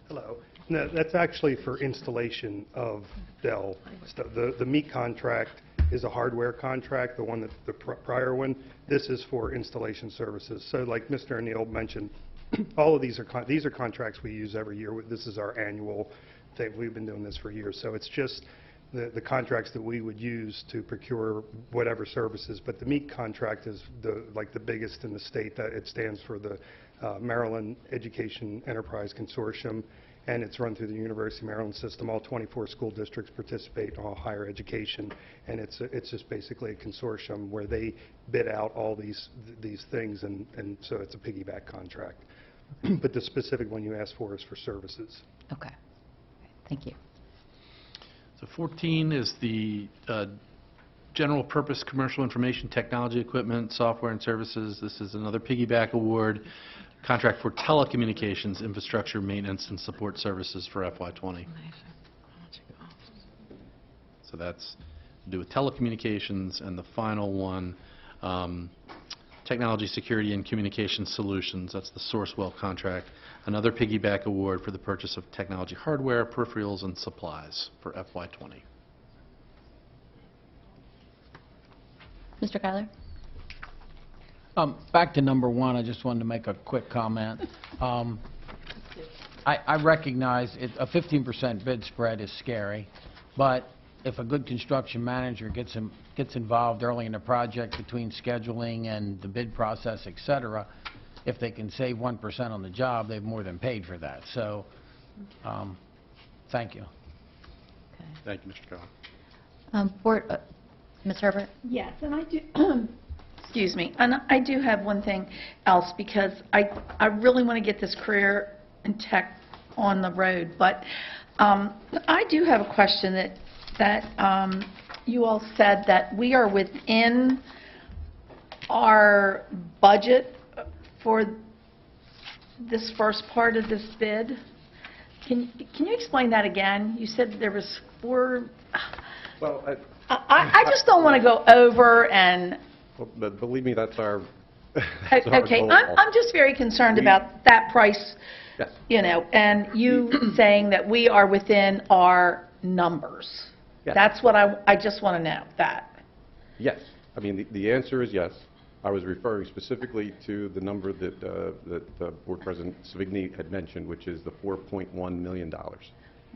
Hello. No, that's actually for installation of Dell stuff. The MEEC contract is a hardware contract, the one that the prior one. This is for installation services. So like Mr. O'Neill mentioned, all of these are contracts we use every year. This is our annual thing. We've been doing this for years. So it's just the contracts that we would use to procure whatever services. But the MEEC contract is the biggest in the state. That it stands for the Maryland Education Enterprise Consortium, and it's run through the University of Maryland system. All 24 school districts participate in all higher education, and it's just basically a consortium where they bid out all these things, and so it's a piggyback contract. But the specific one you asked for is for services. Okay. Thank you. So 14 is the general purpose commercial information technology equipment, software and services. This is another piggyback award. Contract for telecommunications infrastructure maintenance and support services for FY20. So that's to do with telecommunications, and the final one, technology security and communication solutions. That's the Sourcewell contract. Another piggyback award for the purchase of technology hardware, peripherals, and supplies for FY20. Mr. Kyler? Back to number 1, I just wanted to make a quick comment. I recognize a 15% bid spread is scary, but if a good construction manager gets involved early in the project between scheduling and the bid process, et cetera, if they can save 1% on the job, they've more than paid for that. So, thank you. Okay. Thank you, Mr. Keller. Ms. Herbert? Yes, and I do, excuse me, and I do have one thing else, because I really want to get this career in tech on the road, but I do have a question that you all said that we are within our budget for this first part of this bid. Can you explain that again? You said there was 4... Well, I just don't want to go over and... well, but believe me, that's our... Okay, I'm just very concerned about that price, yes. You know, and you saying that we are within our numbers. Yes. That's what I just want to know, that. Yes. I mean, the answer is yes. I was referring specifically to the number that Board President Savigny had mentioned, which is the $4.1 million.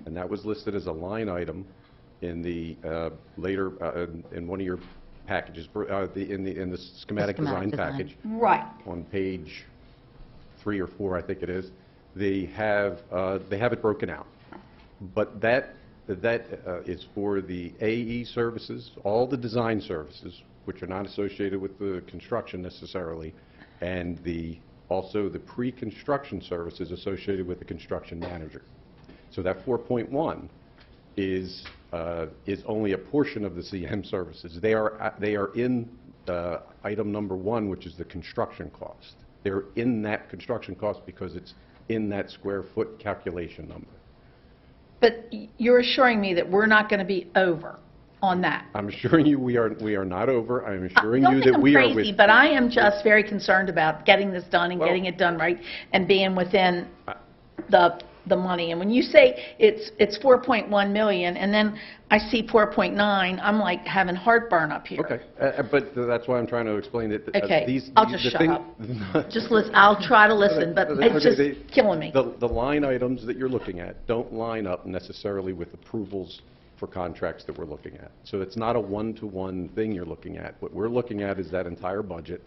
And that was listed as a line item in the later, in one of your packages, in the schematic design package. Right. On page 3 or 4, I think it is. They have it broken out. But that is for the AE services, all the design services, which are not associated with the construction necessarily, and also the pre-construction services associated with the construction manager. So that 4.1 is only a portion of the CM services. They are in item number 1, which is the construction cost. They're in that construction cost because it's in that square foot calculation number. But you're assuring me that we're not going to be over on that? I'm assuring you we are not over. I'm assuring you Don't think that I'm we are crazy, with... but I am just very concerned about getting this done and getting it done right and being within the money. And when you say it's 4.1 million, and then I see 4.9, I'm like having heartburn up here. Okay, but that's why I'm trying to explain it. Okay, I'll just shut up. Just listen, I'll try to listen, but Okay, it's just killing me. The line items that you're looking at don't line up necessarily with approvals for contracts that we're looking at. So it's not a one-to-one thing you're looking at. What we're looking at is that entire budget,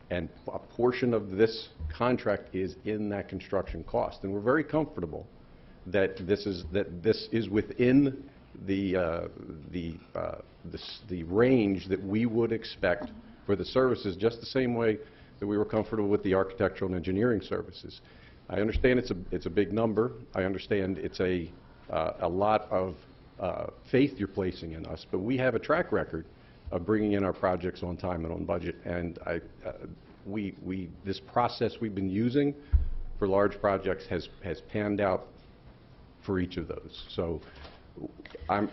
and a portion of this contract is in that construction cost. And we're very comfortable that this is within the range that we would expect for the services, just the same way that we were comfortable with the architectural and engineering services. I understand it's a big number. I understand it's a lot of faith you're placing in us, but we have a track record of bringing in our projects on time and on budget. And this process we've been using for large projects has panned out for each of those. So I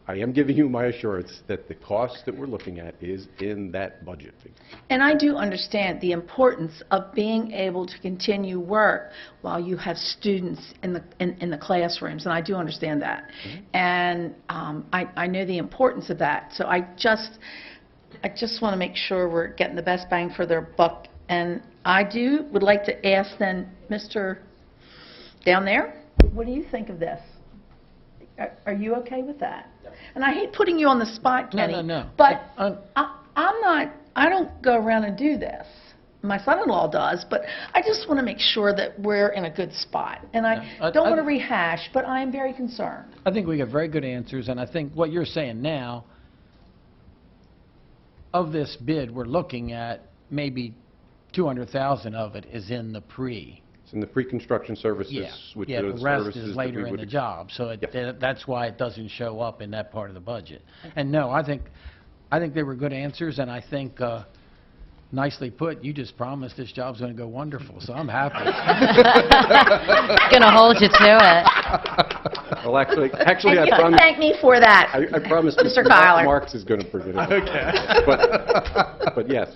am giving you my assurance that the cost that we're looking at is in that budget figure. And I do understand the importance of being able to continue work while you have students in the classrooms, and I do understand that. And I know the importance of that. So I just want to make sure we're getting the best bang for their buck. And I would like to ask then, Mr. down there, what do you think of this? Are you okay with that? And I hate putting you on the spot, Kenny. No. But I don't go around and do this. My son-in-law does, but I just want to make sure that we're in a good spot. And I don't want to rehash, but I am very concerned. I think we get very good answers, and I think what you're saying now, of this bid, we're looking at maybe 200,000 of it is in the pre. It's in the pre-construction services, which the are the rest services is that later we in would the job, so that's why it doesn't show up in that part of the budget. And no, I think they were good answers, and I think, nicely put, you just promised this job's going to go wonderful, so I'm happy. Going to hold you to it. Well, actually, And I you can promised... thank me for that. I promised Mr. Kyler. Marks is going to present it. Okay. But yes.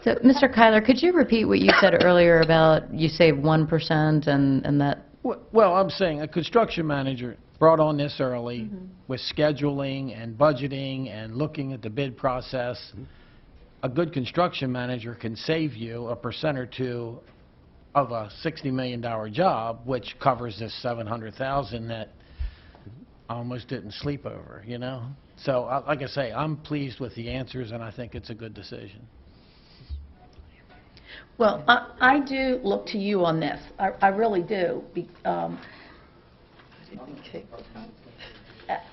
So, Mr. Kyler, could you repeat what you said earlier about you saved 1% and that? Well, I'm saying a construction manager brought on this early with scheduling and budgeting and looking at the bid process. A good construction manager can save you 1% or 2% of a $60 million job, which covers this $700,000 that I almost didn't sleep over, you know? So, like I say, I'm pleased with the answers, and I think it's a good decision. Well, I do look to you on this. I really do.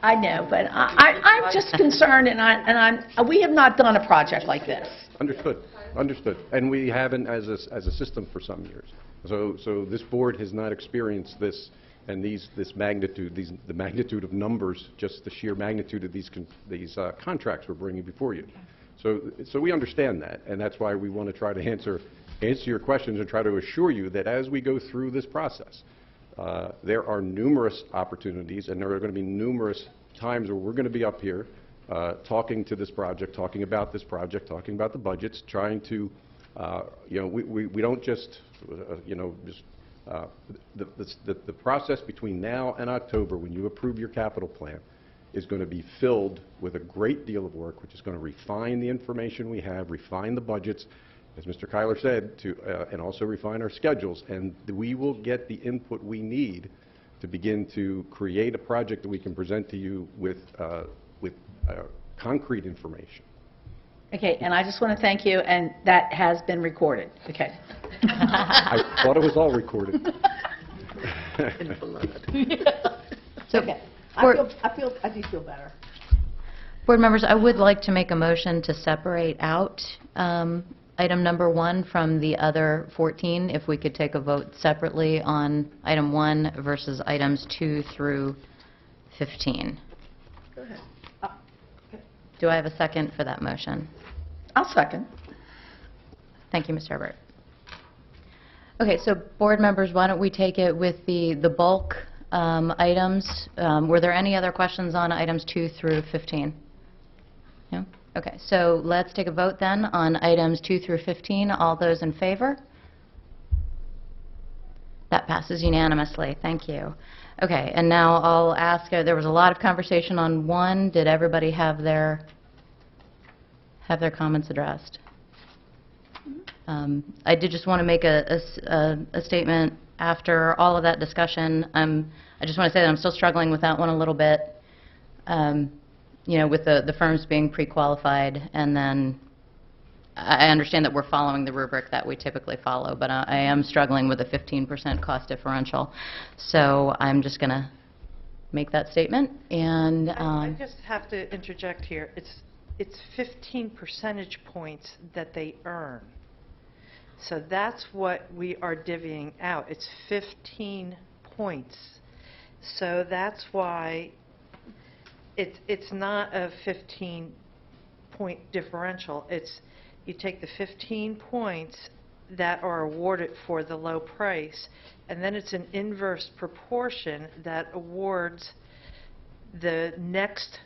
I know, but I'm just concerned, and we have not done a project like this. Understood. And we haven't as a system for some years. So this board has not experienced this and this magnitude, the magnitude of numbers, just the sheer magnitude of these contracts we're bringing before you. So we understand that, and that's why we want to try to answer your questions and try to assure you that as we go through this process, there are numerous opportunities, and there are going to be numerous times where we're going to be up here talking to this project, talking about this project, talking about the budgets, trying to, we don't just, the process between now and October, when you approve your capital plan, is going to be filled with a great deal of work, which is going to refine the information we have, refine the budgets, as Mr. Kyler said, and also refine our schedules, and we will get the input we need to begin to create a project that we can present to you with concrete information. Okay, and I just want to thank you, and that has been recorded. Okay. I thought it was all recorded. So, okay. I do feel better. Board members, I would like to make a motion to separate out item number 1 from the other 14, if we could take a vote separately on item 1 versus items 2 through 15. Go ahead. Do I have a second for that motion? I'll second. Thank you, Ms. Herbert. Okay, so board members, why don't we take it with the bulk items? Were there any other questions on items 2 through 15? No? Okay, so let's take a vote then on items 2 through 15. All those in favor? That passes unanimously. Thank you. Okay, and now I'll ask, there was a lot of conversation on 1. Did everybody have their comments addressed? I did just want to make a statement after all of that discussion. I just want to say that I'm still struggling with that one a little bit, you know, with the firms being pre-qualified, and then I understand that we're following the rubric that we typically follow, but I am struggling with a 15% cost differential. So I'm just going to make that statement. And I just have to interject here. It's 15 percentage points that they earn. So that's what we are divvying out. It's 15 points. So that's why it's not a 15-point differential. It's you take the 15 points that are awarded for the low price, and then it's an inverse proportion that awards the next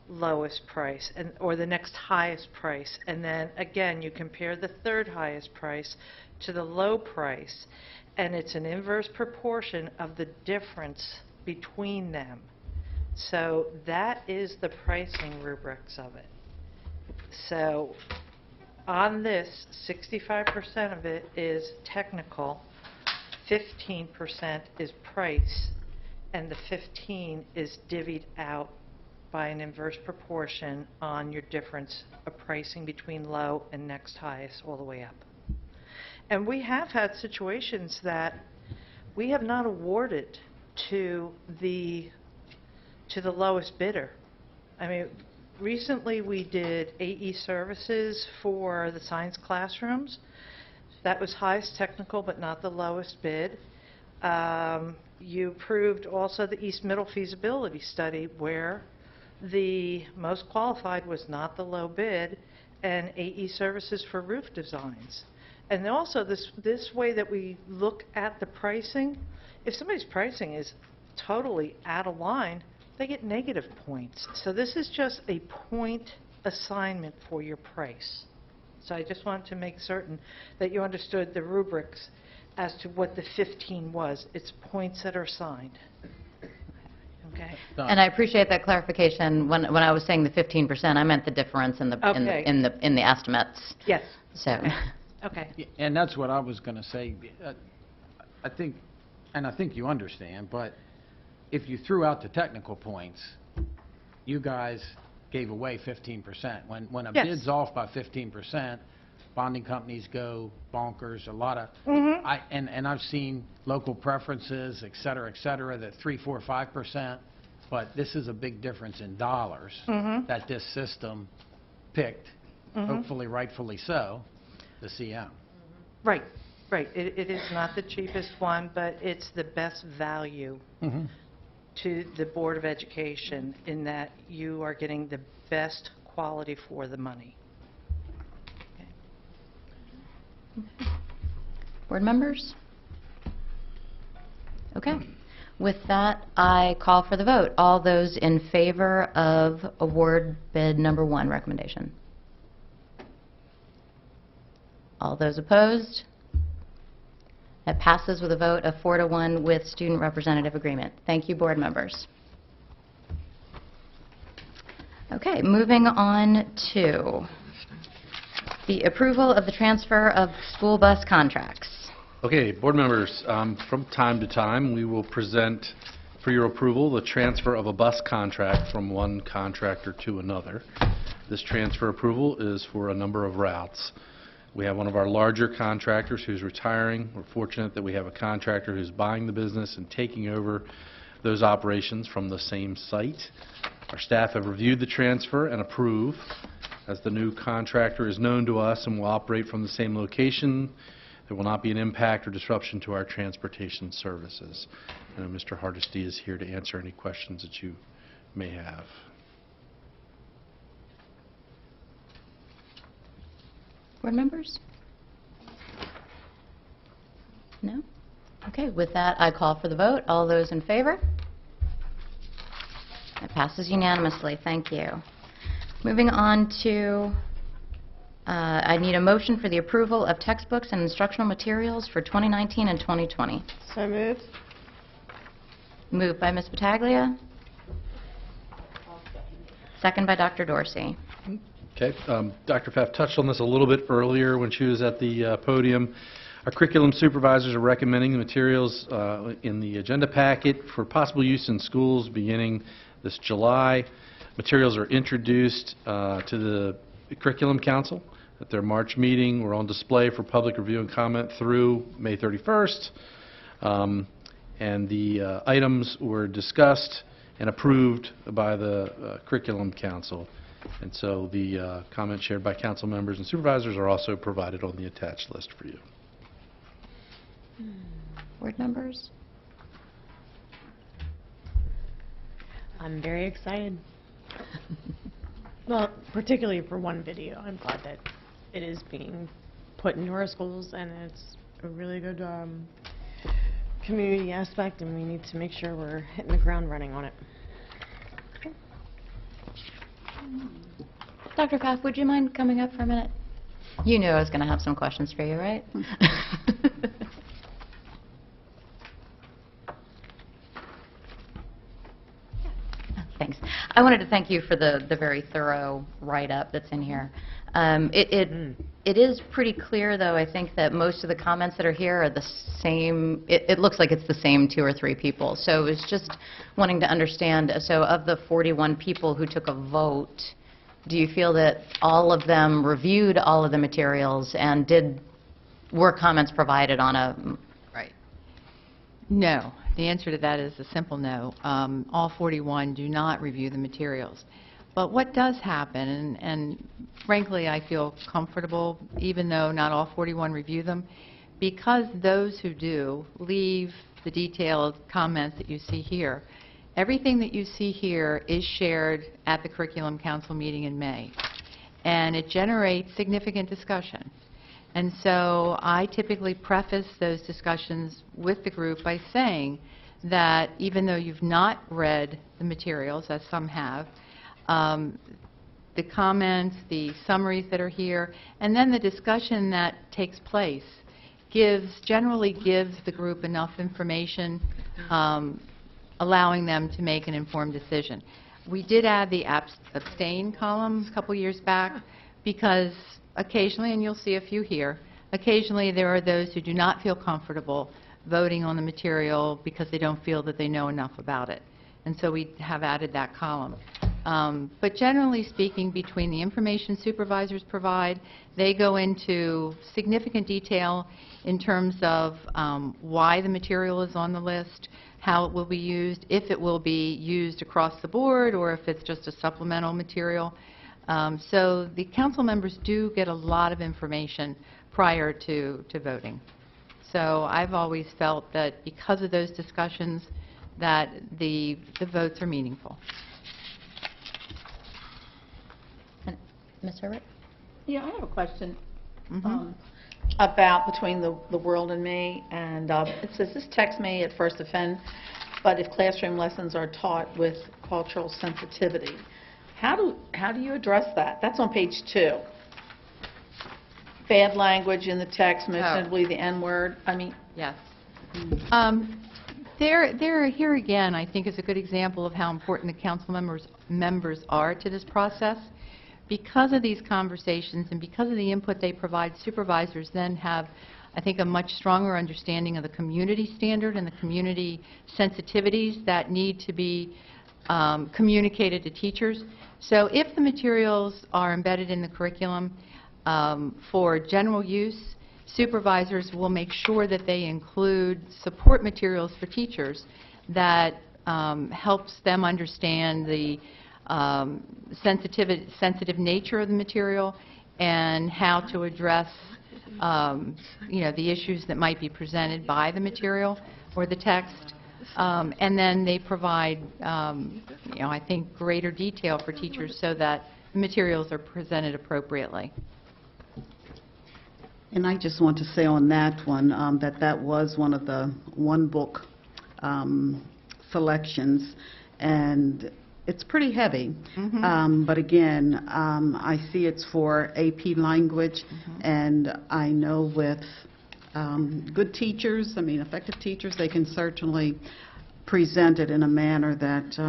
lowest price or the next highest price, and then again you compare the third highest price to the low price, and it's an inverse proportion of the difference between them. So that is the pricing rubrics of it. So on this, 65% of it is technical, 15% is price, and the 15 is divvied out by an inverse proportion on your difference of pricing between low and next highest all the way up. And we have had situations that we have not awarded to the lowest bidder. I mean, recently we did AE services for the science classrooms. That was highest technical but not the lowest bid. You approved also the East Middle feasibility study where the most qualified was not the low bid, and AE services for roof designs. And also this way that we look at the pricing, if somebody's pricing is totally out of line, they get negative points. So this is just a point assignment for your price. So I just wanted to make certain that you understood the rubrics as to what the 15 was. It's points that are assigned. Okay. And I appreciate that clarification. When I was saying the 15%, I meant the difference in the in the estimates. Yes. So. Okay. And that's what I was going to say. I think you understand, but if you threw out the technical points, you guys gave away 15%. When a bid's off by 15%, bonding companies go bonkers. A lot of, and I've seen local preferences, et cetera, that 3, 4, 5%. But this is a big difference in dollars that this system picked, hopefully rightfully so, the CM. Right. It is not the cheapest one, but it's the best value to the Board of Education in that you are getting the best quality for the money. Board members? Okay. With that, I call for the vote. All those in favor of award bid number 1 recommendation? All those opposed? That passes with a vote of 4-1 with student representative agreement. Thank you, board members. Okay, moving on to the approval of the transfer of school bus contracts. Okay, board members, from time to time, we will present for your approval the transfer of a bus contract from one contractor to another. This transfer approval is for a number of routes. We have one of our larger contractors who's retiring. We're fortunate that we have a contractor who's buying the business and taking over those operations from the same site. Our staff have reviewed the transfer and approve. As the new contractor is known to us and will operate from the same location, there will not be an impact or disruption to our transportation services. I know Mr. Hardesty is here to answer any questions that you may have. Board members? No? Okay, with that, I call for the vote. All those in favor? It passes unanimously. Thank you. Moving on to, I need a motion for the approval of textbooks and instructional materials for 2019 and 2020. So moved. Moved by Ms. Battaglia. Second by Dr. Dorsey. Okay, Dr. Pfaff touched on this a little bit earlier when she was at the podium. Our curriculum supervisors are recommending the materials in the agenda packet for possible use in schools beginning this July. Materials are introduced to the Curriculum Council at their March meeting. We're on display for public review and comment through May 31st. And the items were discussed and approved by the Curriculum Council. And so the comments shared by council members and supervisors are also provided on the attached list for you. Board members? I'm very excited. Well, particularly for one video. I'm glad that it is being put into our schools, and it's a really good community aspect, and we need to make sure we're hitting the ground running on it. Dr. Pfaff, would you mind coming up for a minute? You knew I was going to have some questions for you, right? Thanks. I wanted to thank you for the very thorough write-up that's in here. It is pretty clear, though, I think that most of the comments that are here are the same. It looks like it's the same 2 or 3 people. So I was just wanting to understand, so of the 41 people who took a vote, do you feel that all of them reviewed all of the materials and were comments provided on a... Right. No. The answer to that is a simple no. All 41 do not review the materials. But what does happen, and frankly I feel comfortable even though not all 41 review them, because those who do leave the detailed comments that you see here. Everything that you see here is shared at the Curriculum Council meeting in May, and it generates significant discussion. And so I typically preface those discussions with the group by saying that even though you've not read the materials, as some have, the comments, the summaries that are here, and then the discussion that takes place generally gives the group enough information, allowing them to make an informed decision. We did add the abstain column a couple years back because occasionally, and you'll see a few here, occasionally there are those who do not feel comfortable voting on the material because they don't feel that they know enough about it. And so we have added that column. But generally speaking, between the information supervisors provide, they go into significant detail in terms of why the material is on the list, how it will be used, if it will be used across the board, or if it's just a supplemental material. So the council members do get a lot of information prior to voting. So I've always felt that because of those discussions that the votes are meaningful. Ms. Herbert? Yeah, I have a question about between the world and me, and it says this text may at first offend, but if classroom lessons are taught with cultural sensitivity, how do you address that? That's on page 2. Bad language in the text, most notably the N-word. I mean, yes. Here again, I think is a good example of how important the council members are to this process. Because of these conversations and because of the input they provide, supervisors then have, I think, a much stronger understanding of the community standard and the community sensitivities that need to be communicated to teachers. So if the materials are embedded in the curriculum for general use, supervisors will make sure that they include support materials for teachers that helps them understand the sensitive nature of the material and how to address the issues that might be presented by the material or the text. And then they provide, I think, greater detail for teachers so that the materials are presented appropriately. And I just want to say on that one, that was one of the one-book selections, and it's pretty heavy. But again, I see it's for AP language, and I know with good teachers, effective teachers, they can certainly present it in a manner that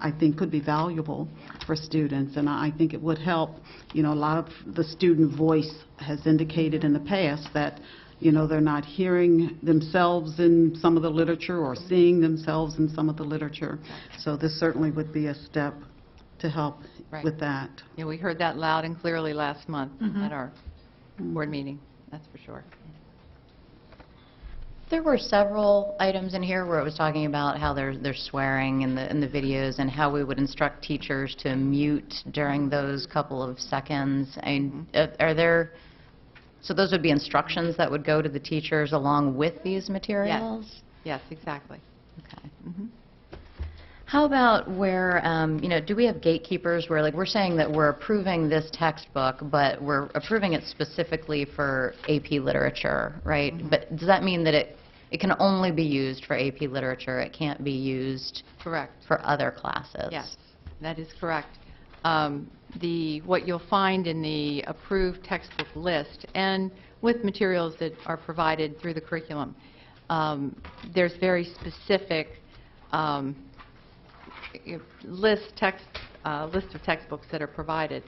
I think could be valuable for students. And I think it would help. A lot of the student voice has indicated in the past that they're not hearing themselves in some of the literature or seeing themselves in some of the literature. So this certainly would be a step to help with that. Yeah, we heard that loud and clearly last month at our board meeting, that's for sure. There were several items in here where it was talking about how there's swearing in the videos and how we would instruct teachers to mute during those couple of seconds. Are there... So those would be instructions that would go to the teachers along with these materials? Yes, exactly. Okay. How about where, do we have gatekeepers where, like, we're saying that we're approving this textbook, but we're approving it specifically for AP literature, right? But does that mean that it can only be used for AP literature? It can't be used Correct. for other classes? Yes, that is correct. What you'll find in the approved textbook list and with materials that are provided through the curriculum, there's very specific list of textbooks that are provided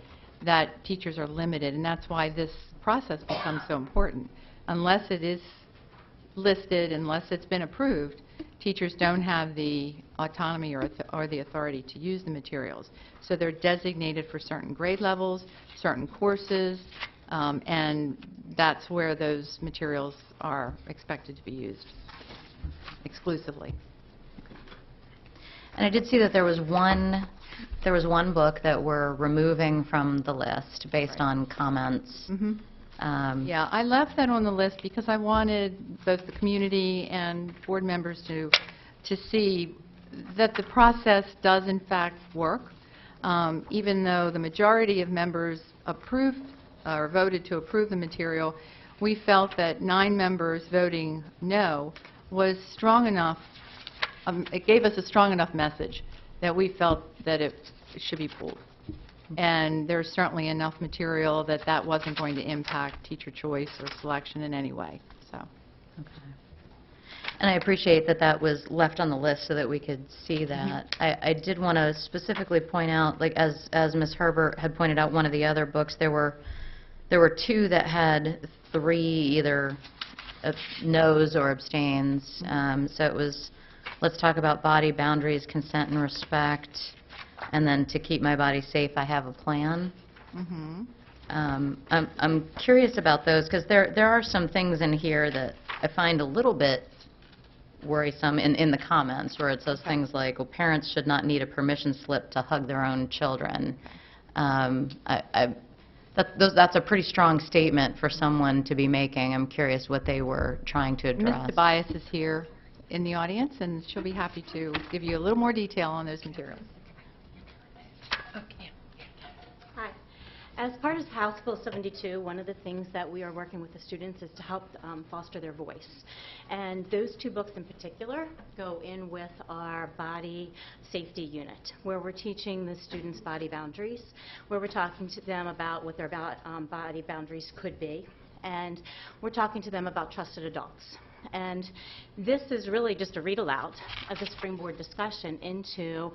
that teachers are limited, and that's why this process becomes so important. Unless it is listed, unless it's been approved, teachers don't have the autonomy or the authority to use the materials. So they're designated for certain grade levels, certain courses, and that's where those materials are expected to be used exclusively. And I did see that there was one book that we're removing from the list based on comments. Yeah, I left that on the list because I wanted both the community and board members to see that the process does in fact work. Even though the majority of members approved or voted to approve the material, we felt that 9 members voting no was strong enough. It gave us a strong enough message that we felt that it should be pulled. And there's certainly enough material that that wasn't going to impact teacher choice or selection in any way. So. Okay. And I appreciate that that was left on the list so that we could see that. I did want to specifically point out, like as Ms. Herbert had pointed out, one of the other books, there were 2 that had 3 either no's or abstains. So it was, let's talk about body boundaries, consent and respect, and then to keep my body safe, I have a plan. I'm curious about those because there are some things in here that I find a little bit worrisome in the comments where it says things like, well, parents should not need a permission slip to hug their own children. That's a pretty strong statement for someone to be making. I'm curious what they were trying to address. Ms. Tobias is here in the audience, and she'll be happy to give you a little more detail on those materials. Hi. As part of House Bill 72, one of the things that we are working with the students is to help foster their voice. And those 2 books in particular go in with our body safety unit, where we're teaching the students body boundaries, where we're talking to them about what their body boundaries could be, and we're talking to them about trusted adults. And this is really just a read aloud as a springboard discussion into,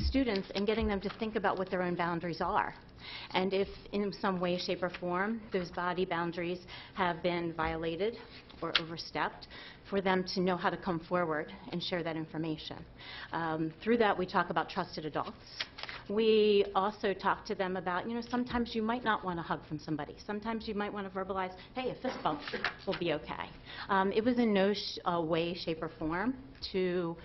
students and getting them to think about what their own boundaries are. And if in some way, shape, or form those body boundaries have been violated or overstepped, for them to know how to come forward and share that information. Through that, we talk about trusted adults. We also talked to them about, sometimes you might not want a hug from somebody. Sometimes you might want to verbalize, hey, a fist bump will be okay. It was in no way, shape, or form to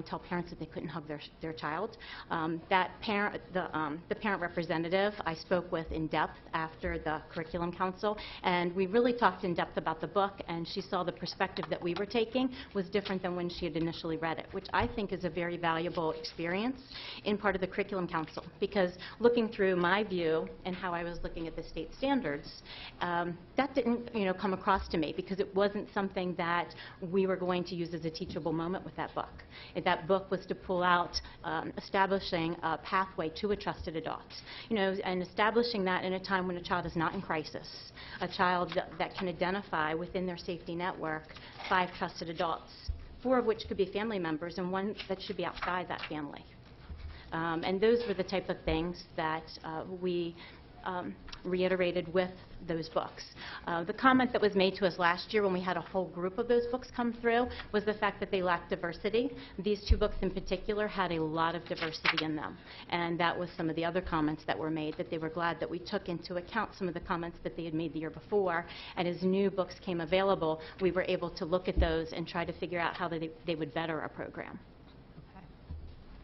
tell parents that they couldn't hug their child. The parent representative I spoke with in depth after the curriculum council, and we really talked in depth about the book, and she saw the perspective that we were taking was different than when she had initially read it, which I think is a very valuable experience in part of the curriculum council, because looking through my view and how I was looking at the state standards, that didn't come across to me, because it wasn't something that we were going to use as a teachable moment with that book. That book was to pull out establishing a pathway to a trusted adult, and establishing that in a time when a child is not in crisis, a child that can identify within their safety network 5 trusted adults, 4 of which could be family members and 1 that should be outside that family. And those were the type of things that we reiterated with those books. The comment that was made to us last year when we had a whole group of those books come through was the fact that they lacked diversity. These 2 books in particular had a lot of diversity in them, and that was some of the other comments that were made, that they were glad that we took into account some of the comments that they had made the year before, and as new books came available, we were able to look at those and try to figure out how they would better our program.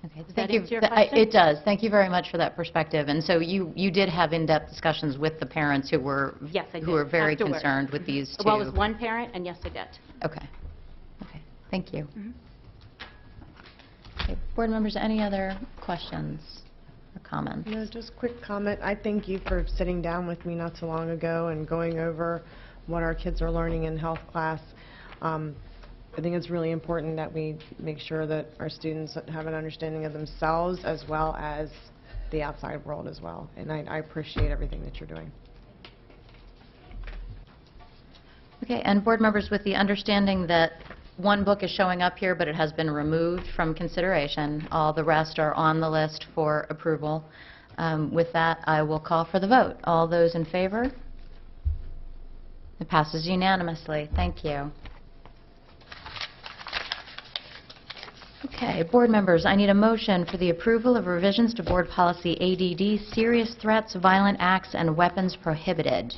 Okay, Does thank that you. answer your question? It does. Thank you very much for that perspective. And so you did have in-depth discussions with the parents who were Yes, I did. who were very Afterwards. concerned with these 2. Well, it was 1 parent, and yes, I did. Okay. Okay. Thank you. Okay, board members, any other questions or comments? No, just quick comment. I thank you for sitting down with me not too long ago and going over what our kids are learning in health class. I think it's really important that we make sure that our students have an understanding of themselves as well as the outside world as well. And I appreciate everything that you're doing. Okay, and board members, with the understanding that 1 book is showing up here, but it has been removed from consideration, all the rest are on the list for approval. With that, I will call for the vote. All those in favor? It passes unanimously. Thank you. Okay, board members, I need a motion for the approval of revisions to Board Policy ADD, Serious Threats, Violent Acts, and Weapons Prohibited.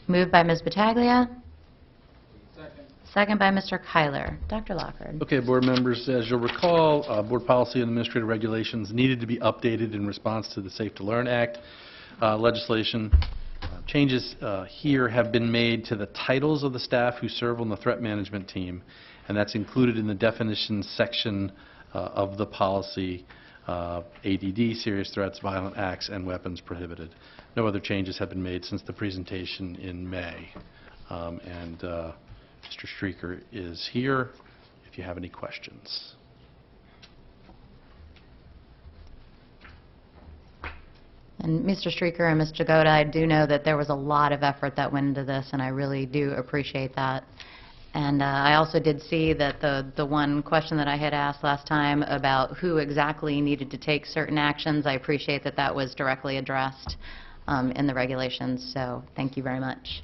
Moved by Ms. Battaglia. Second by Mr. Kyler. Dr. Lockard. Okay, board members, as you'll recall, board policy and administrative regulations needed to be updated in response to the Safe to Learn Act legislation. Changes here have been made to the titles of the staff who serve on the threat management team, and that's included in the definitions section of the policy, ADD, Serious Threats, Violent Acts, and Weapons Prohibited. No other changes have been made since the presentation in May. Mr. Streeter is here if you have any questions. And Mr. Streeter and Ms. Jagoda, I do know that there was a lot of effort that went into this, and I really do appreciate that. And I also did see that the 1 question that I had asked last time about who exactly needed to take certain actions, I appreciate that that was directly addressed in the regulations, so thank you very much.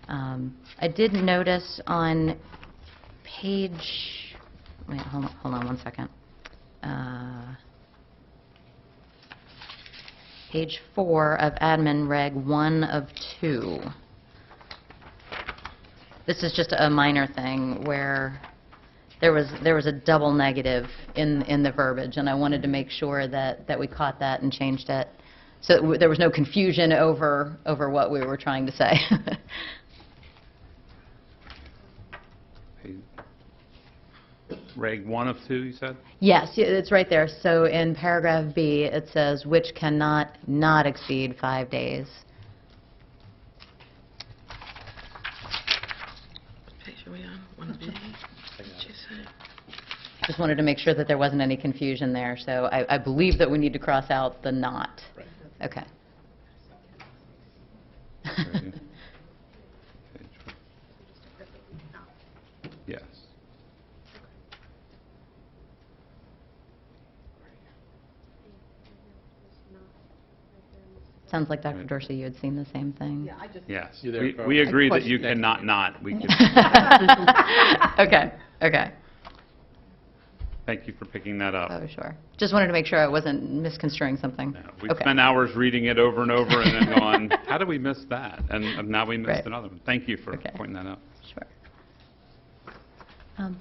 I did notice on page, wait, hold on 1 second. Page 4 of Admin Reg 1 of 2. This is just a minor thing where there was a double negative in the verbiage, and I wanted to make sure that we caught that and changed it, so there was no confusion over what we were trying to say. Reg 1 of 2, you said? Yes, it's right there. So in paragraph B, it says, which cannot not exceed 5 days. What page are we on? 1B? Just wanted to make sure that there wasn't any confusion there. So I believe that we need to cross out the not. Right. Okay. Yes. Sounds like, Dr. Dorsey, you had seen the same thing. Yeah, I just... Yes. You there, Carl? We agree that you cannot not. We can. Okay, okay. Thank you for picking that up. Oh, sure. Just wanted to make sure I wasn't misconstruing something. We've Okay. spent hours reading it over and over and then gone, how did we miss that? And now we missed Right. another one. Thank you for Okay. pointing that out. Sure.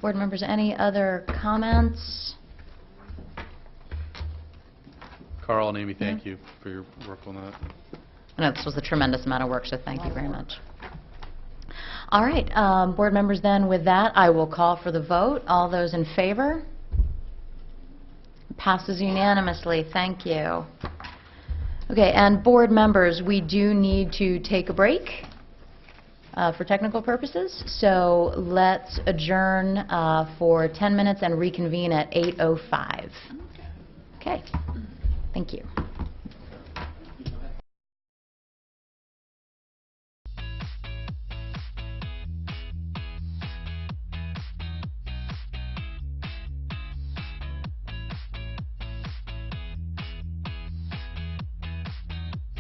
Board members, any other comments? Carl and Amy, thank you for your work on that. I know this was a tremendous amount of work, so thank you very much. All right, board members, then with that, I will call for the vote. All those in favor? Passes unanimously. Thank you. Okay, and board members, we do need to take a break for technical purposes, so let's adjourn for 10 minutes and reconvene at 8:05. Okay, thank you.